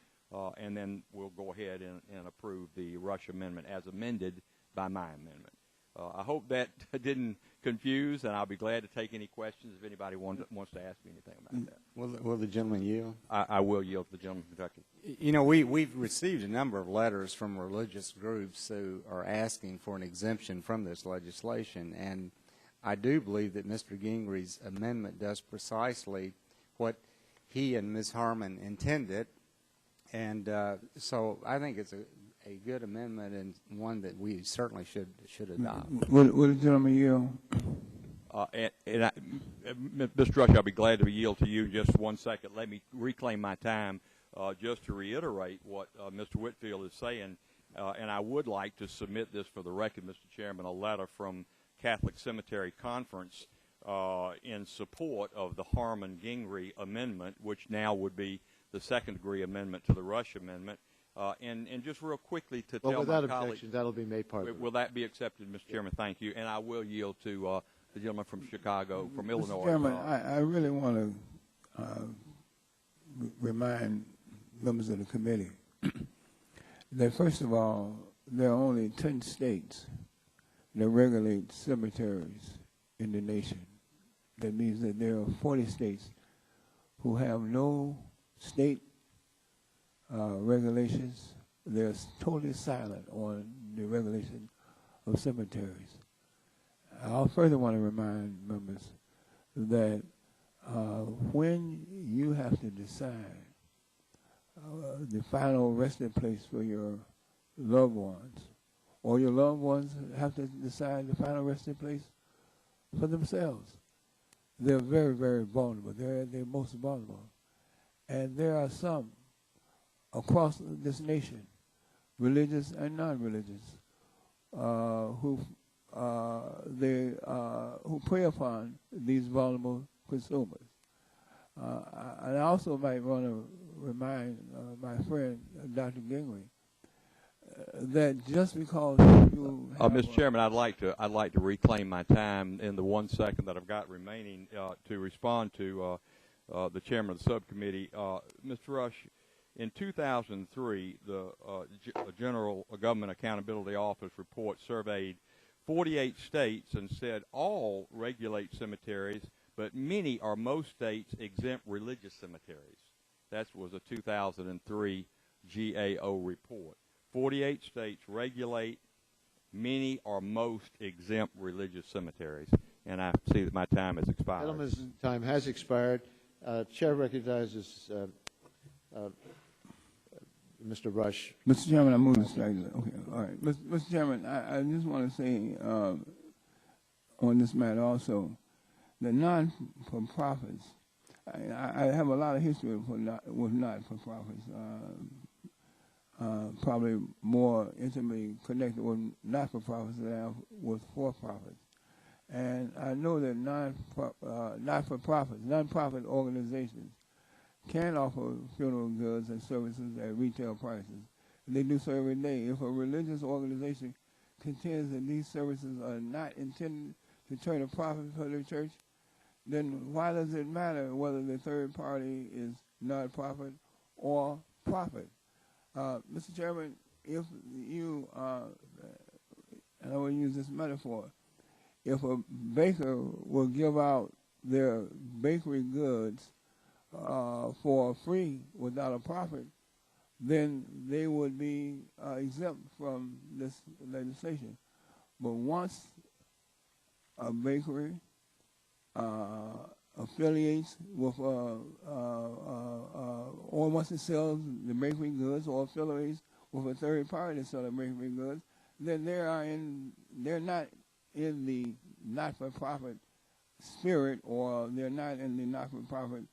and then we'll go ahead and approve the Rush amendment as amended by my amendment. I hope that didn't confuse, and I'll be glad to take any questions if anybody wants to ask me anything about that. Will the gentleman yield? I will yield to the gentleman from Kentucky. You know, we've received a number of letters from religious groups who are asking for an exemption from this legislation, and I do believe that Mr. Gingry's amendment does precisely what he and Ms. Harmon intended, and so I think it's a good amendment and one that we certainly should adopt. Will the gentleman yield? Mr. Rush, I'll be glad to yield to you in just 1 second. Let me reclaim my time just to reiterate what Mr. Whitfield is saying, and I would like to submit this for the record, Mr. Chairman, a letter from Catholic Cemetery Conference in support of the Harmon-Gingry amendment, which now would be the second-degree amendment to the Rush amendment. And just real quickly to tell without my colleagues, objection, that'll be made part of it. Will that be accepted, Mr. Chairman? Thank you. And I will yield to the gentleman from Chicago, from Illinois. Mr. Chairman, I really want to remind members of the committee that, first of all, there are only 10 states that regulate cemeteries in the nation. That means that there are 40 states who have no state regulations. They're totally silent on the regulation of cemeteries. I further want to remind members that when you have to decide the final resting place for your loved ones, or your loved ones have to decide the final resting place for themselves, they're very, very vulnerable. They're most vulnerable. And there are some across this nation, religious and non-religious, who prey upon these vulnerable consumers. And I also might want to remind my friend, Dr. Gingry, that just because you Mr. Chairman, I'd like to reclaim my time in the 1 second that I've got remaining to respond to the chairman of the subcommittee. Mr. Rush, in 2003, the General Government Accountability Office report surveyed 48 states and said all regulate cemeteries, but many or most states exempt religious cemeteries. That was a 2003 GAO report. 48 states regulate, many or most exempt religious cemeteries. And I see that my time has expired. Gentleman's time has expired. Chair recognizes Mr. Rush. Mr. Chairman, I move this slightly. Okay, all right. Mr. Chairman, I just want to say on this matter also, the non-for-profits, I have a lot of history with not-for-profits, probably more intimately connected with not-for-profits than I have with for-profits. And I know that not-for-profits, non-profit organizations can offer funeral goods and services at retail prices. They do so every day. If a religious organization contends that these services are not intended to turn a profit for their church, then why does it matter whether the third party is non-profit or profit? Mr. Chairman, if you, and I will use this metaphor, if a baker will give out their bakery goods for free without a profit, then they would be exempt from this legislation. But once a bakery affiliates with or wants to sell the bakery goods or affiliates with a third party to sell the bakery goods, then they're not in the not-for-profit spirit, or they're not in the not-for-profit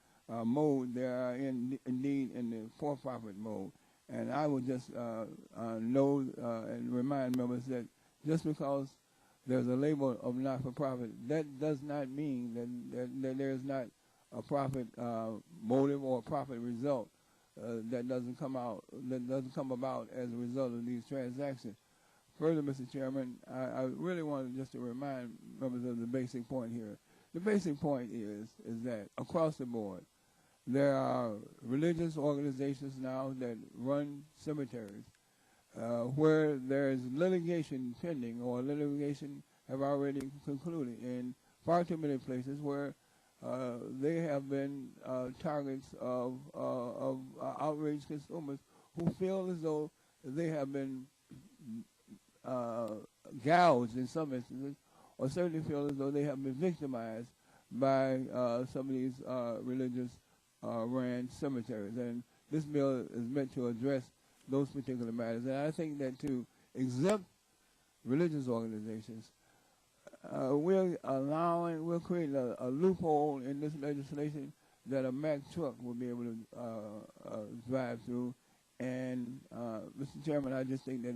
mode. They are indeed in the for-profit mode. And I would just know and remind members that just because there's a label of not-for-profit, that does not mean that there's not a profit motive or a profit result that doesn't come about as a result of these transactions. Further, Mr. Chairman, I really wanted just to remind members of the basic point here. The basic point is that across the board, there are religious organizations now that run cemeteries where there is litigation pending, or litigation have already concluded, in far too many places where they have been targets of outraged consumers who feel as though they have been gouged in some instances, or certainly feel as though they have been victimized by some of these religious ran cemeteries. And this bill is meant to address those particular matters. And I think that to exempt religious organizations, we're creating a loophole in this legislation that a Mack truck will be able to drive through. And Mr. Chairman, I just think that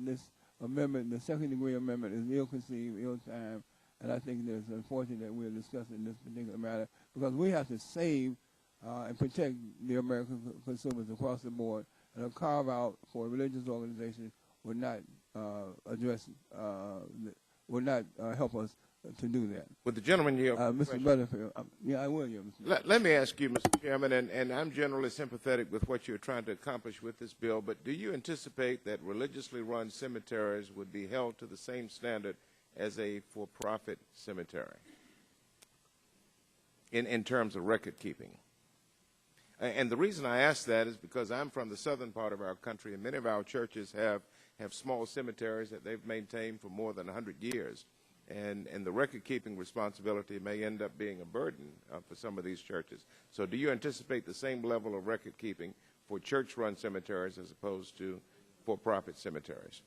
this amendment, the second-degree amendment, is ill-conceived, ill-timed, and I think it's unfortunate that we're discussing this particular matter, because we have to save and protect the American consumers across the board, and a carve-out for religious organizations would not help us to do that. Would the gentleman yield? Mr. Butterfield, yeah, I will yield. Let me ask you, Mr. Chairman, and I'm generally sympathetic with what you're trying to accomplish with this bill, but do you anticipate that religiously run cemeteries would be held to the same standard as a for-profit cemetery in terms of record keeping? And the reason I ask that is because I'm from the southern part of our country, and many of our churches have small cemeteries that they've maintained for more than 100 years. And the record-keeping responsibility may end up being a burden for some of these churches. So do you anticipate the same level of record-keeping for church-run cemeteries as opposed to for-profit cemeteries?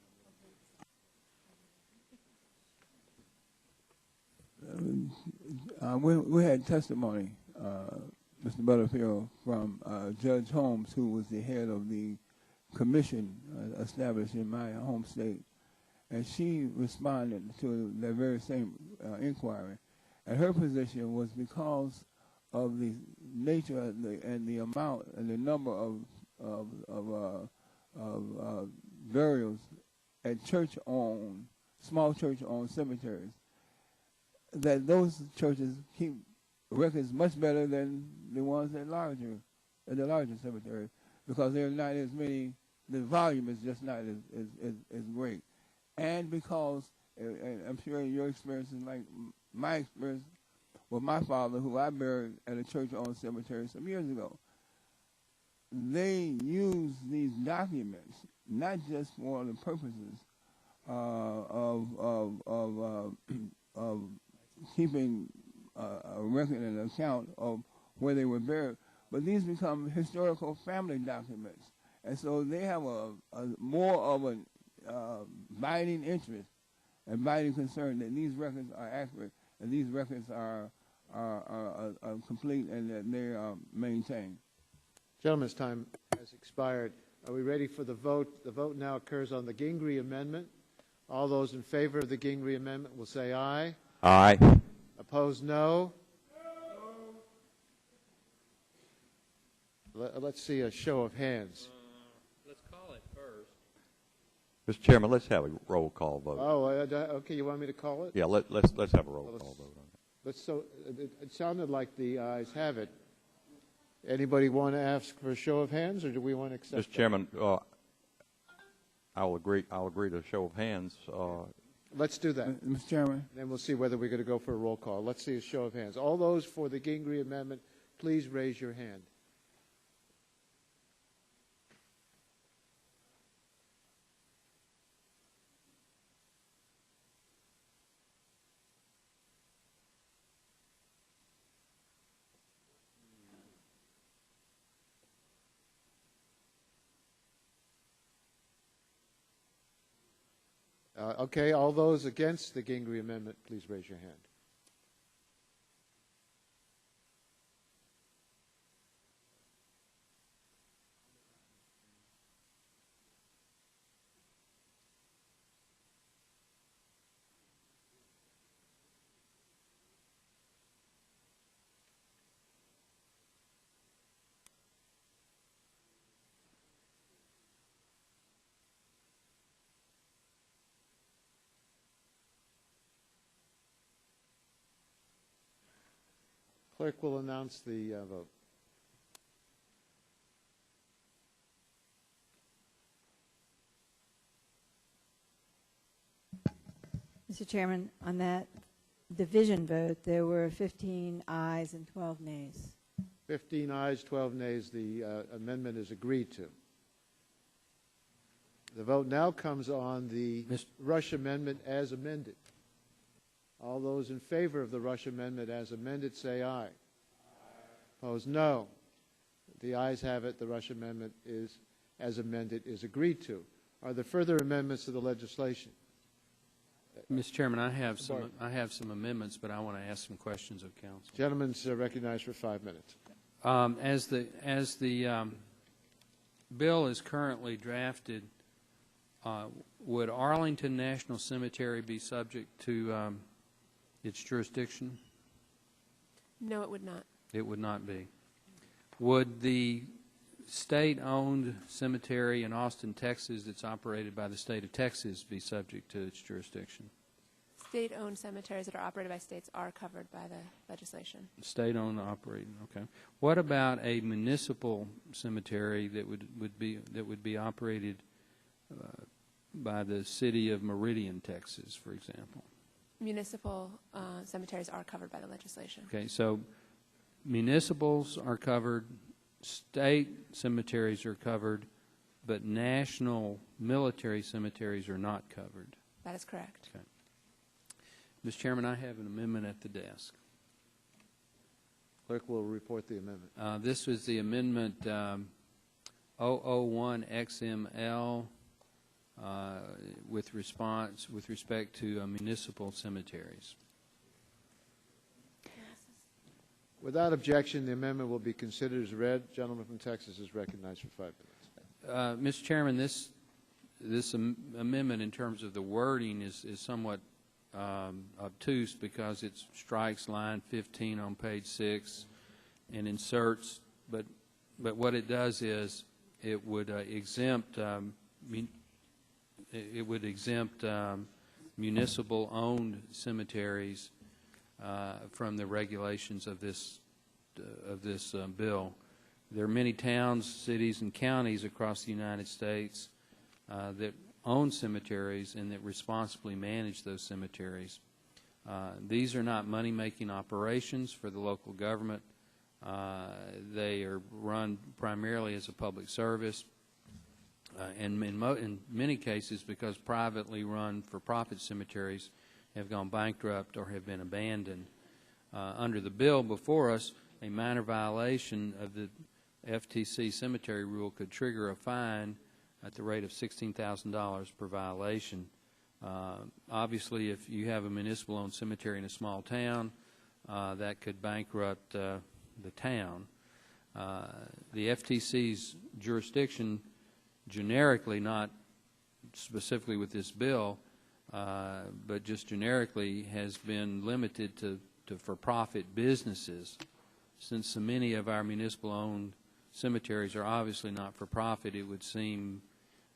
We had testimony, Mr. Butterfield, from Judge Holmes, who was the head of the commission established in my home state. And she responded to that very same inquiry. And her position was because of the nature and the amount and the number of burials at church-owned, small church-owned cemeteries, that those churches keep records much better than the ones at the larger cemeteries, because there are not as many, the volume is just not as great. And because, and I'm sure your experience is like my experience with my father, who I buried at a church-owned cemetery some years ago, they use these documents not just for the purposes of keeping a record and an account of where they were buried, but these become historical family documents. And so they have a more of an abiding interest and abiding concern that these records are accurate and these records are complete and that they are maintained. Gentleman's time has expired. Are we ready for the vote? The vote now occurs on the Gingrey Amendment. All those in favor of the Gingrey Amendment will say aye. Aye. Opposed, no. Let's see a show of hands. Let's call it first. Mr. Chairman, let's have a roll call vote. Oh, okay. You want me to call it? Yeah, let's have a roll call vote on it. So it sounded like the ayes have it. Anybody want to ask for a show of hands, or do we want to accept? Mr. Chairman, I'll agree to a show of hands. Let's do that, Mr. Chairman. Then we'll see whether we're going to go for a roll call. Let's see a show of hands. All those for the Gingrey Amendment, please raise your hand. Okay, all those against the Gingrey Amendment, please raise your hand. Clerk will announce the vote. Mr. Chairman, on that division vote, there were 15 ayes and 12 nays. 15 ayes, 12 nays. The amendment is agreed to. The vote now comes on the Rush Amendment as amended. All those in favor of the Rush Amendment as amended say aye. Opposed, no. The ayes have it. The Rush Amendment is, as amended, is agreed to. Are there further amendments to the legislation? Mr. Chairman, I have some amendments, but I want to ask some questions of council. Gentleman's recognized for 5 minutes. As the bill is currently drafted, would Arlington National Cemetery be subject to its jurisdiction? No, it would not. It would not be. Would the state-owned cemetery in Austin, Texas, that's operated by the state of Texas, be subject to its jurisdiction? State-owned cemeteries that are operated by states are covered by the legislation. State-owned, operating. Okay. What about a municipal cemetery that would be operated by the city of Meridian, Texas, for example? Municipal cemeteries are covered by the legislation. Okay. So municipals are covered. State cemeteries are covered, but national military cemeteries are not covered. That is correct. Okay. Mr. Chairman, I have an amendment at the desk. Clerk will report the amendment. This was the amendment 001XML with respect to municipal cemeteries. Without objection, the amendment will be considered as read. Gentleman from Texas is recognized for 5 minutes. Mr. Chairman, this amendment in terms of the wording is somewhat obtuse because it strikes line 15 on page 6 and inserts, but what it does is it would exempt municipal-owned cemeteries from the regulations of this bill. There are many towns, cities, and counties across the United States that own cemeteries and that responsibly manage those cemeteries. These are not money-making operations for the local government. They are run primarily as a public service, and in many cases, because privately run for-profit cemeteries have gone bankrupt or have been abandoned. Under the bill before us, a minor violation of the FTC cemetery rule could trigger a fine at the rate of $16,000 per violation. Obviously, if you have a municipal-owned cemetery in a small town, that could bankrupt the town. The FTC's jurisdiction, generically, not specifically with this bill, but just generically, has been limited to for-profit businesses. Since so many of our municipal-owned cemeteries are obviously not for profit, it would seem,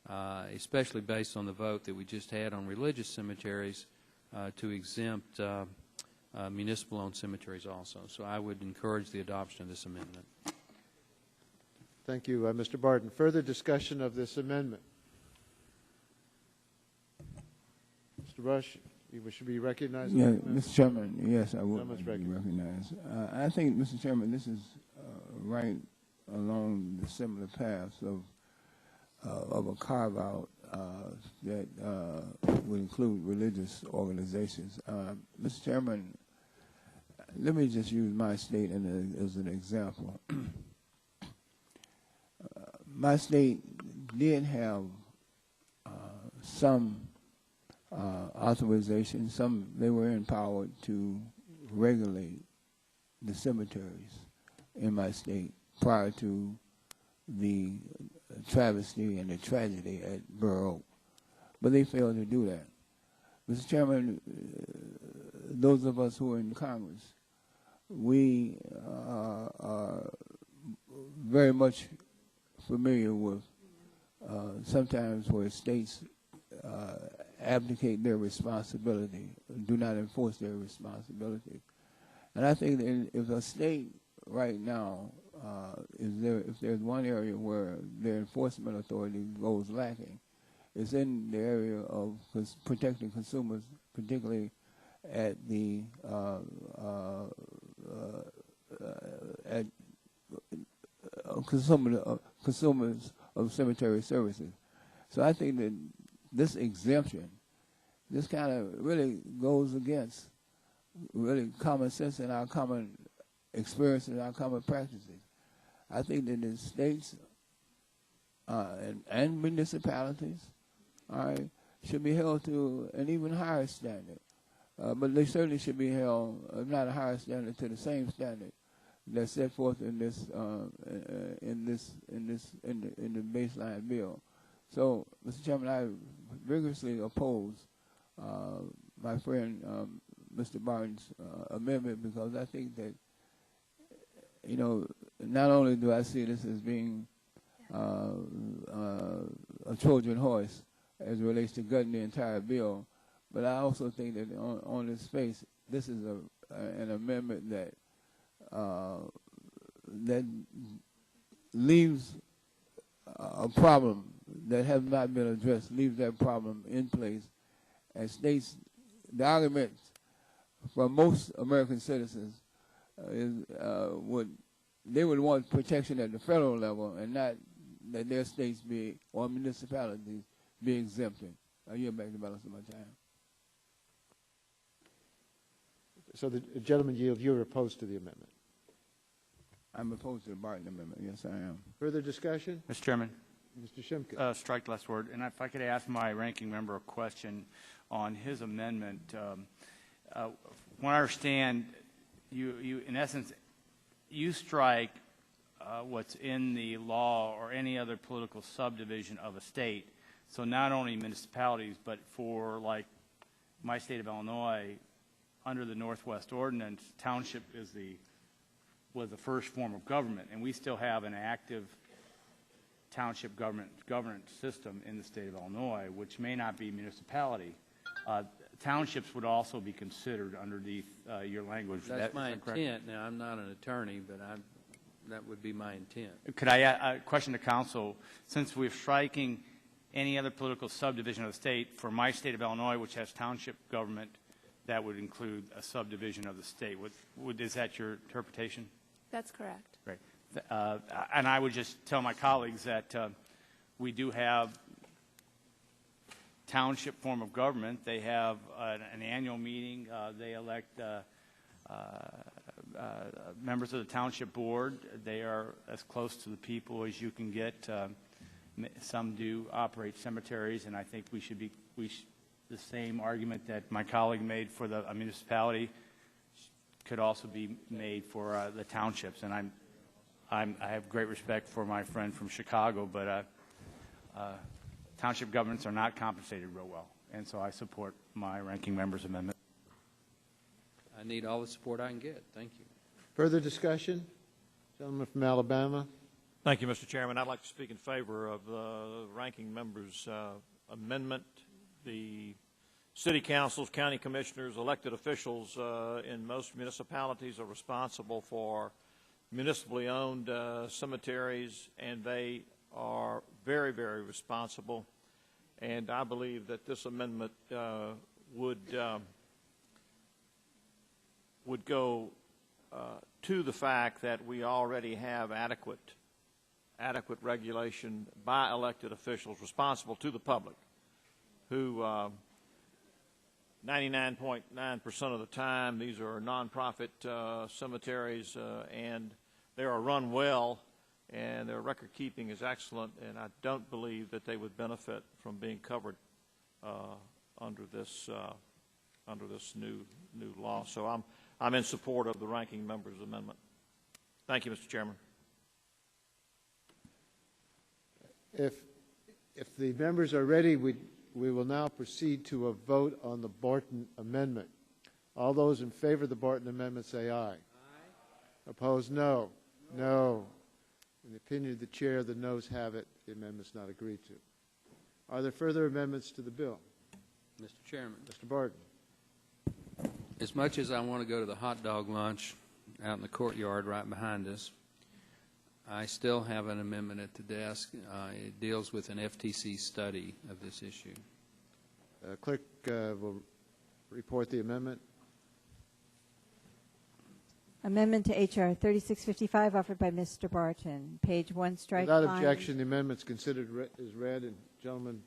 especially based on the vote that we just had on religious cemeteries, to exempt municipal-owned cemeteries also. So I would encourage the adoption of this amendment. Thank you, Mr. Barton. Further discussion of this amendment? Mr. Rush, you should be recognized. Yeah, Mr. Chairman, yes, I would be recognized. I think, Mr. Chairman, this is right along the similar paths of a carve-out that would include religious organizations. Mr. Chairman, let me just use my state as an example. My state did have some authorization. Some, they were empowered to regulate the cemeteries in my state prior to the travesty and the tragedy at Burr Oak. But they failed to do that. Mr. Chairman, those of us who are in Congress, we are very much familiar with sometimes where states abdicate their responsibility, do not enforce their responsibility. And I think that if a state right now, if there's one area where their enforcement authority goes lacking, it's in the area of protecting consumers, particularly at the consumers of cemetery services. So I think that this exemption, this kind of really goes against really common sense and our common experience and our common practices. I think that the states and municipalities, all right, should be held to an even higher standard. But they certainly should be held, if not a higher standard, to the same standard that's set forth in this in the baseline bill. So, Mr. Chairman, I vigorously oppose my friend Mr. Barton's amendment, because I think that, you know, not only do I see this as being a Trojan horse as it relates to gutting the entire bill, but I also think that on its face, this is an amendment that that leaves a problem that has not been addressed, leaves that problem in place, and states the argument for most American citizens is they would want protection at the federal level and not that their states be or municipalities be exempted. I yield back the balance of my time. So the gentleman yields. You're opposed to the amendment. I'm opposed to the Barton amendment. Yes, I am. Further discussion? Mr. Chairman. Mr. Shimkin. Strike the last word. And if I could ask my ranking member a question on his amendment. When I understand, you in essence, you strike what's in the law or any other political subdivision of a state. So not only municipalities, but for like my state of Illinois, under the Northwest Ordinance, township was the first form of government, and we still have an active township governance system in the state of Illinois, which may not be municipality. Townships would also be considered underneath your language. That's my intent. Now, I'm not an attorney, but that would be my intent. Could I ask a question to counsel? Since we're striking any other political subdivision of the state, for my state of Illinois, which has township government, that would include a subdivision of the state. Is that your interpretation? That's correct. Great. And I would just tell my colleagues that we do have township form of government. They have an annual meeting. They elect members of the township board. They are as close to the people as you can get. Some do operate cemeteries, and I think we should the same argument that my colleague made for the municipality could also be made for the townships. And I have great respect for my friend from Chicago, but township governments are not compensated real well, and so I support my ranking member's amendment. I need all the support I can get. Thank you. Further discussion? Gentleman from Alabama. Thank you, Mr. Chairman. I'd like to speak in favor of the ranking member's amendment. The city councils, county commissioners, elected officials in most municipalities are responsible for municipally owned cemeteries, and they are very, very responsible. And I believe that this amendment would go to the fact that we already have adequate regulation by elected officials responsible to the public, who 99.9% of the time, these are nonprofit cemeteries, and they are run well, and their record keeping is excellent, and I don't believe that they would benefit from being covered under this new law. So I'm in support of the ranking member's amendment. Thank you, Mr. Chairman. If the members are ready, we will now proceed to a vote on the Barton amendment. All those in favor of the Barton amendment say aye. Aye. Opposed, no. No. In the opinion of the chair, the noes have it. The amendment's not agreed to. Are there further amendments to the bill? Mr. Chairman. Mr. Barton. As much as I want to go to the hot dog lunch out in the courtyard right behind us, I still have an amendment at the desk. It deals with an FTC study of this issue. Clerk will report the amendment. Amendment to H.R. 3655 offered by Mr. Barton. Page 1, strike Without line. objection, the amendment is considered as read, and the gentleman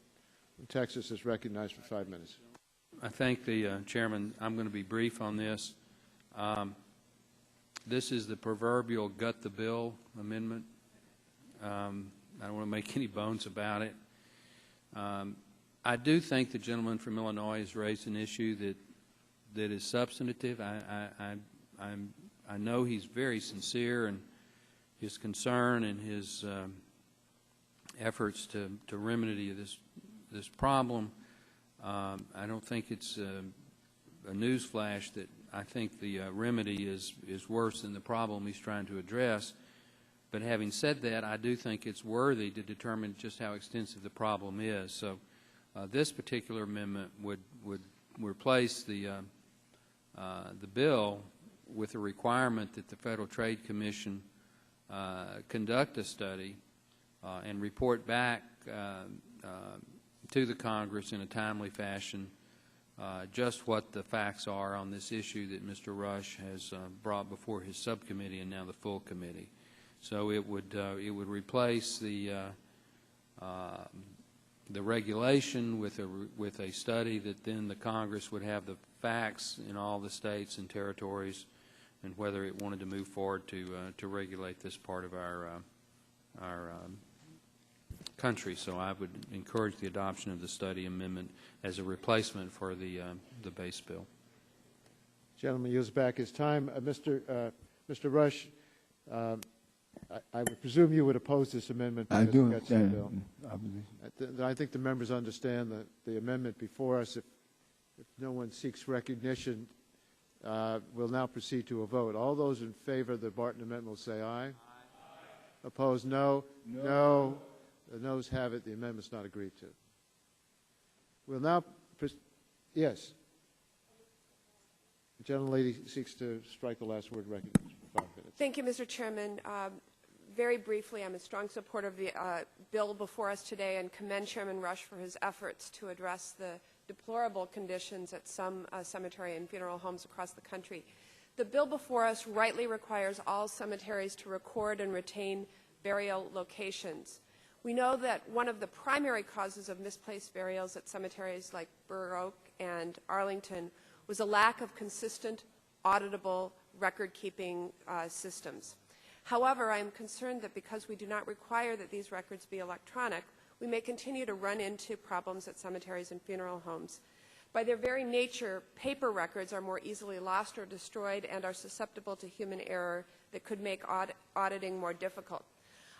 from Texas is recognized for 5 minutes. I thank the chairman. I'm going to be brief on this. This is the proverbial gut the bill amendment. I don't want to make any bones about it. I do think the gentleman from Illinois has raised an issue that is substantive. I know he's very sincere in his concern and his efforts to remedy this problem. I don't think it's a newsflash that I think the remedy is worse than the problem he's trying to address. But having said that, I do think it's worthy to determine just how extensive the problem is. So this particular amendment would replace the bill with a requirement that the Federal Trade Commission conduct a study and report back to the Congress in a timely fashion just what the facts are on this issue that Mr. Rush has brought before his subcommittee and now the full committee. So it would replace the regulation with a study that then the Congress would have the facts in all the states and territories and whether it wanted to move forward to regulate this part of our country. So I would encourage the adoption of the study amendment as a replacement for the base bill. Gentleman yields back his time. Mr. Rush, I would presume you would oppose this amendment. I do understand. bill. I think the members understand the amendment before us. If no one seeks recognition, we'll now proceed to a vote. All those in favor of the Barton amendment will say aye. Aye. Opposed, no. No. The noes have it. The amendment's not agreed to. We'll now, yes. The gentlelady seeks to strike the last word recognition for 5 minutes. Thank you, Mr. Chairman. Very briefly, I'm in strong support of the bill before us today and commend Chairman Rush for his efforts to address the deplorable conditions at some cemetery and funeral homes across the country. The bill before us rightly requires all cemeteries to record and retain burial locations. We know that one of the primary causes of misplaced burials at cemeteries like Burr Oak and Arlington was a lack of consistent, auditable record-keeping systems. However, I am concerned that because we do not require that these records be electronic, we may continue to run into problems at cemeteries and funeral homes. By their very nature, paper records are more easily lost or destroyed and are susceptible to human error that could make auditing more difficult.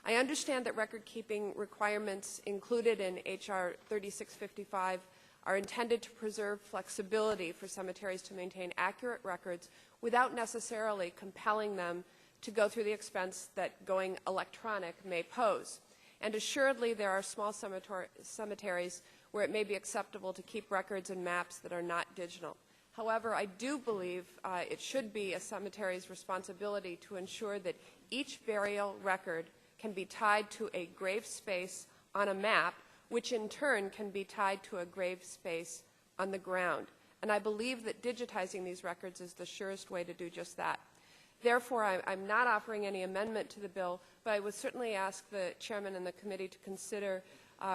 I understand that record-keeping requirements included in H.R. 3655 are intended to preserve flexibility for cemeteries to maintain accurate records without necessarily compelling them to go through the expense that going electronic may pose. And assuredly, there are small cemeteries where it may be acceptable to keep records and maps that are not digital. However, I do believe it should be a cemetery's responsibility to ensure that each burial record can be tied to a grave space on a map, which in turn can be tied to a grave space on the ground. And I believe that digitizing these records is the surest way to do just that. Therefore, I'm not offering any amendment to the bill, but I would certainly ask the chairman and the committee to consider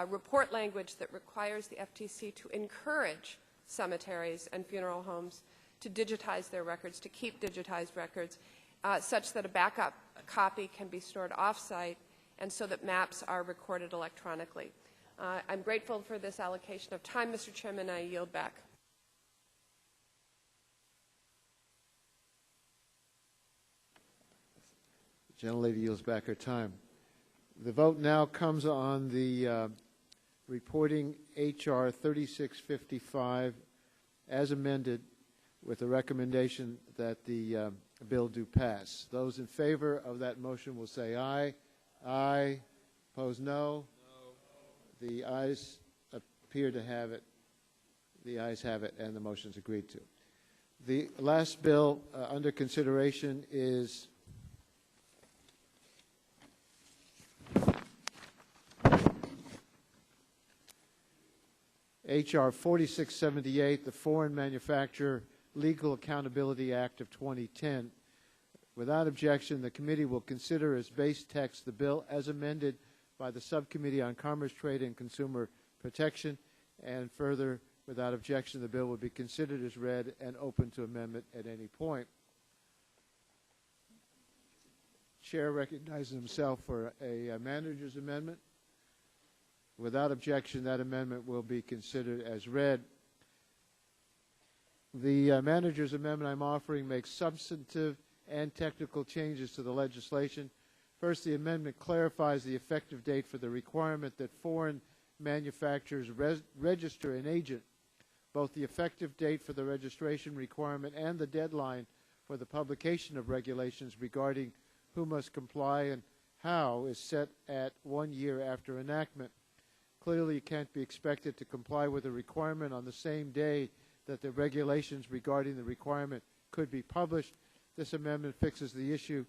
report language that requires the FTC to encourage cemeteries and funeral homes to digitize their records, to keep digitized records, such that a backup copy can be stored off-site and so that maps are recorded electronically. I'm grateful for this allocation of time, Mr. Chairman. I yield back. The gentlelady yields back her time. The vote now comes on the reporting H.R. 3655 as amended with the recommendation that the bill do pass. Those in favor of that motion will say aye. Aye. Opposed, no. No. The ayes appear to have it. The ayes have it, and the motion is agreed to. The last bill under consideration is H.R. 4678, the Foreign Manufacturer Legal Accountability Act of 2010. Without objection, the committee will consider as base text the bill as amended by the Subcommittee on Commerce, Trade, and Consumer Protection, and further, without objection, the bill will be considered as read and open to amendment at any point. Chair recognizes himself for a manager's amendment. Without objection, that amendment will be considered as read. The manager's amendment I'm offering makes substantive and technical changes to the legislation. First, the amendment clarifies the effective date for the requirement that foreign manufacturers register an agent. Both the effective date for the registration requirement and the deadline for the publication of regulations regarding who must comply and how is set at 1 year after enactment. Clearly, you can't be expected to comply with a requirement on the same day that the regulations regarding the requirement could be published. This amendment fixes the issue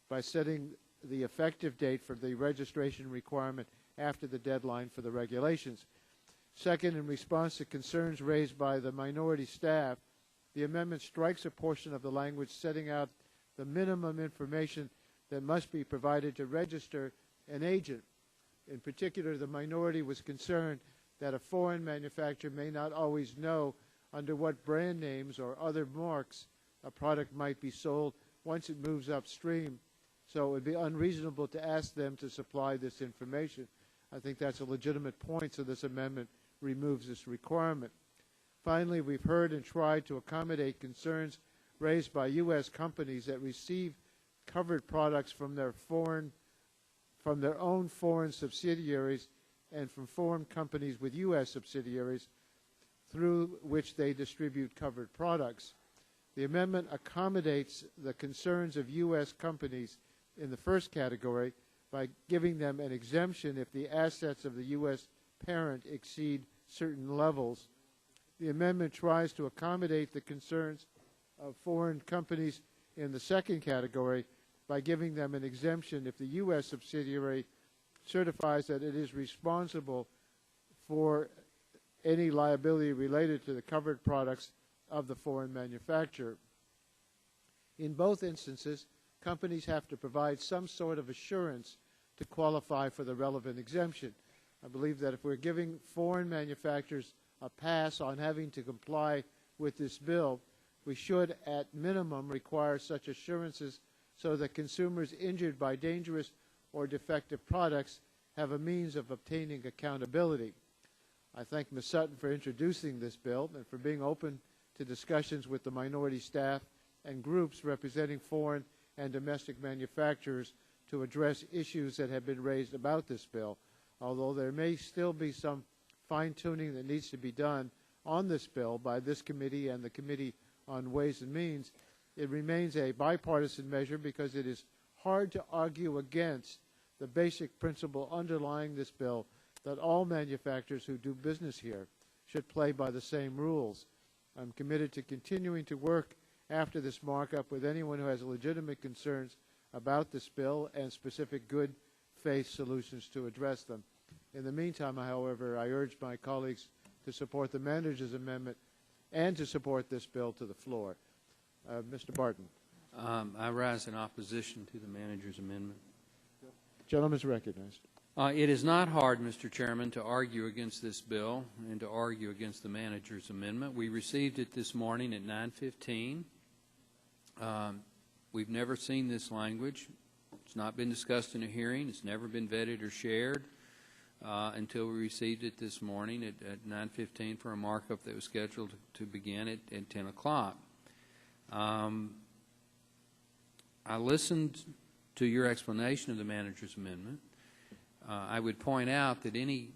by setting the effective date for the registration requirement after the deadline for the regulations. Second, in response to concerns raised by the minority staff, the amendment strikes a portion of the language setting out the minimum information that must be provided to register an agent. In particular, the minority was concerned that a foreign manufacturer may not always know under what brand names or other marks a product might be sold once it moves upstream. So it would be unreasonable to ask them to supply this information. I think that's a legitimate point, so this amendment removes this requirement. Finally, we've heard and tried to accommodate concerns raised by U.S. companies that receive covered products from their own foreign subsidiaries and from foreign companies with U.S. subsidiaries through which they distribute covered products. The amendment accommodates the concerns of U.S. companies in the first category by giving them an exemption if the assets of the U.S. parent exceed certain levels. The amendment tries to accommodate the concerns of foreign companies in the second category by giving them an exemption if the U.S. subsidiary certifies that it is responsible for any liability related to the covered products of the foreign manufacturer. In both instances, companies have to provide some sort of assurance to qualify for the relevant exemption. I believe that if we're giving foreign manufacturers a pass on having to comply with this bill, we should at minimum require such assurances so that consumers injured by dangerous or defective products have a means of obtaining accountability. I thank Ms. Sutton for introducing this bill and for being open to discussions with the minority staff and groups representing foreign and domestic manufacturers to address issues that have been raised about this bill. Although there may still be some fine-tuning that needs to be done on this bill by this committee and the Committee on Ways and Means, it remains a bipartisan measure because it is hard to argue against the basic principle underlying this bill that all manufacturers who do business here should play by the same rules. I'm committed to continuing to work after this markup with anyone who has legitimate concerns about this bill and specific good faith solutions to address them. In the meantime, however, I urge my colleagues to support the manager's amendment and to support this bill to the floor. Mr. Barton. I rise in opposition to the manager's amendment. Gentleman is recognized. It is not hard, Mr. Chairman, to argue against this bill and to argue against the manager's amendment. We received it this morning at 9:15. We've never seen this language. It's not been discussed in a hearing. It's never been vetted or shared. until we received it this morning at 9:15 for a markup that was scheduled to begin at 10 o'clock. I listened to your explanation of the manager's amendment. I would point out that any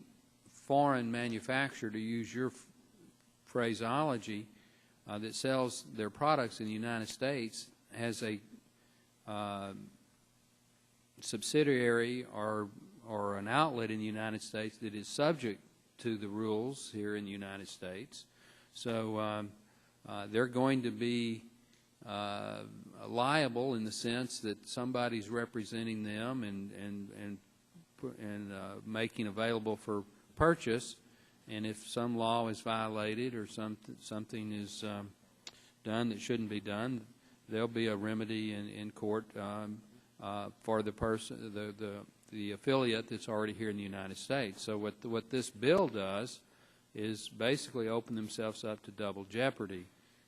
foreign manufacturer, to use your phraseology, that sells their products in the United States has a subsidiary or an outlet in the United States that is subject to the rules here in the United States. So they're going to be liable in the sense that somebody's representing them and making available for purchase, and if some law is violated or something is done that shouldn't be done, there'll be a remedy in court for the person, the affiliate that's already here in the United States. So what this bill does is basically open themselves up to double jeopardy.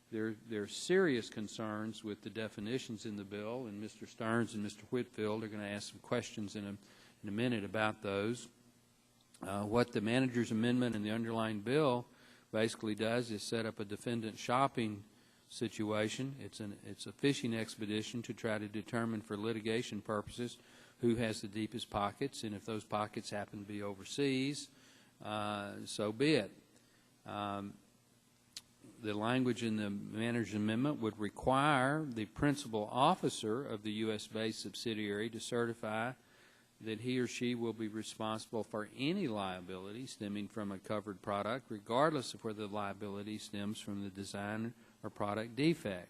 There are serious concerns with the definitions in the bill, and Mr. Stearns and Mr. Whitfield are going to ask some questions in a minute about those. What the manager's amendment and the underlying bill basically does is set up a defendant shopping situation. It's a fishing expedition to try to determine for litigation purposes who has the deepest pockets, and if those pockets happen to be overseas, so be it. The language in the manager's amendment would require the principal officer of the U.S.-based subsidiary to certify that he or she will be responsible for any liability stemming from a covered product, regardless of whether the liability stems from the design or product defect.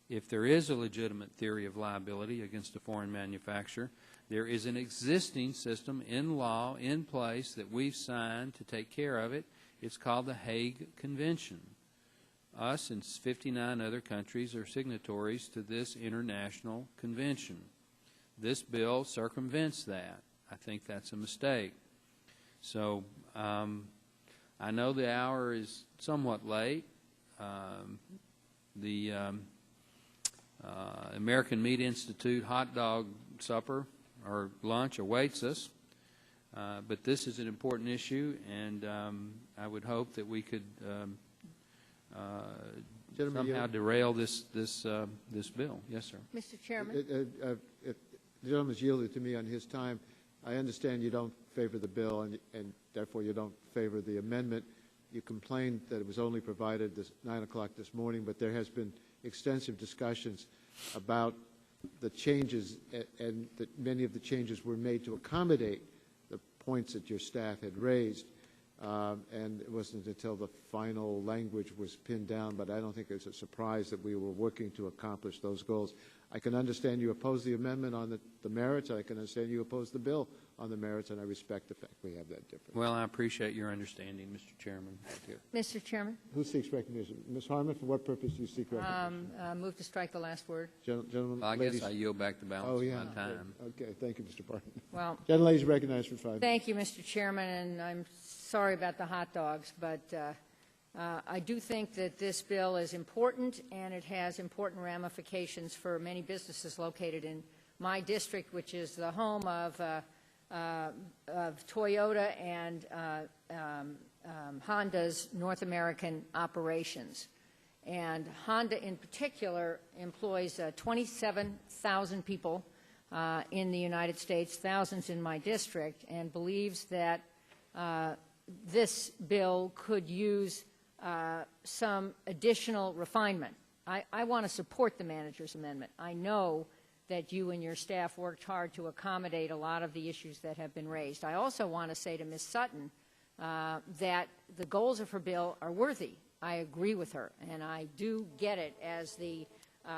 If there is a legitimate theory of liability against a foreign manufacturer, there is an existing system in law in place that we've signed to take care of it. It's called the Hague Convention. Us and 59 other countries are signatories to this international convention. This bill circumvents that. I think that's a mistake. So I know the hour is somewhat late. The American Meat Institute hot dog supper or lunch awaits us. But this is an important issue, and I would hope that we could somehow derail this bill. Yes, sir. Mr. Chairman. The gentleman's yielded to me on his time. I understand you don't favor the bill, and therefore you don't favor the amendment. You complained that it was only provided this 9 o'clock this morning, but there has been extensive discussions about the changes, and that many of the changes were made to accommodate the points that your staff had raised. And it wasn't until the final language was pinned down, but I don't think it's a surprise that we were working to accomplish those goals. I can understand you oppose the amendment on the merits. I can understand you oppose the bill on the merits, and I respect the fact we have that difference. Well, I appreciate your understanding, Mr. Chairman. Thank you. Mr. Chairman. Who seeks recognition? Ms. Harmon, for what purpose do you seek recognition? Move to strike the last word. Gentlemen, I ladies. guess I yield back the balance of my time. Okay, thank you, Mr. Barton. Well, gentlemen, ladies recognized for 5 minutes. Thank you, Mr. Chairman, and I'm sorry about the hot dogs, but I do think that this bill is important, and it has important ramifications for many businesses located in my district, which is the home of Toyota and Honda's North American operations. And Honda in particular employs 27,000 people in the United States, thousands in my district, and believes that this bill could use some additional refinement. I want to support the manager's amendment. I know that you and your staff worked hard to accommodate a lot of the issues that have been raised. I also want to say to Ms. Sutton that the goals of her bill are worthy. I agree with her, and I do get it, as the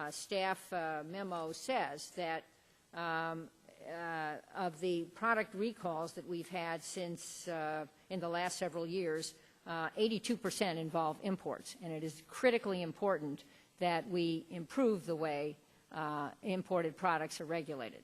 staff memo says, that of the product recalls that we've had since in the last several years, 82% involve imports, and it is critically important that we improve the way imported products are regulated.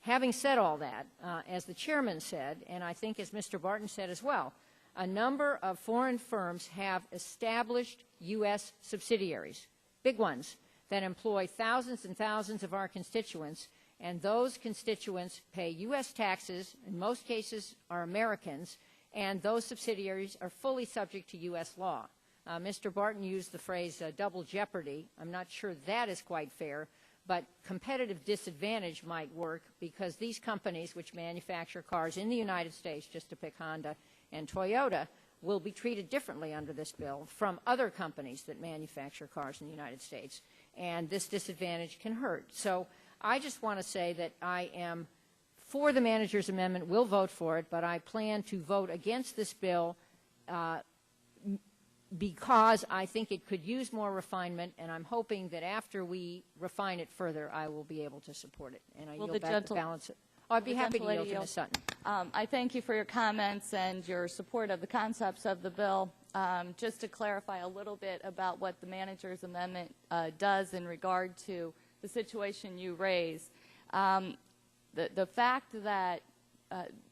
Having said all that, as the chairman said, and I think as Mr. Barton said as well, a number of foreign firms have established U.S. subsidiaries, big ones, that employ thousands and thousands of our constituents And those constituents pay U.S. taxes, in most cases are Americans, and those subsidiaries are fully subject to U.S. law. Mr. Barton used the phrase double jeopardy. I'm not sure that is quite fair, but competitive disadvantage might work because these companies which manufacture cars in the United States, just to pick Honda and Toyota, will be treated differently under this bill from other companies that manufacture cars in the United States. And this disadvantage can hurt. So I just want to say that I am for the manager's amendment, will vote for it, but I plan to vote against this bill because I think it could use more refinement, and I'm hoping that after we refine it further, I will be able to support it. And I yield back the balance. I'd be happy to yield to Ms. Sutton. I thank you for your comments and your support of the concepts of the bill. Just to clarify a little bit about what the manager's amendment does in regard to the situation you raise. The fact that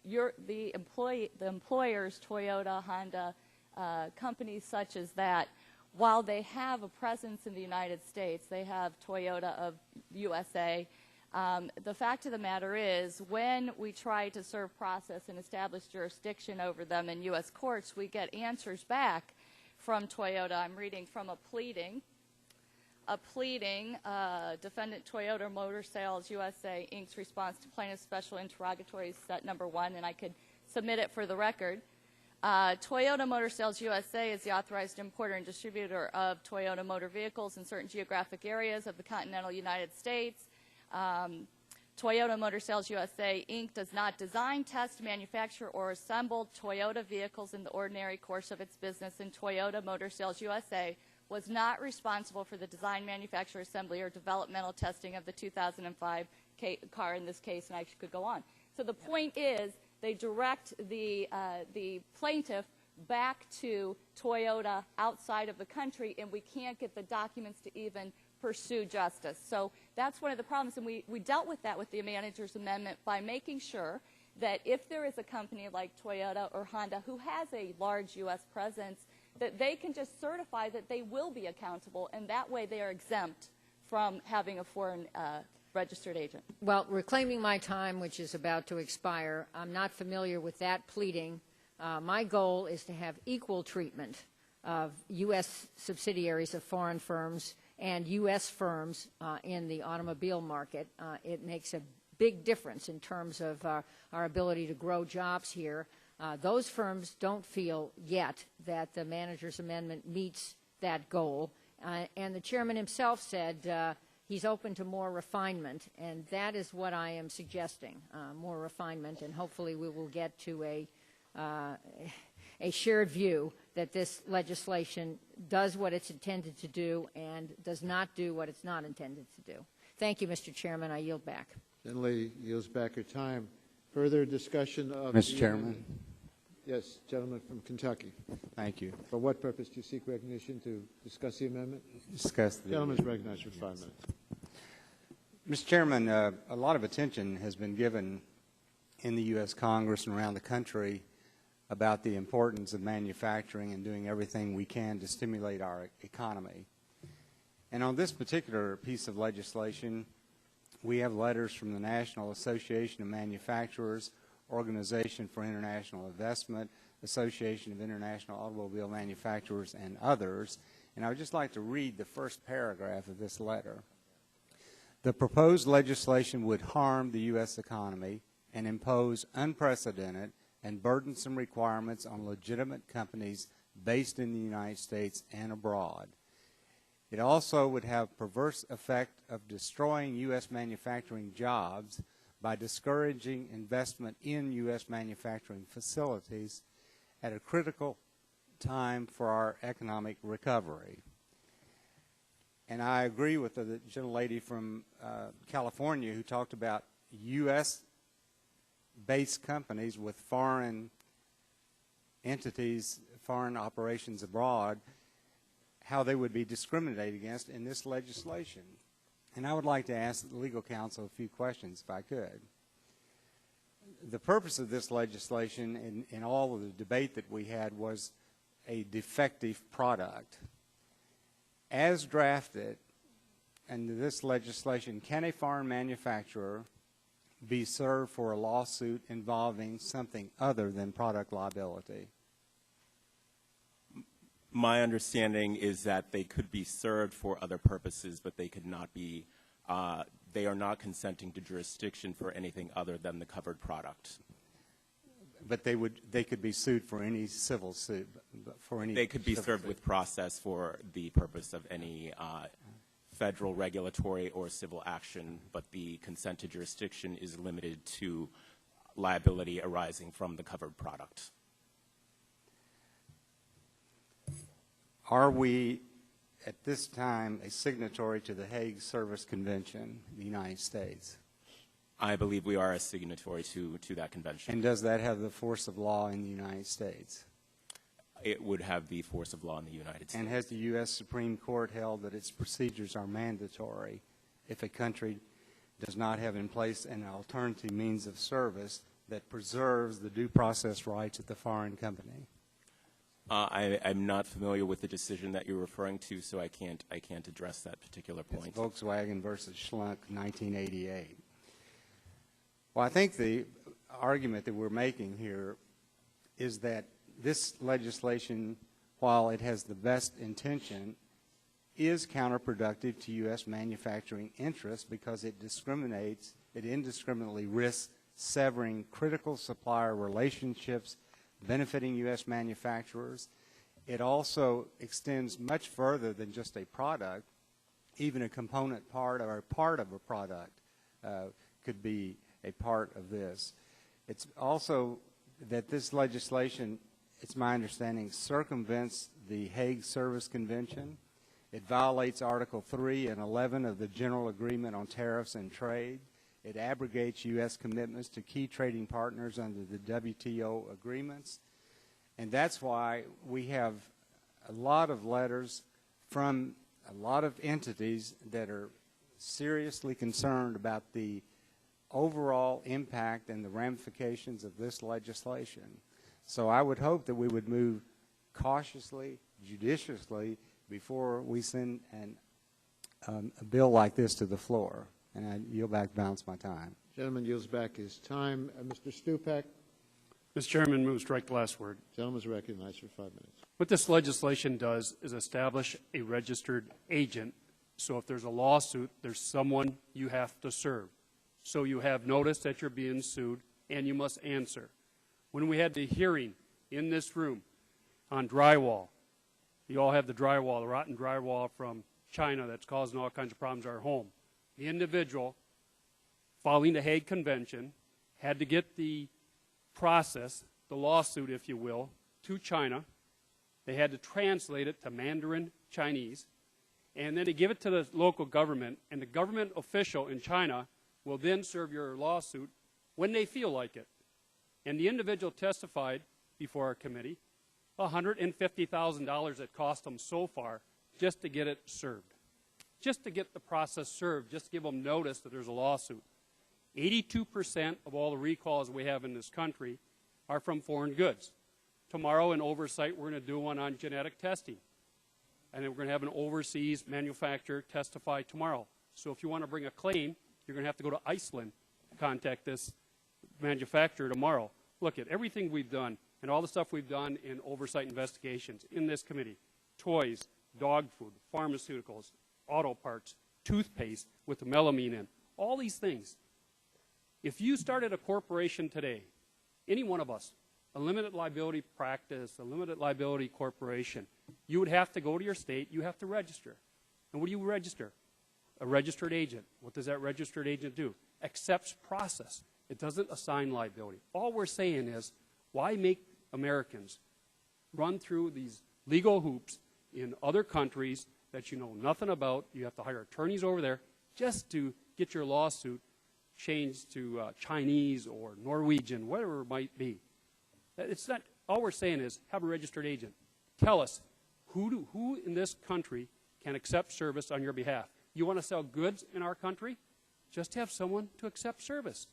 the employers, Toyota, Honda, companies such as that, while they have a presence in the United States, they have Toyota of USA, the fact of the matter is when we try to serve process and establish jurisdiction over them in U.S. courts, we get answers back from Toyota. I'm reading from a pleading, defendant Toyota Motor Sales USA, Inc.'s response to plaintiff's special interrogatories set number 1, and I could submit it for the record. Toyota Motor Sales USA is the authorized importer and distributor of Toyota motor vehicles in certain geographic areas of the continental United States. Toyota Motor Sales USA, Inc. does not design, test, manufacture, or assemble Toyota vehicles in the ordinary course of its business, and Toyota Motor Sales USA was not responsible for the design, manufacture, assembly, or developmental testing of the 2005 car in this case, and I could go on. So the point is they direct the plaintiff back to Toyota outside of the country, and we can't get the documents to even pursue justice. So that's one of the problems, and we dealt with that with the manager's amendment by making sure that if there is a company like Toyota or Honda who has a large U.S. presence, that they can just certify that they will be accountable, and that way they are exempt from having a foreign registered agent. Well, reclaiming my time, which is about to expire, I'm not familiar with that pleading. My goal is to have equal treatment of U.S. subsidiaries of foreign firms and U.S. firms in the automobile market. It makes a big difference in terms of our ability to grow jobs here. Those firms don't feel yet that the manager's amendment meets that goal. And the chairman himself said he's open to more refinement, and that is what I am suggesting, more refinement, and hopefully we will get to a shared view that this legislation does what it's intended to do and does not do what it's not intended to do. Thank you, Mr. Chairman. I yield back. The lady yields back her time. Further discussion of Mr. Chairman. Yes, gentleman from Kentucky. Thank you. For what purpose do you seek recognition to discuss the amendment? Discuss the gentleman is recognized for 5 minutes. Mr. Chairman, a lot of attention has been given in the U.S. Congress and around the country about the importance of manufacturing and doing everything we can to stimulate our economy. And on this particular piece of legislation, we have letters from the National Association of Manufacturers, Organization for International Investment, Association of International Automobile Manufacturers, and others. And I would just like to read the first paragraph of this letter. The proposed legislation would harm the U.S. economy and impose unprecedented and burdensome requirements on legitimate companies based in the United States and abroad. It also would have perverse effect of destroying U.S. manufacturing jobs by discouraging investment in U.S. manufacturing facilities at a critical time for our economic recovery. And I agree with the gentlelady from California who talked about U.S.-based companies with foreign entities, foreign operations abroad, how they would be discriminated against in this legislation. And I would like to ask the legal counsel a few questions, if I could. The purpose of this legislation in all of the debate that we had was a defective product. As drafted under this legislation, can a foreign manufacturer be served for a lawsuit involving something other than product liability? My understanding is that they could be served for other purposes, but they could not be, they are not consenting to jurisdiction for anything other than the covered product. But they could be sued for any civil suit, for any. They could be served with process for the purpose of any federal regulatory or civil action, but the consent to jurisdiction is limited to liability arising from the covered product. Are we, at this time, a signatory to the Hague Service Convention in the United States? I believe we are a signatory to that convention. And does that have the force of law in the United States? It would have the force of law in the United States. And has the U.S. Supreme Court held that its procedures are mandatory if a country does not have in place an alternative means of service that preserves the due process rights of the foreign company? I'm not familiar with the decision that you're referring to, so I can't address that particular point. It's Volkswagen versus Schlunk, 1988. Well, I think the argument that we're making here is that this legislation, while it has the best intention, is counterproductive to U.S. manufacturing interests because it discriminates, it indiscriminately risks severing critical supplier relationships, benefiting U.S. manufacturers. It also extends much further than just a product. Even a component part or a part of a product could be a part of this. It's also that this legislation, it's my understanding, circumvents the Hague Service Convention. It violates Article 3 and 11 of the General Agreement on Tariffs and Trade. It abrogates U.S. commitments to key trading partners under the WTO agreements. And that's why we have a lot of letters from a lot of entities that are seriously concerned about the overall impact and the ramifications of this legislation. So I would hope that we would move cautiously, judiciously, before we send a bill like this to the floor. And I yield back the balance of my time. Gentleman yields back his time. Mr. Stupak. Mr. Chairman, move strike the last word. Gentleman is recognized for 5 minutes. What this legislation does is establish a registered agent. So if there's a lawsuit, there's someone you have to serve. So you have notice that you're being sued, and you must answer. When we had the hearing in this room on drywall, you all have the drywall, the rotten drywall from China that's causing all kinds of problems at our home. The individual, following the Hague Convention, had to get the process, the lawsuit, if you will, to China. They had to translate it to Mandarin Chinese, and then to give it to the local government, and the government official in China will then serve your lawsuit when they feel like it. And the individual testified before our committee, $150,000 it cost them so far just to get it served, just to get the process served, just to give them notice that there's a lawsuit. 82% of all the recalls we have in this country are from foreign goods. Tomorrow in oversight, we're going to do one on genetic testing. And then we're going to have an overseas manufacturer testify tomorrow. So if you want to bring a claim, you're going to have to go to Iceland to contact this manufacturer tomorrow. Look at everything we've done and all the stuff we've done in oversight investigations in this committee. Toys, dog food, pharmaceuticals, auto parts, toothpaste with the melamine in, all these things. If you started a corporation today, any one of us, a limited liability practice, a limited liability corporation, you would have to go to your state, you have to register. And what do you register? A registered agent. What does that registered agent do? Accepts process. It doesn't assign liability. All we're saying is, why make Americans run through these legal hoops in other countries that you know nothing about? You have to hire attorneys over there just to get your lawsuit changed to Chinese or Norwegian, whatever it might be. It's not, all we're saying is have a registered agent. Tell us who in this country can accept service on your behalf. You want to sell goods in our country? Just have someone to accept service.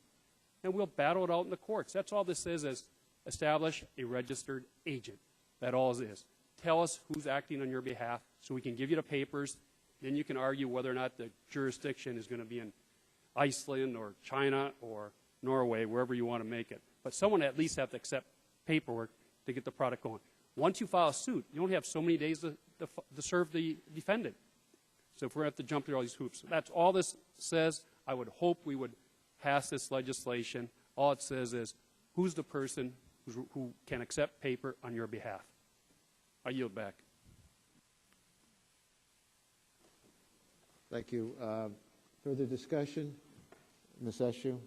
And we'll battle it out in the courts. That's all this is establish a registered agent. That all it is. Tell us who's acting on your behalf so we can give you the papers. Then you can argue whether or not the jurisdiction is going to be in Iceland or China or Norway, wherever you want to make it. But someone at least have to accept paperwork to get the product going. Once you file a suit, you only have so many days to serve the defendant. So if we're going to have to jump through all these hoops. That's all this says. I would hope we would pass this legislation. All it says is who's the person who can accept paper on your behalf. I yield back. Thank you. Further discussion? Ms. Eshoo?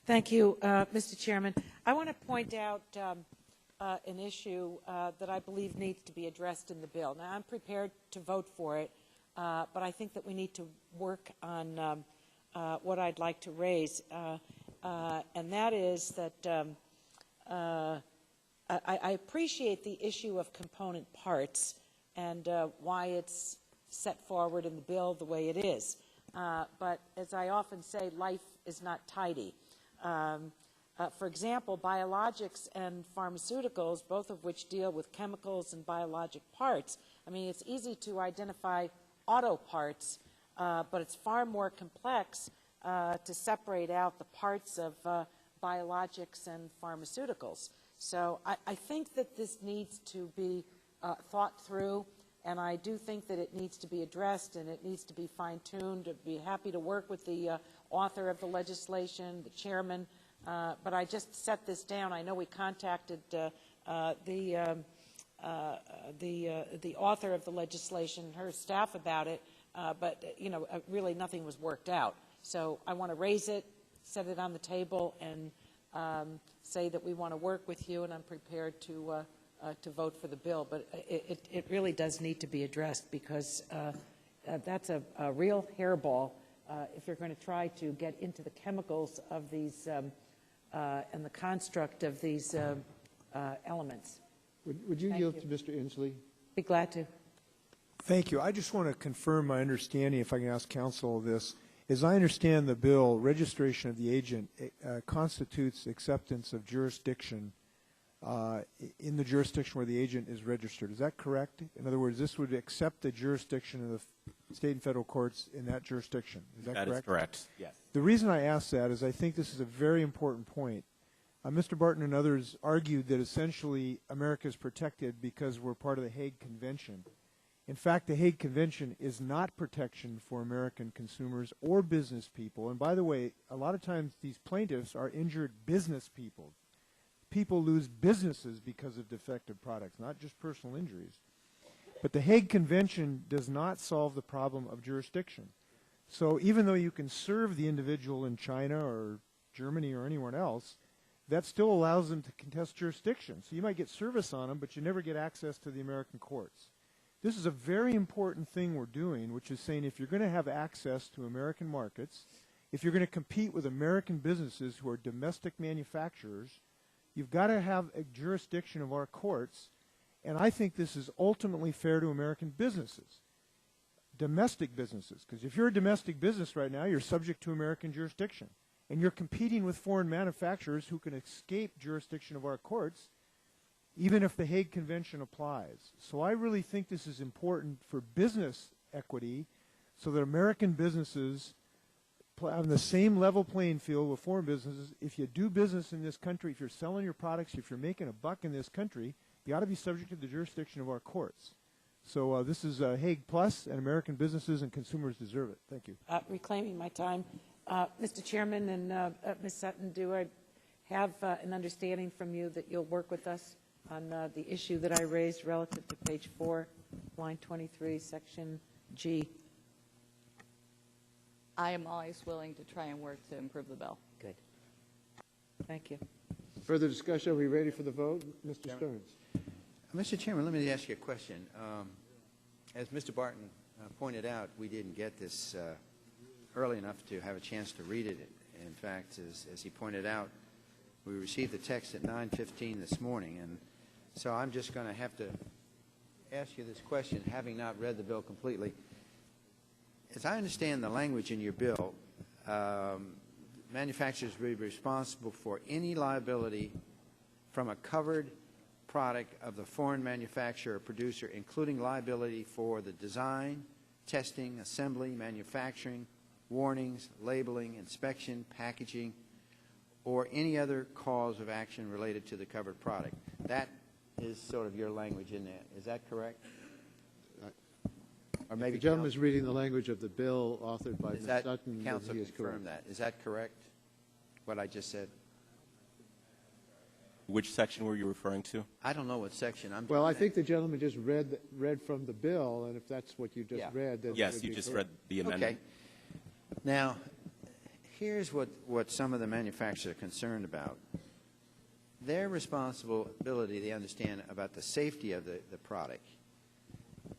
Thank you, Mr. Chairman. I want to point out an issue that I believe needs to be addressed in the bill. Now, I'm prepared to vote for it, but I think that we need to work on what I'd like to raise, and that is that I appreciate the issue of component parts and why it's set forward in the bill the way it is. But as I often say, life is not tidy. For example, biologics and pharmaceuticals, both of which deal with chemicals and biologic parts. I mean, it's easy to identify auto parts, but it's far more complex to separate out the parts of biologics and pharmaceuticals. So I think that this needs to be thought through, and I do think that it needs to be addressed and it needs to be fine-tuned. I'd be happy to work with the author of the legislation, the chairman, but I just set this down. I know we contacted the author of the legislation, her staff, about it, but you know, really nothing was worked out. So I want to raise it, set it on the table, and say that we want to work with you, and I'm prepared to vote for the bill. But it really does need to be addressed, because that's a real hairball if you're going to try to get into the chemicals of these and the construct of these elements. Would you yield to Mr. Inslee? Be glad to. Thank you. I just want to confirm my understanding, if I can ask counsel this. As I understand the bill, registration of the agent constitutes acceptance of jurisdiction in the jurisdiction where the agent is registered. Is that correct? In other words, this would accept the jurisdiction of the state and federal courts in that jurisdiction. Is that correct? That is correct, yes. The reason I ask that is I think this is a very important point. Mr. Barton and others argued that essentially America is protected because we're part of the Hague Convention. In fact, the Hague Convention is not protection for American consumers or business people. And by the way, a lot of times these plaintiffs are injured business people. People lose businesses because of defective products, not just personal injuries. But the Hague Convention does not solve the problem of jurisdiction. So even though you can serve the individual in China or Germany or anywhere else, that still allows them to contest jurisdiction. So you might get service on them, but you never get access to the American courts. This is a very important thing we're doing, which is saying if you're going to have access to American markets, if you're going to compete with American businesses who are domestic manufacturers, you've got to have a jurisdiction of our courts, and I think this is ultimately fair to American businesses, domestic businesses, because if you're a domestic business right now, you're subject to American jurisdiction, and you're competing with foreign manufacturers who can escape jurisdiction of our courts, even if the Hague Convention applies. So I really think this is important for business equity so that American businesses on the same level playing field with foreign businesses. If you do business in this country, if you're selling your products, if you're making a buck in this country, you ought to be subject to the jurisdiction of our courts. So this is Hague Plus, and American businesses and consumers deserve it. Thank you. Reclaiming my time. Mr. Chairman and Ms. Sutton, do I have an understanding from you that you'll work with us on the issue that I raised relative to page 4, line 23, section G? I am always willing to try and work to improve the bill. Good. Thank you. Further discussion? Are we ready for the vote? Mr. Stearns. Mr. Chairman, let me ask you a question. As Mr. Barton pointed out, we didn't get this early enough to have a chance to read it. In fact, as he pointed out, we received the text at 9:15 this morning, and so I'm just going to have to ask you this question, having not read the bill completely. As I understand the language in your bill, manufacturers will be responsible for any liability from a covered product of the foreign manufacturer or producer, including liability for the design, testing, assembly, manufacturing, warnings, labeling, inspection, packaging, or any other cause of action related to the covered product. That is sort of your language in that. Is that correct? Or maybe the gentleman is reading the language of the bill authored by Ms. Sutton. Counsel He is confirm correct. that. Is that correct, what I just said? Which section were you referring to? I don't know what section. Well, I think the gentleman just read from the bill, and if that's what you just read, then Yes, you just read the amendment. Okay. Now, here's what some of the manufacturers are concerned about. Their responsibility, they understand about the safety of the product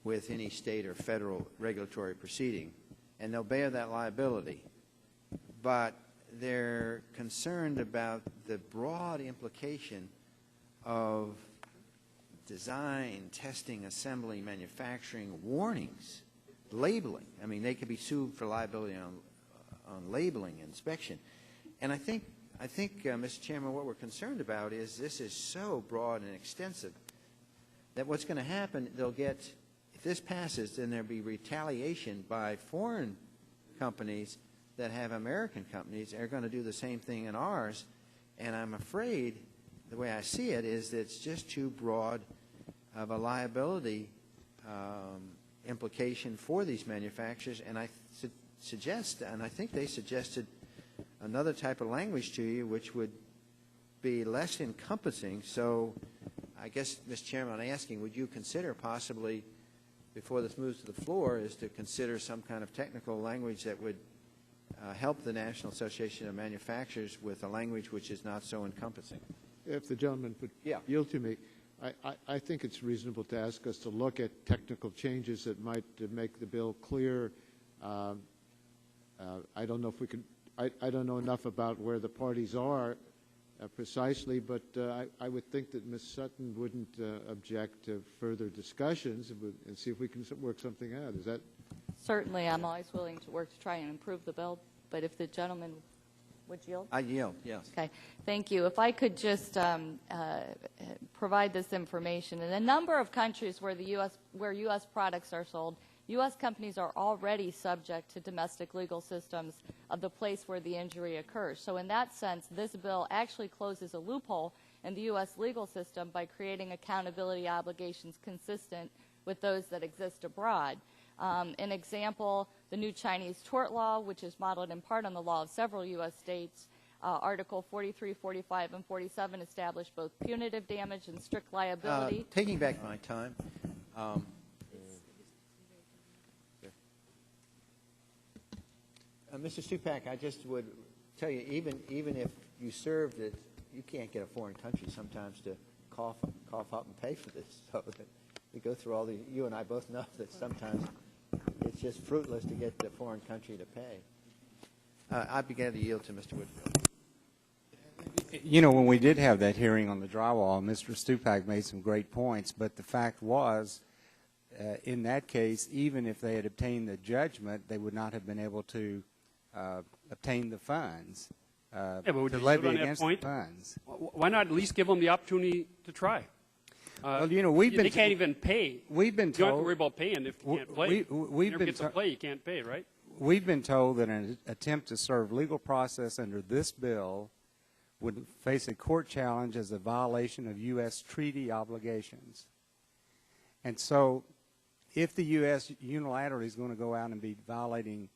with any state or federal regulatory proceeding, and they'll bear that liability. But they're concerned about the broad implication of design, testing, assembly, manufacturing, warnings, labeling. I mean, they could be sued for liability on labeling, inspection. And I think, Mr. Chairman, what we're concerned about is this is so broad and extensive that what's going to happen, they'll get, if this passes, then there'll be retaliation by foreign companies that have American companies are going to do the same thing in ours. And I'm afraid, the way I see it, is that it's just too broad of a liability implication for these manufacturers. And I suggest, and I think they suggested another type of language to you which would be less encompassing. So I guess, Mr. Chairman, I'm asking, would you consider possibly, before this moves to the floor, is to consider some kind of technical language that would help the National Association of Manufacturers with a language which is not so encompassing? If the gentleman would yield to me, I think it's reasonable to ask us to look at technical changes that might make the bill clear. I don't know if we can. I don't know enough about where the parties are precisely, but I would think that Ms. Sutton wouldn't object to further discussions and see if we can work something out. Is that? Certainly, I'm always willing to work to try and improve the bill, but if the gentleman would yield? I yield, yes. Okay, thank you. If I could just provide this information. In a number of countries where U.S. products are sold, U.S. companies are already subject to domestic legal systems of the place where the injury occurs. So in that sense, this bill actually closes a loophole in the U.S. legal system by creating accountability obligations consistent with those that exist abroad. An example, the new Chinese tort law, which is modeled in part on the law of several U.S. states, Article 43, 45, and 47 establish both punitive damage and strict liability. Taking back my time, Mr. Stupak, I just would tell you, even if you served it, you can't get a foreign country sometimes to cough up and pay for this. So that we go through all the. You and I both know that sometimes it's just fruitless to get the foreign country to pay. I began to yield to Mr. Whitfield. You know, when we did have that hearing on the drywall, Mr. Stupak made some great points, but the fact was, in that case, even if they had obtained the judgment, they would not have been able to obtain the funds but would to you levy yield on that against point? the funds. Why not at least give them the opportunity to try? Well, you know, we've been they can't even pay. We've been you don't have told to worry about paying if you can't play. we've you been get to play, you can't pay, right? We've been told that an attempt to serve legal process under this bill would face a court challenge as a violation of U.S. treaty obligations. And so if the U.S. unilaterally is going to go out and be violating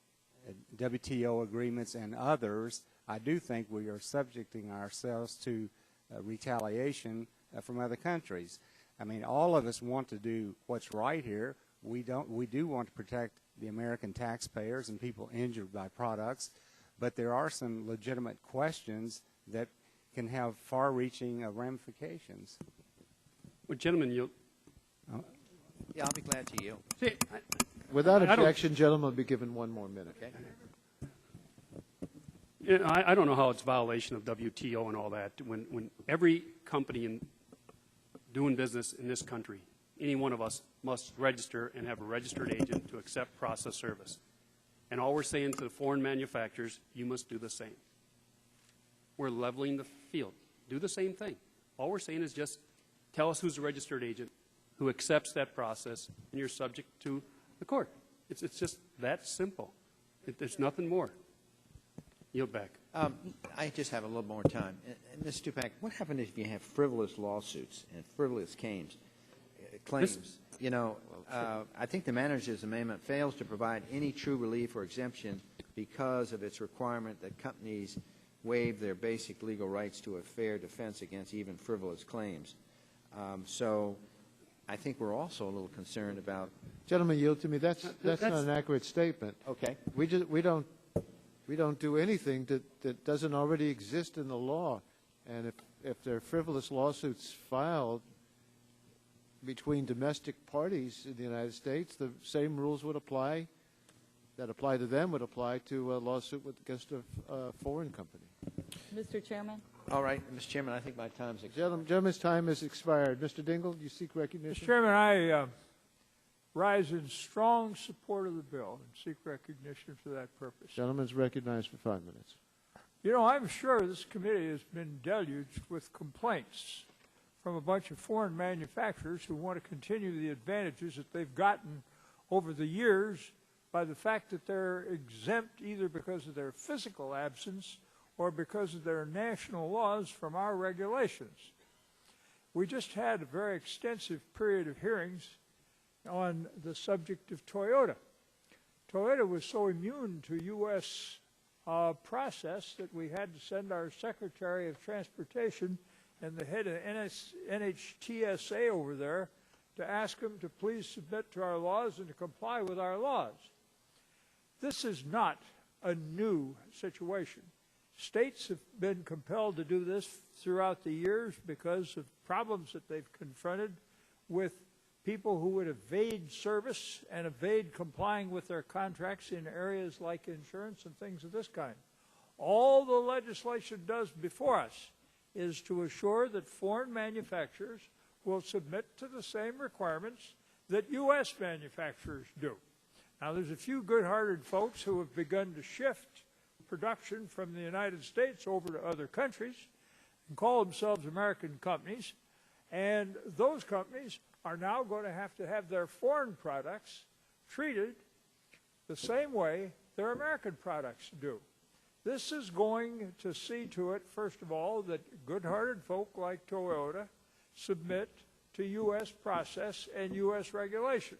WTO agreements and others, I do think we are subjecting ourselves to retaliation from other countries. I mean, all of us want to do what's right here. We do want to protect the American taxpayers and people injured by products, but there are some legitimate questions that can have far-reaching ramifications. Well, gentlemen, you. Yeah, I'll be glad to yield. See, Without objection, gentlemen will be given one more minute. Okay. I don't know how it's a violation of WTO and all that. When every company doing business in this country, any one of us must register and have a registered agent to accept process service. And all we're saying to the foreign manufacturers, you must do the same. We're leveling the field. Do the same thing. All we're saying is just tell us who's a registered agent who accepts that process, and you're subject to the court. It's just that simple. There's nothing more. Yield back. I just have a little more time. Ms. Stupak, what happens if you have frivolous lawsuits and frivolous claims? You know, I think the manager's amendment fails to provide any true relief or exemption because of its requirement that companies waive their basic legal rights to a fair defense against even frivolous claims. So I think we're also a little concerned about. Gentlemen, yield to me. That's not an accurate statement. Okay. We don't do anything that doesn't already exist in the law. And if there are frivolous lawsuits filed between domestic parties in the United States, the same rules would apply that apply to them would apply to a lawsuit against a foreign company. Mr. Chairman? All right, Mr. Chairman, I think my time's expired. Gentleman's time has expired. Mr. Dingell, you seek recognition? Mr. Chairman, I rise in strong support of the bill and seek recognition for that purpose. Gentleman's recognized for 5 minutes. You know, I'm sure this committee has been deluged with complaints from a bunch of foreign manufacturers who want to continue the advantages that they've gotten over the years by the fact that they're exempt either because of their physical absence or because of their national laws from our regulations. We just had a very extensive period of hearings on the subject of Toyota. Toyota was so immune to U.S. process that we had to send our Secretary of Transportation and the head of NHTSA over there to ask them to please submit to our laws and to comply with our laws. This is not a new situation. States have been compelled to do this throughout the years because of problems that they've confronted with people who would evade service and evade complying with their contracts in areas like insurance and things of this kind. All the legislation does before us is to assure that foreign manufacturers will submit to the same requirements that U.S. manufacturers do. Now, there's a few good-hearted folks who have begun to shift production from the United States over to other countries and call themselves American companies, and those companies are now going to have their foreign products treated the same way their American products do. This is going to see to it, first of all, that good-hearted folk like Toyota submit to U.S. process and U.S. regulation.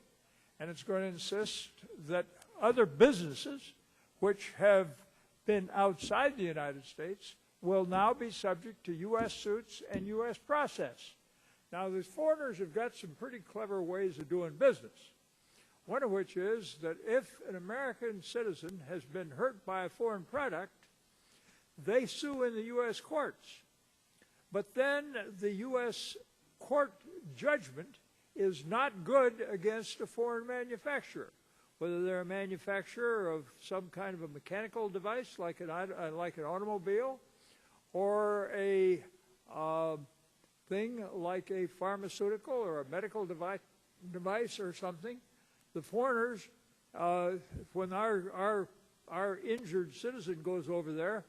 And it's going to insist that other businesses which have been outside the United States will now be subject to U.S. suits and U.S. process. Now, the foreigners have got some pretty clever ways of doing business, one of which is that if an American citizen has been hurt by a foreign product, they sue in the U.S. courts. But then the U.S. court judgment is not good against a foreign manufacturer, whether they're a manufacturer of some kind of a mechanical device like an automobile or a thing like a pharmaceutical or a medical device or something. The foreigners, when our injured citizen goes over there,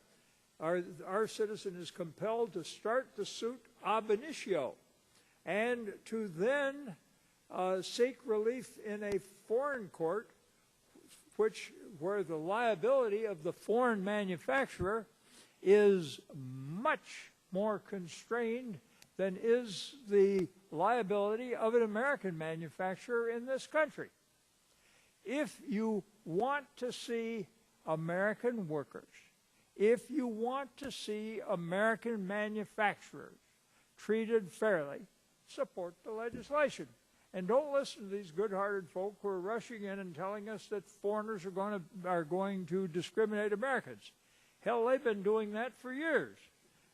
our citizen is compelled to start the suit ab initio and to then seek relief in a foreign court where the liability of the foreign manufacturer is much more constrained than is the liability of an American manufacturer in this country. If you want to see American workers, if you want to see American manufacturers treated fairly, support the legislation. And don't listen to these good-hearted folk who are rushing in and telling us that foreigners are going to discriminate Americans. Hell, they've been doing that for years.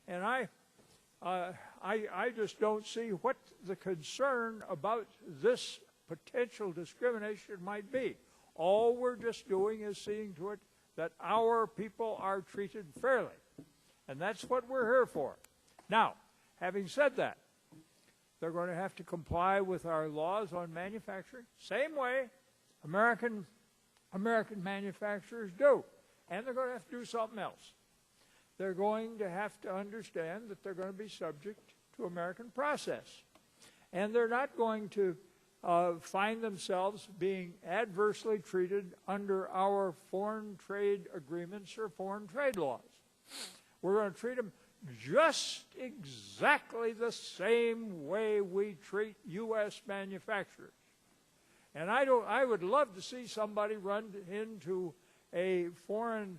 And I just don't see what the concern about this potential discrimination might be. All we're just doing is seeing to it that our people are treated fairly. And that's what we're here for. Now, having said that, they're going to have to comply with our laws on manufacturing, same way American manufacturers do. And they're going to have to do something else. They're going to have to understand that they're going to be subject to American process. And they're not going to find themselves being adversely treated under our foreign trade agreements or foreign trade laws. We're going to treat them just exactly the same way we treat U.S. manufacturers. And I would love to see somebody run into a foreign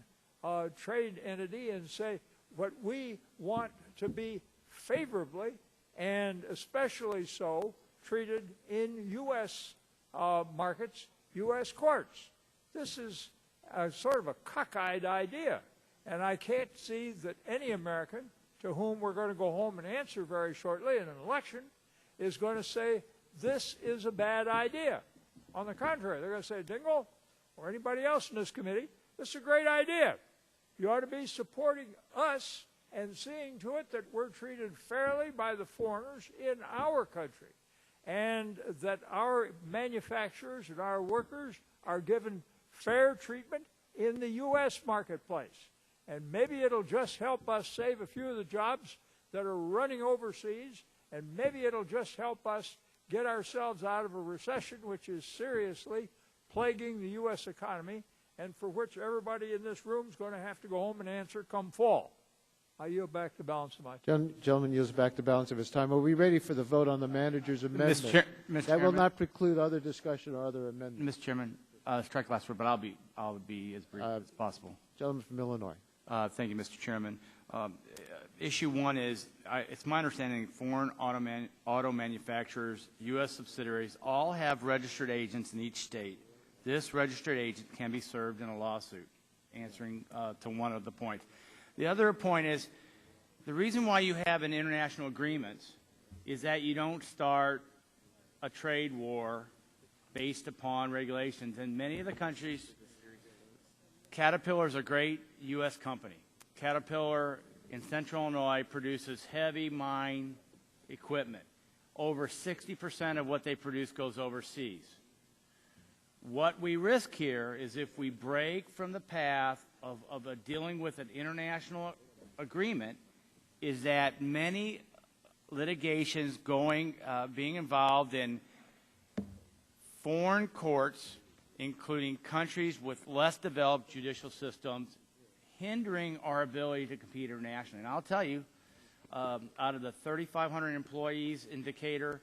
trade entity and say, what we want to be favorably and especially so treated in U.S. Markets, U.S. courts. This is sort of a cockeyed idea. And I can't see that any American to whom we're going to go home and answer very shortly in an election is going to say this is a bad idea. On the contrary, they're going to say, Dingell, or anybody else in this committee, this is a great idea. You ought to be supporting us and seeing to it that we're treated fairly by the foreigners in our country, and that our manufacturers and our workers are given fair treatment in the U.S. marketplace. And maybe it'll just help us save a few of the jobs that are running overseas, and maybe it'll just help us get ourselves out of a recession which is seriously plaguing the U.S. economy and for which everybody in this room is going to have to go home and answer come fall. I yield back the balance of my time. Gentleman yields back the balance of his time. Are we ready for the vote on the manager's amendment? Mr. That Chairman, will not preclude other discussion or other amendments. Mr. Chairman, strike last word, but I'll be as brief as possible. Gentleman from Illinois. Thank you, Mr. Chairman. Issue one is, it's my understanding foreign auto manufacturers, U.S. subsidiaries, all have registered agents in each state. This registered agent can be served in a lawsuit, answering to one of the points. The other point is, the reason why you have an international agreement is that you don't start a trade war based upon regulations. In many of the countries, Caterpillar is a great U.S. company. Caterpillar in Central Illinois produces heavy mine equipment. Over 60% of what they produce goes overseas. What we risk here is if we break from the path of dealing with an international agreement, is that many litigations being involved in foreign courts, including countries with less developed judicial systems, hindering our ability to compete internationally. And I'll tell you, out of the 3,500 employees in Decatur,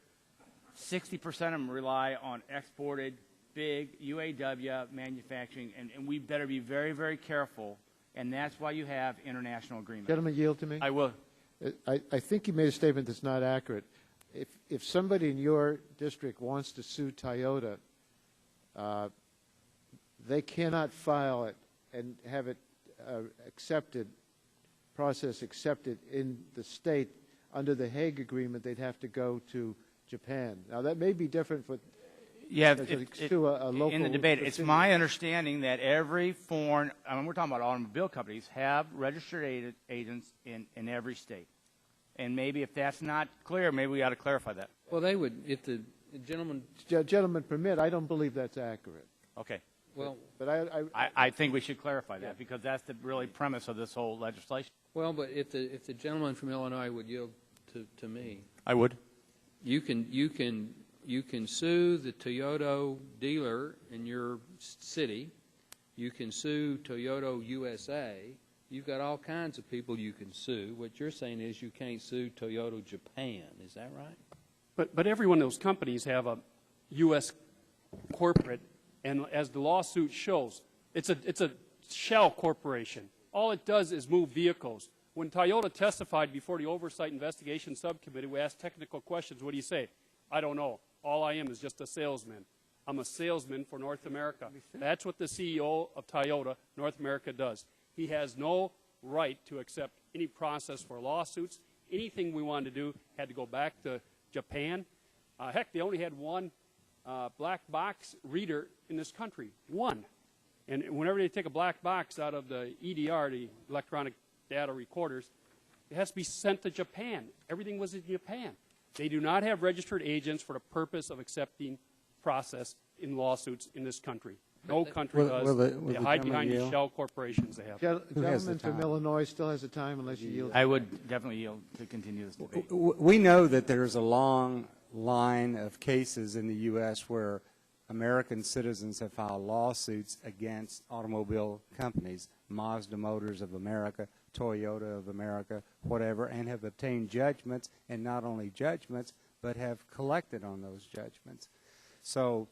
60% of them rely on exported big UAW manufacturing, and we better be very, very careful, and that's why you have international agreements. Gentleman, yield to me. I will. I think you made a statement that's not accurate. If somebody in your district wants to sue Toyota, they cannot file it and have it process accepted in the state under the Hague Agreement. They'd have to go to Japan. Now, that may be different for to a local in the debate. It's subsidiary. my understanding that every foreign, we're talking about automobile companies, have registered agents in every state. And maybe if that's not clear, maybe we ought to clarify that. Well, they would, if the gentleman permit, I don't believe that's accurate. Okay. Well, but I think we should clarify that because that's the really premise of this whole legislation. Well, but if the gentleman from Illinois would yield to me, I would. You can sue the Toyota dealer in your city. You can sue Toyota USA. You've got all kinds of people you can sue. What you're saying is you can't sue Toyota Japan. Is that right? But every one of those companies have a U.S. corporate, and as the lawsuit shows, it's a shell corporation. All it does is move vehicles. When Toyota testified before the Oversight Investigation Subcommittee, we asked technical questions. What do you say? I don't know. All I am is just a salesman. I'm a salesman for North America. That's what the CEO of Toyota North America does. He has no right to accept any process for lawsuits. Anything we wanted to do had to go back to Japan. Heck, they only had one black box reader in this country. One. And whenever they take a black box out of the EDR, the electronic data recorders, it has to be sent to Japan. Everything was in Japan. They do not have registered agents for the purpose of accepting process in lawsuits in this country. No country does. They hide behind the shell corporations they have. Gentleman from Illinois still has the time unless you yield. I would definitely yield to continue this debate. We know that there's a long line of cases in the U.S. where American citizens have filed lawsuits against automobile companies, Mazda Motors of America, Toyota of America, whatever, and have obtained judgments, and not only judgments, but have collected on those judgments. So,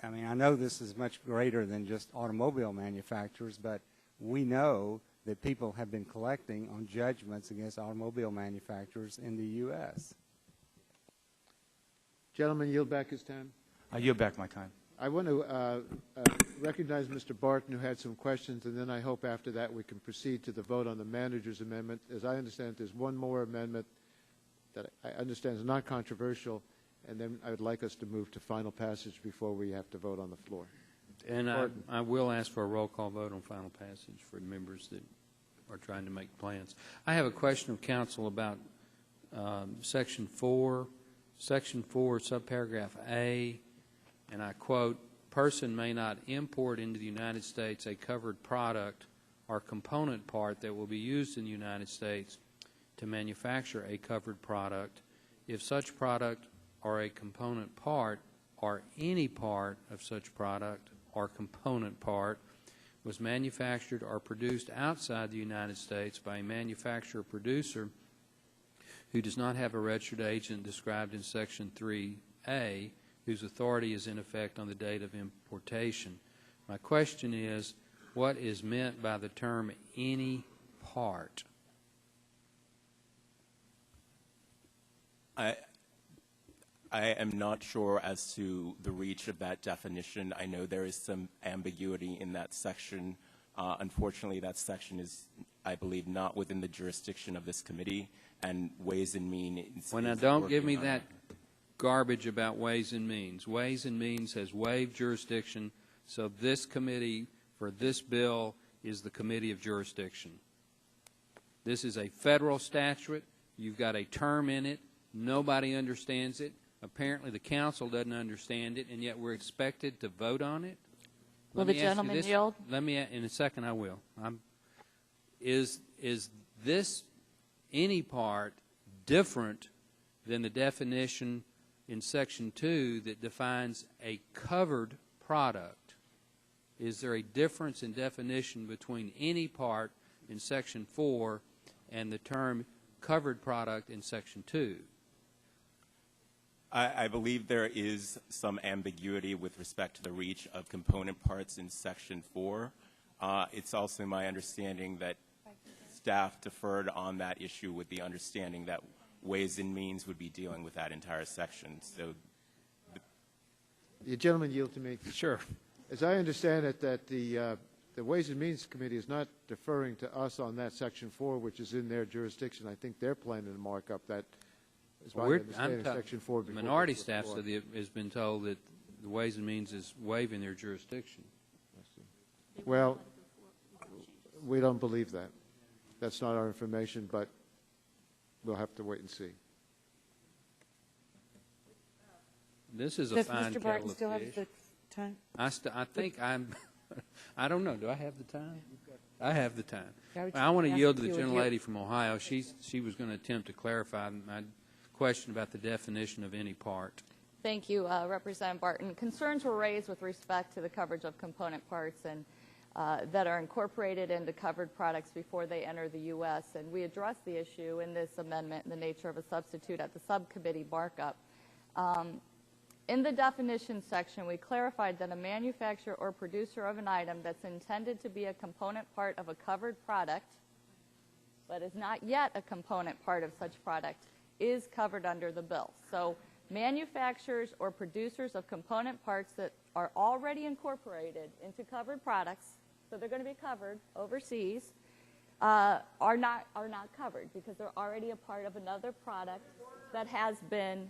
I mean, I know this is much greater than just automobile manufacturers, but we know that people have been collecting on judgments against automobile manufacturers in the U.S. Gentleman, yield back his time. I yield back my time. I want to recognize Mr. Barton, who had some questions, and then I hope after that we can proceed to the vote on the manager's amendment. As I understand it, there's one more amendment that I understand is not controversial, and then I would like us to move to final passage before we have to vote on the floor. And I will ask for a roll call vote on final passage for the members that are trying to make plans. I have a question of counsel about Section 4. Section 4, subparagraph A, and I quote, "Person may not import into the United States a covered product or component part that will be used in the United States to manufacture a covered product if such product or a component part or any part of such product or component part was manufactured or produced outside the United States by a manufacturer or producer who does not have a registered agent described in Section 3A, whose authority is in effect on the date of importation." My question is, what is meant by the term any part? I am not sure as to the reach of that definition. I know there is some ambiguity in that section. Unfortunately, that section is, I believe, not within the jurisdiction of this committee, and Ways and Means. Well, now, don't give me that garbage about Ways and Means. Ways and Means has waived jurisdiction, so this committee for this bill is the committee of jurisdiction. This is a federal statute. You've got a term in it. Nobody understands it. Apparently, the council doesn't understand it, and yet we're expected to vote on it. Will the gentleman yield? Let me, in a second, I will. Is this any part different than the definition in Section 2 that defines a covered product? Is there a difference in definition between any part in Section 4 and the term covered product in Section 2? I believe there is some ambiguity with respect to the reach of component parts in Section 4. It's also my understanding that staff deferred on that issue with the understanding that Ways and Means would be dealing with that entire section. So, The gentleman yield to me. Sure. As I understand it, that the Ways and Means Committee is not deferring to us on that Section 4, which is in their jurisdiction. I think they're planning to mark up that. Section 4 the minority staff has been told that the Ways and Means is waiving their jurisdiction. Well, we don't believe that. That's not our information, but we'll have to wait and see. This is a fine Mr. Barton still have the time? I think I'm, I don't know. Do I have the time? I have the time. I want to yield to the gentlelady from Ohio. She was going to attempt to clarify my question about the definition of any part. Thank you, Representative Barton. Concerns were raised with respect to the coverage of component parts and that are incorporated into covered products before they enter the U.S., and we addressed the issue in this amendment in the nature of a substitute at the subcommittee markup. In the definition section, we clarified that a manufacturer or producer of an item that's intended to be a component part of a covered product, but is not yet a component part of such product, is covered under the bill. So manufacturers or producers of component parts that are already incorporated into covered products, so they're going to be covered overseas, are not covered because they're already a part of another product that has been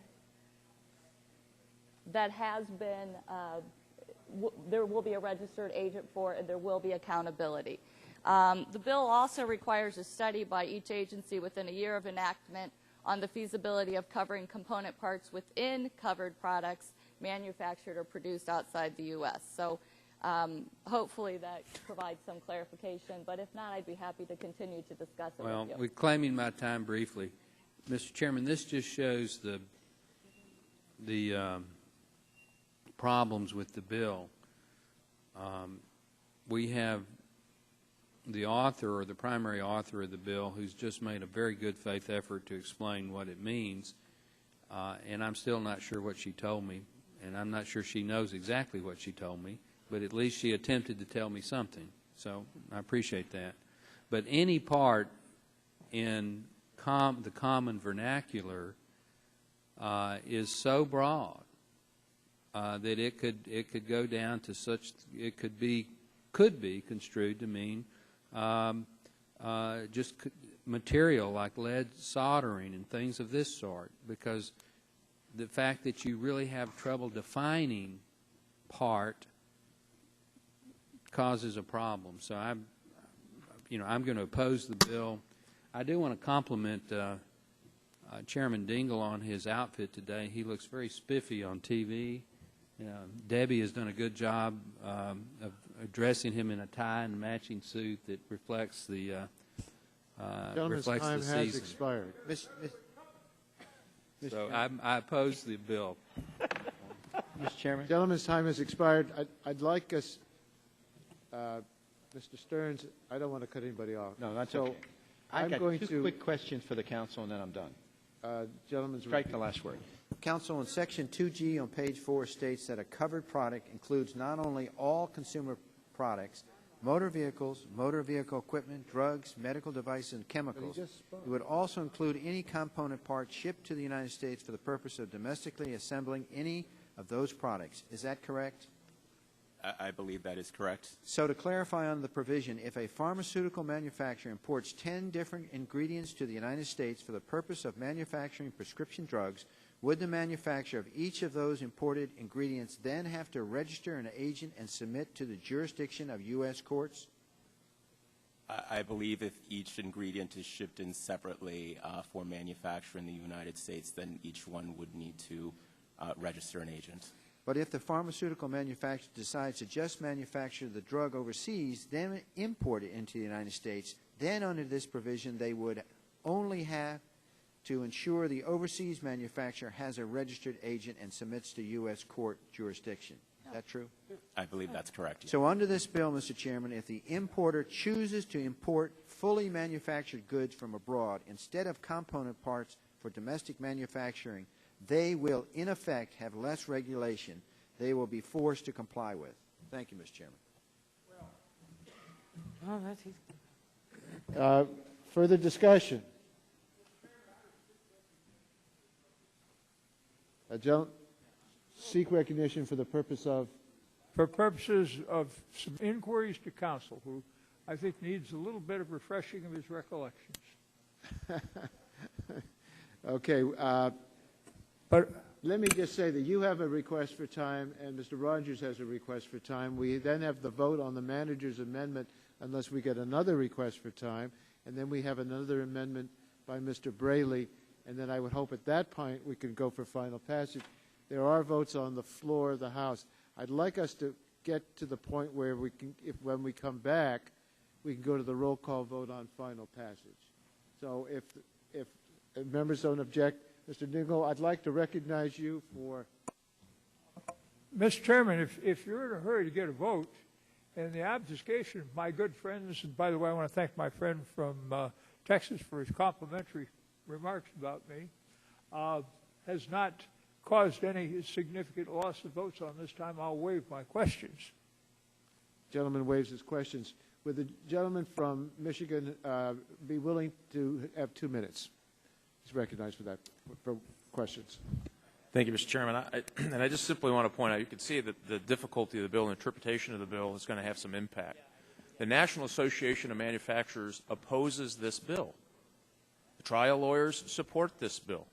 there will be a registered agent for, and there will be accountability. The bill also requires a study by each agency within a year of enactment on the feasibility of covering component parts within covered products manufactured or produced outside the U.S. So hopefully that provides some clarification, but if not, I'd be happy to continue to discuss it Well, with you. we're claiming my time briefly. Mr. Chairman, this just shows the problems with the bill. We have the author, or the primary author of the bill, who's just made a very good faith effort to explain what it means, and I'm still not sure what she told me, and I'm not sure she knows exactly what she told me, but at least she attempted to tell me something, so I appreciate that. But any part in the common vernacular is so broad that it could go down to such, it could be construed to mean just material like lead soldering and things of this sort, because the fact that you really have trouble defining part causes a problem. So I'm going to oppose the bill. I do want to compliment Chairman Dingell on his outfit today. He looks very spiffy on TV. Debbie has done a good job of dressing him in a tie and a matching suit that reflects the Gentleman's time season. has expired. So I oppose the bill. Mr. Chairman? Gentleman's time has expired. I'd like us, Mr. Stearns, I don't want to cut anybody off. No, that's so okay. I'm I've got going two to quick questions for the council, and then I'm done. Gentleman's Strike the last word. Council, in Section 2G on page 4 states that a covered product includes not only all consumer products, motor vehicles, motor vehicle equipment, drugs, medical devices, and chemicals. It would also include any component part shipped to the United States for the purpose of domestically assembling any of those products. Is that correct? I believe that is correct. So to clarify on the provision, if a pharmaceutical manufacturer imports 10 different ingredients to the United States for the purpose of manufacturing prescription drugs, would the manufacturer of each of those imported ingredients then have to register an agent and submit to the jurisdiction of U.S. courts? I believe if each ingredient is shipped in separately for manufacture in the United States, then each one would need to register an agent. But if the pharmaceutical manufacturer decides to just manufacture the drug overseas, then import it into the United States, then under this provision they would only have to ensure the overseas manufacturer has a registered agent and submits to U.S. court jurisdiction. Is that true? I believe that's correct. Yes. So under this bill, Mr. Chairman, if the importer chooses to import fully manufactured goods from abroad instead of component parts for domestic manufacturing, they will, in effect, have less regulation they will be forced to comply with. Thank you, Mr. Chairman. Further discussion? Seek recognition for the purpose of? For purposes of some inquiries to counsel, who I think needs a little bit of refreshing of his recollections. Okay. But let me just say that you have a request for time and Mr. Rogers has a request for time. We then have the vote on the manager's amendment unless we get another request for time. And then we have another amendment by Mr. Braley. And then I would hope at that point we can go for final passage. There are votes on the floor of the House. I'd like us to get to the point where we can, when we come back, we can go to the roll call vote on final passage. So if members don't object, Mr. Dingell, I'd like to recognize you for. Mr. Chairman, if you're in a hurry to get a vote, and the obfuscation of my good friends, and by the way, I want to thank my friend from Texas for his complimentary remarks about me, has not caused any significant loss of votes on this time, I'll waive my questions. Gentleman waives his questions. Would the gentleman from Michigan be willing to have 2 minutes? He's recognized for that, for questions. Thank you, Mr. Chairman. And I just simply want to point out, you can see that the difficulty of the bill and interpretation of the bill is going to have some impact. The National Association of Manufacturers opposes this bill. The trial lawyers support this bill.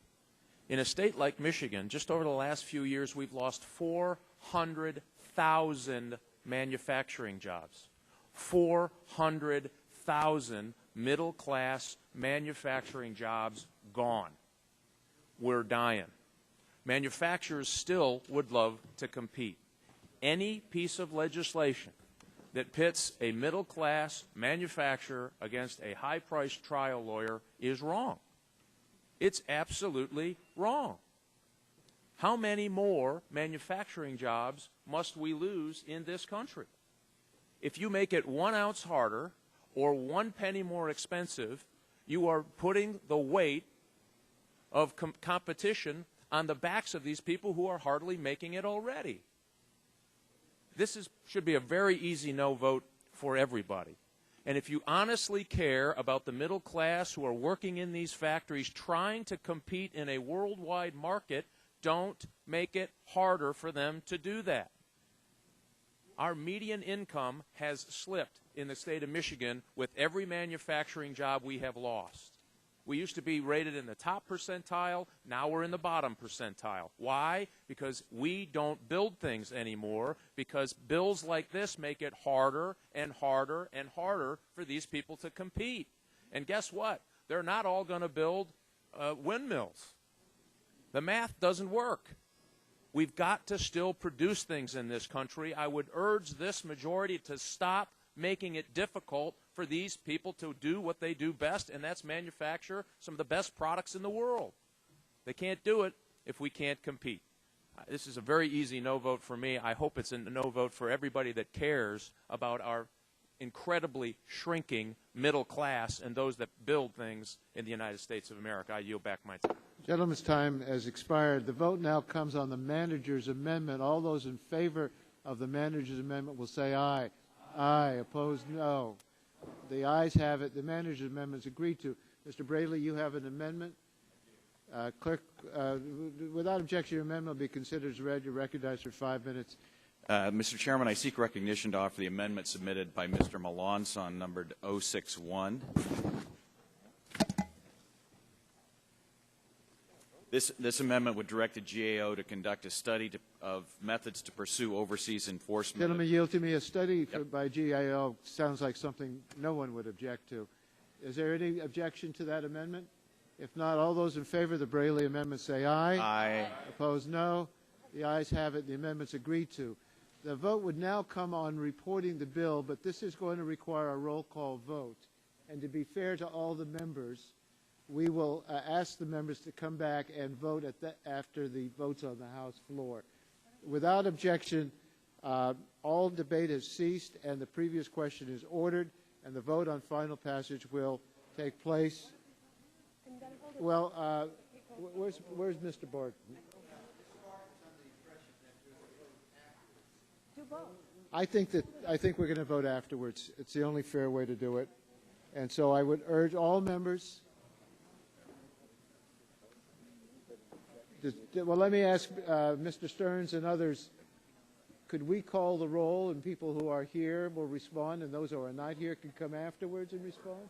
In a state like Michigan, just over the last few years, we've lost 400,000 manufacturing jobs. 400,000 middle-class manufacturing jobs gone. We're dying. Manufacturers still would love to compete. Any piece of legislation that pits a middle-class manufacturer against a high-priced trial lawyer is wrong. It's absolutely wrong. How many more manufacturing jobs must we lose in this country? If you make it 1 ounce harder or 1 penny more expensive, you are putting the weight of competition on the backs of these people who are hardly making it already. This should be a very easy no vote for everybody. And if you honestly care about the middle class who are working in these factories trying to compete in a worldwide market, don't make it harder for them to do that. Our median income has slipped in the state of Michigan with every manufacturing job we have lost. We used to be rated in the top percentile. Now we're in the bottom percentile. Why? Because we don't build things anymore, because bills like this make it harder and harder and harder for these people to compete. And guess what? They're not all going to build windmills. The math doesn't work. We've got to still produce things in this country. I would urge this majority to stop making it difficult for these people to do what they do best, and that's manufacture some of the best products in the world. They can't do it if we can't compete. This is a very easy no vote for me. I hope it's a no vote for everybody that cares about our incredibly shrinking middle class and those that build things in the United States of America. I yield back my time. Gentleman's time has expired. The vote now comes on the manager's amendment. All those in favor of the manager's amendment will say aye. Aye. Opposed, no. The ayes have it. The manager's amendment is agreed to. Mr. Braley, you have an amendment. Clerk, without objection, your amendment will be considered as read. You're recognized for 5 minutes. Mr. Chairman, I seek recognition to offer the amendment submitted by Mr. Melanson, numbered 061. This amendment would direct the GAO to conduct a study of methods to pursue overseas enforcement. Gentlemen, yield to me. A study by GAO sounds like something no one would object to. Is there any objection to that amendment? If not, all those in favor of the Braley amendment say aye. Aye. Opposed, no. The ayes have it. The amendment's agreed to. The vote would now come on reporting the bill, but this is going to require a roll call vote. And to be fair to all the members, we will ask the members to come back and vote after the votes on the House floor. Without objection, all debate has ceased, and the previous question is ordered, and the vote on final passage will take place. Well, where's Mr. Barton? I think we're going to vote afterwards. It's the only fair way to do it. And so I would urge all members. Well, let me ask Mr. Stearns and others, could we call the roll, and people who are here will respond, and those who are not here can come afterwards and respond?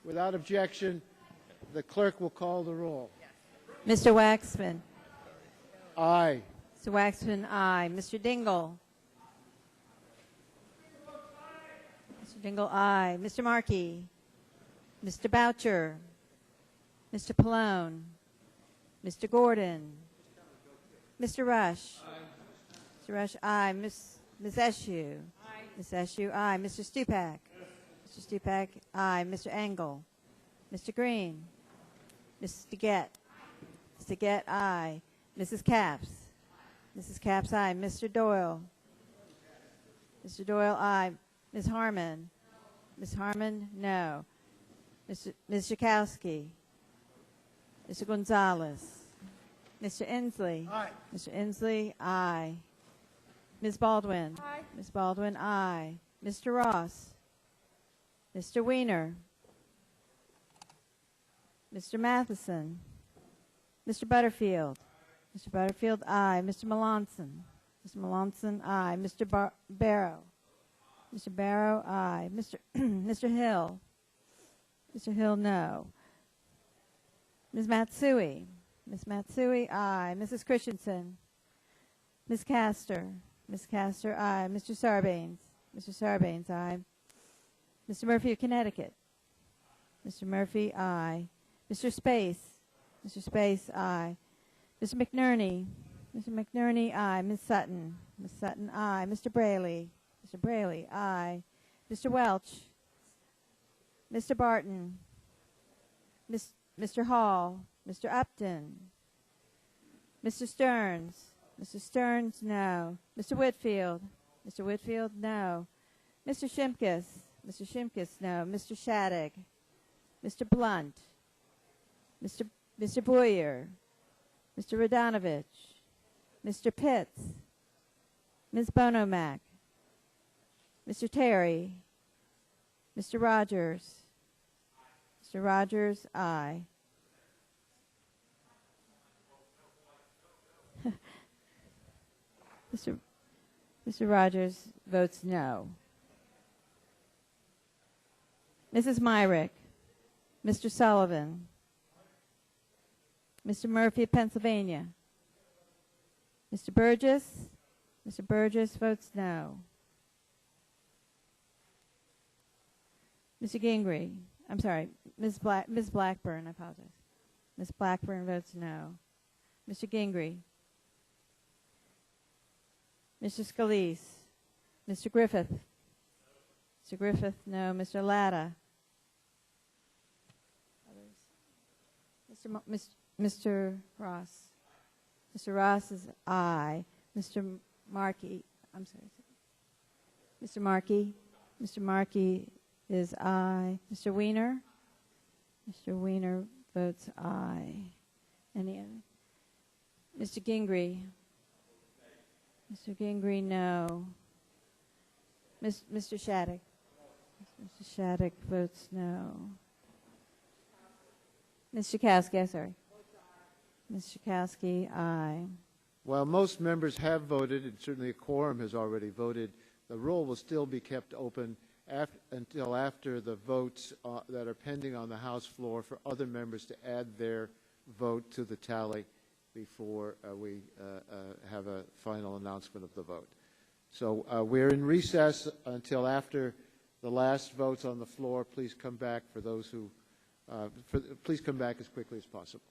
Without objection, the clerk will call the roll. Mr. Waxman. Aye. Mr. Waxman, aye. Mr. Dingell. Mr. Dingell, aye. Mr. Markey. Mr. Boucher. Mr. Pallone. Mr. Gordon. Mr. Rush. Mr. Rush, aye. Ms. Eshoo. Ms. Eshoo, aye. Mr. Stupak. Mr. Stupak, aye. Mr. Engel. Mr. Green. Mrs. DeGette. Mrs. DeGette, aye. Mrs. Capps. Mrs. Capps, aye. Mr. Doyle. Mr. Doyle, aye. Ms. Harmon. Ms. Harmon, no. Ms. Schakowsky. Mr. Gonzalez. Mr. Inslee. Aye. Mr. Inslee, aye. Ms. Baldwin. Aye. Ms. Baldwin, aye. Mr. Ross. Mr. Weiner. Mr. Matheson. Mr. Butterfield. Mr. Butterfield, aye. Mr. Melanson. Mr. Melanson, aye. Mr. Barrow. Mr. Barrow, aye. Mr. Hill. Mr. Hill, no. Ms. Matsui. Ms. Matsui, aye. Mrs. Christensen. Ms. Castor. Ms. Castor, aye. Mr. Sarbanes. Mr. Sarbanes, aye. Mr. Murphy of Connecticut. Mr. Murphy, aye. Mr. Space. Mr. Space, aye. Mr. McNerney. Mr. McNerney, aye. Ms. Sutton. Ms. Sutton, aye. Mr. Braley. Mr. Braley, aye. Mr. Welch. Mr. Barton. Mr. Hall. Mr. Upton. Mr. Stearns? Mr. Stearns, no. Mr. Whitfield? Mr. Whitfield, no. Mr. Shimkus? Mr. Shimkus, no. Mr. Shattuck? Mr. Blunt? Mr. Boyer? Mr. Radonovich? Mr. Pitts? Ms. Bonomack? Mr. Terry? Mr. Rogers? Mr. Rogers, aye. Mr. Rogers votes no. Mrs. Myrick? Mr. Sullivan? Mr. Murphy of Pennsylvania? Mr. Burgess? Mr. Burgess votes no. Mr. Gingrey? I'm sorry, Ms. Blackburn, I apologize. Ms. Blackburn votes no. Mr. Gingrey? Mr. Scalise? Mr. Griffith? Mr. Griffith, no. Mr. Latta? Mr. Ross? Mr. Ross is aye. Mr. Markey, I'm sorry. Mr. Markey? Mr. Markey is aye. Mr. Wiener? Mr. Wiener votes aye. Any other? Mr. Gingrey? Mr. Gingrey, no. Mr. Shattuck? Mr. Shattuck votes no. Ms. Schakowsky, I'm sorry. Ms. Schakowsky, aye. While most members have voted, and certainly a quorum has already voted, the roll will still be kept open until after the votes that are pending on the House floor for other members to add their vote to the tally before we have a final announcement of the vote. So we're in recess until after the last votes on the floor. Please come back for those who, please come back as quickly as possible.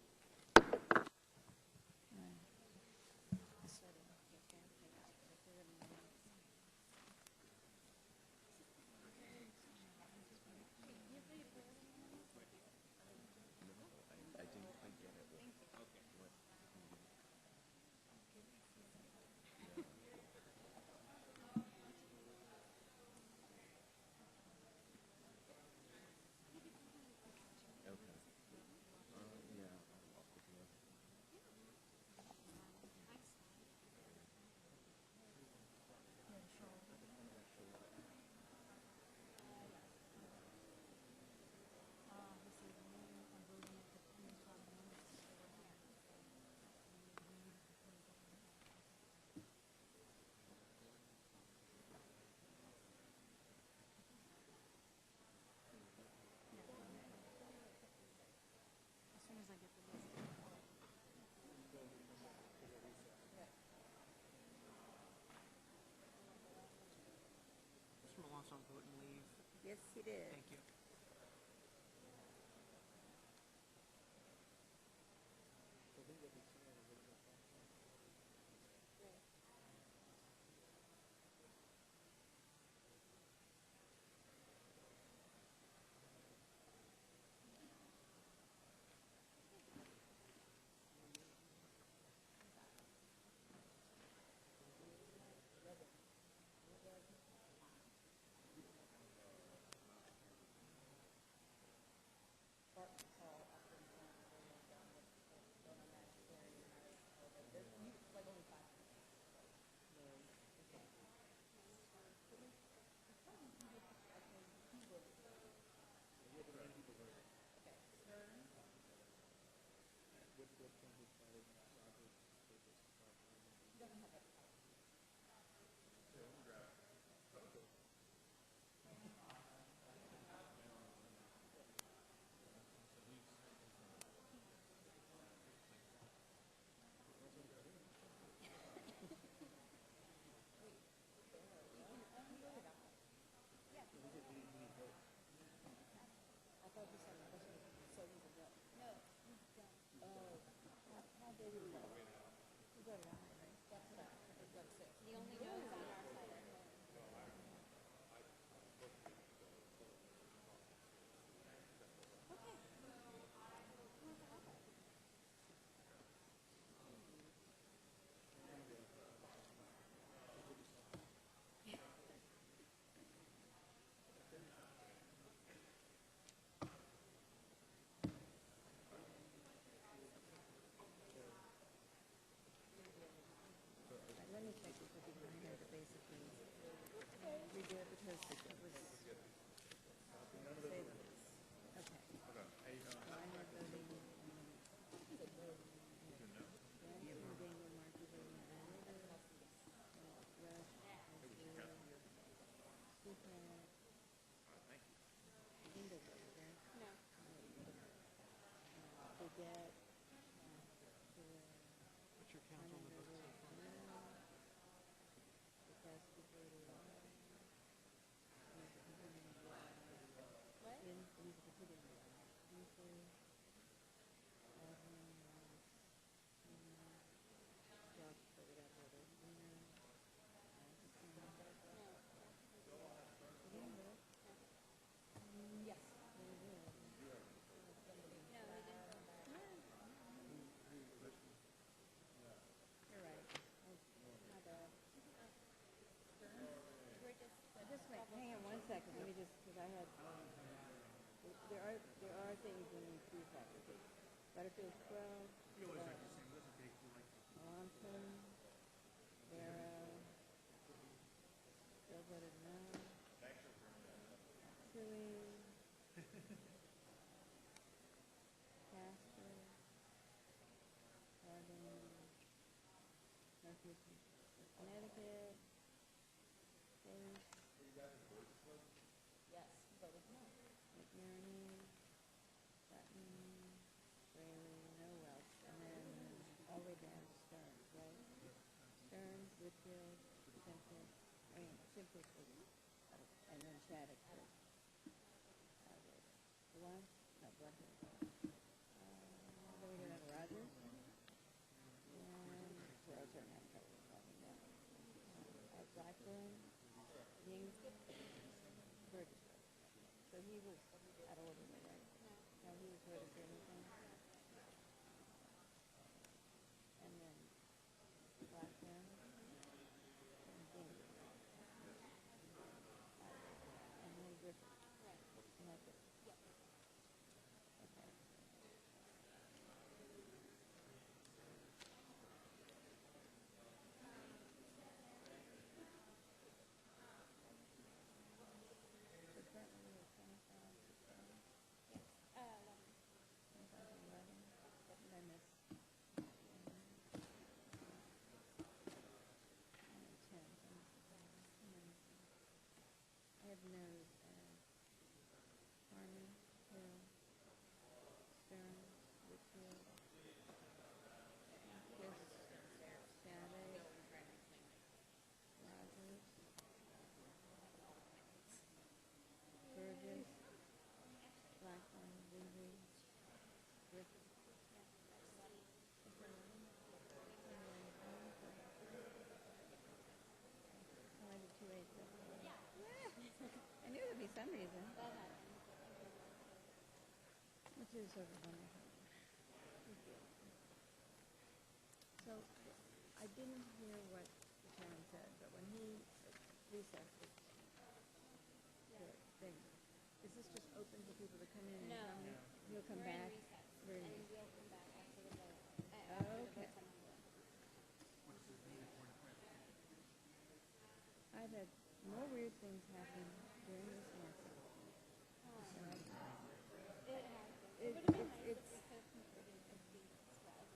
Yes, he did. Thank you. because it was, to say the least. Okay. So I have voting. What's your count on the vote so far? You're right. My bad. Hang on one second. Let me just, because I had, there are things we need to factor in. Butterfield 12. You always like to say, what's the date you like to Thompson, Barrow, still voted no. Tui, Casper, Harding, Northeast Connecticut, State. Yes, voted no. McNerney, Sutton, Fraley, no Welch, and then all the way down to Stearns, right? Stearns, Whitfield, Simcox, Simcox was, and then Shattuck was. Blunt, no, Blunt. Then we go down to Rogers, and who else are having trouble with that? Blackburn, King, Burgess. So he was out of order, right? No, he was voted for anything. And then Blackburn and King. And then Griffith. Right. And that's it. Yep. Okay. So currently we have 11. What did I miss? 10. I have no's as Harmon, Hill, Stearns, Whitfield, Kiss, Shattuck, Rogers, Burgess, Blackburn, Lindsay, Griffith. I did 2-8. I knew there'd be some reason. Which is sort of wonderful. So I didn't hear what the chairman said, but when he recessed the thing, is this just open for people to come in and come? He'll come back. And we'll come back after the vote. Okay. I've had more weird things happen during this month. It would have been nice if we could have completed the speed as well.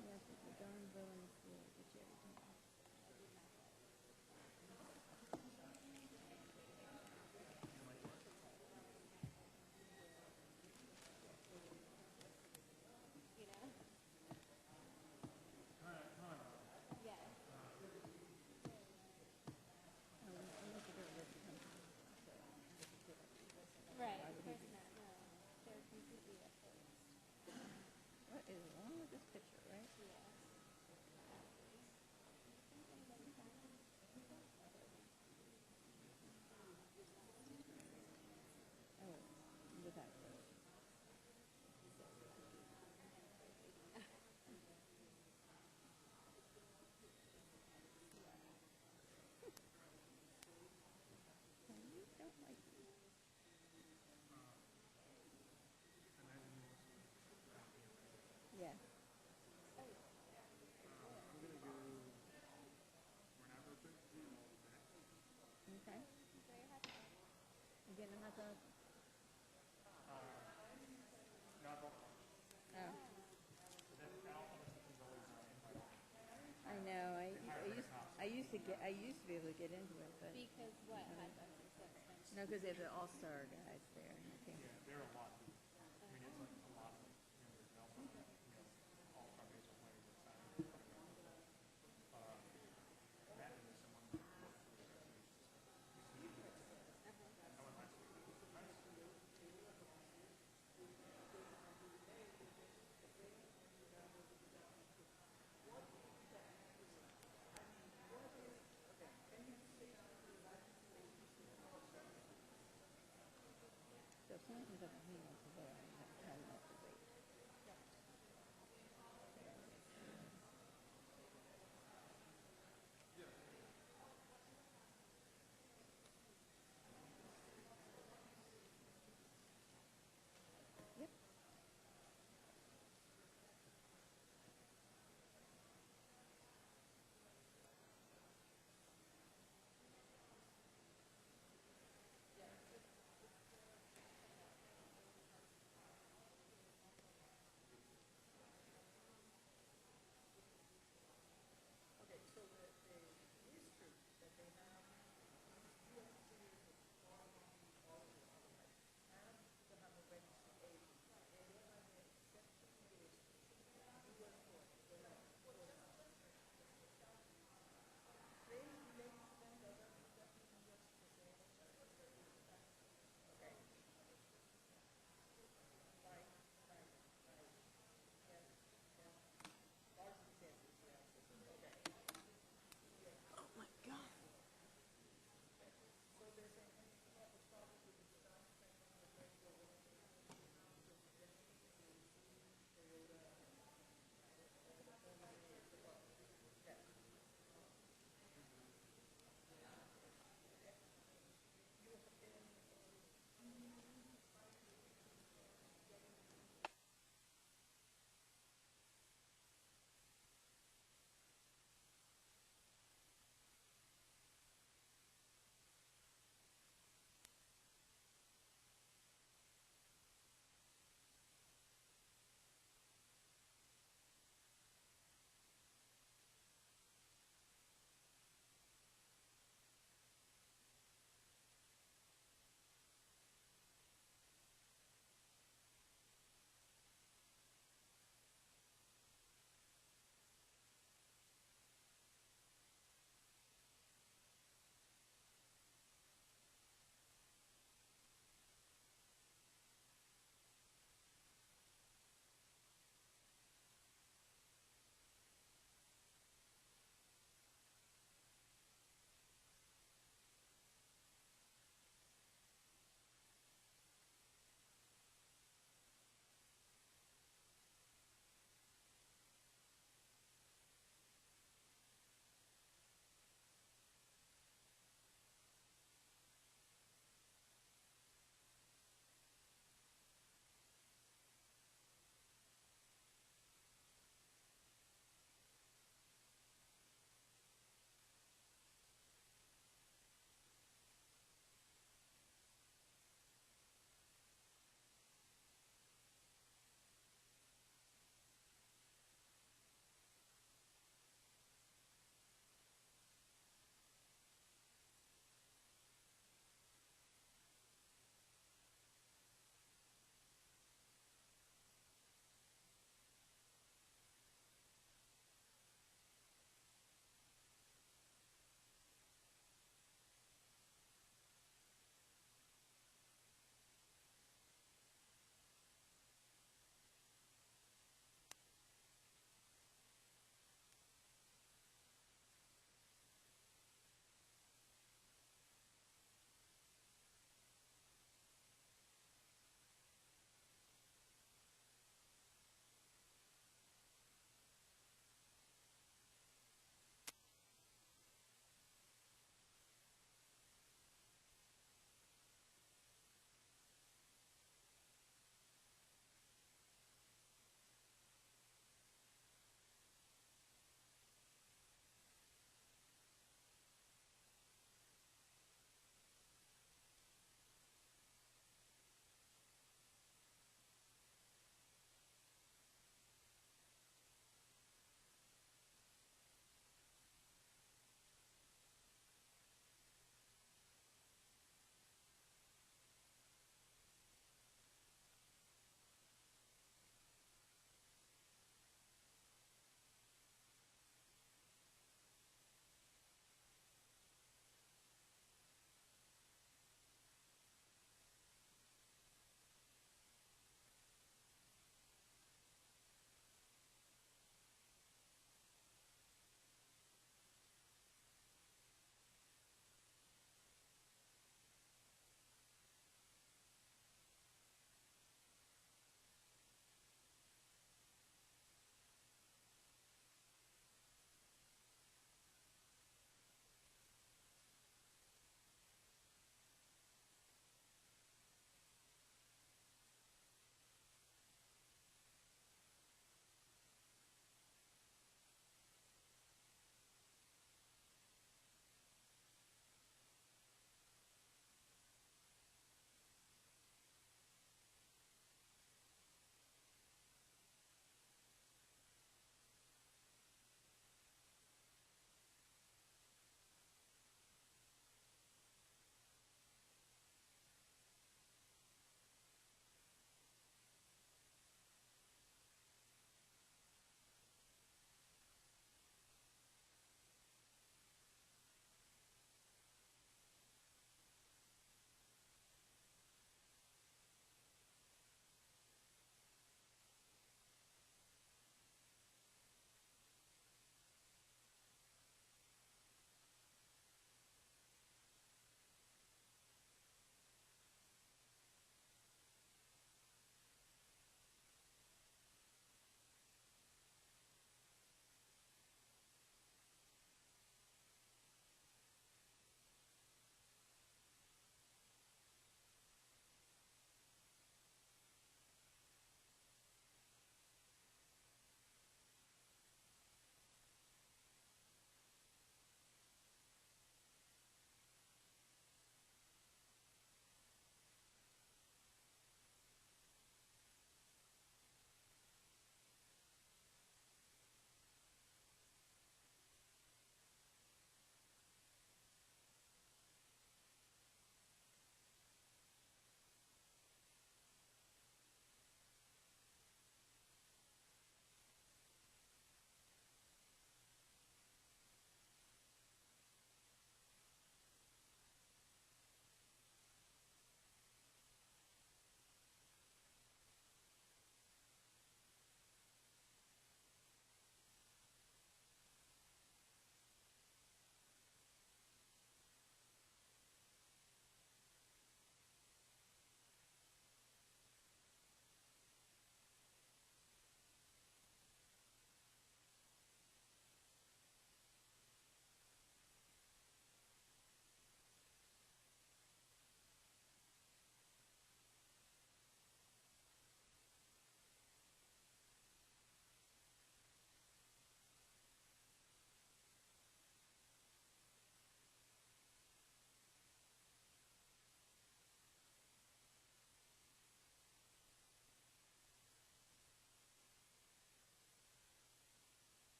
Yes, but the darn villain will get you every time. You know? Yes. Right, of course not, no. They're completely opposed. What is wrong with this picture, right? Yes. I used to be able to get into it, but Because what? no, because they have the all-star guys there. Okay. Yeah, there are a lot. I mean, it's like a lot of, there's Belmont, all-star baseball players that sign. Matt and someone. So if someone comes up and hands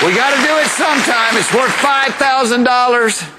We got to do it sometime. It's worth $5,000.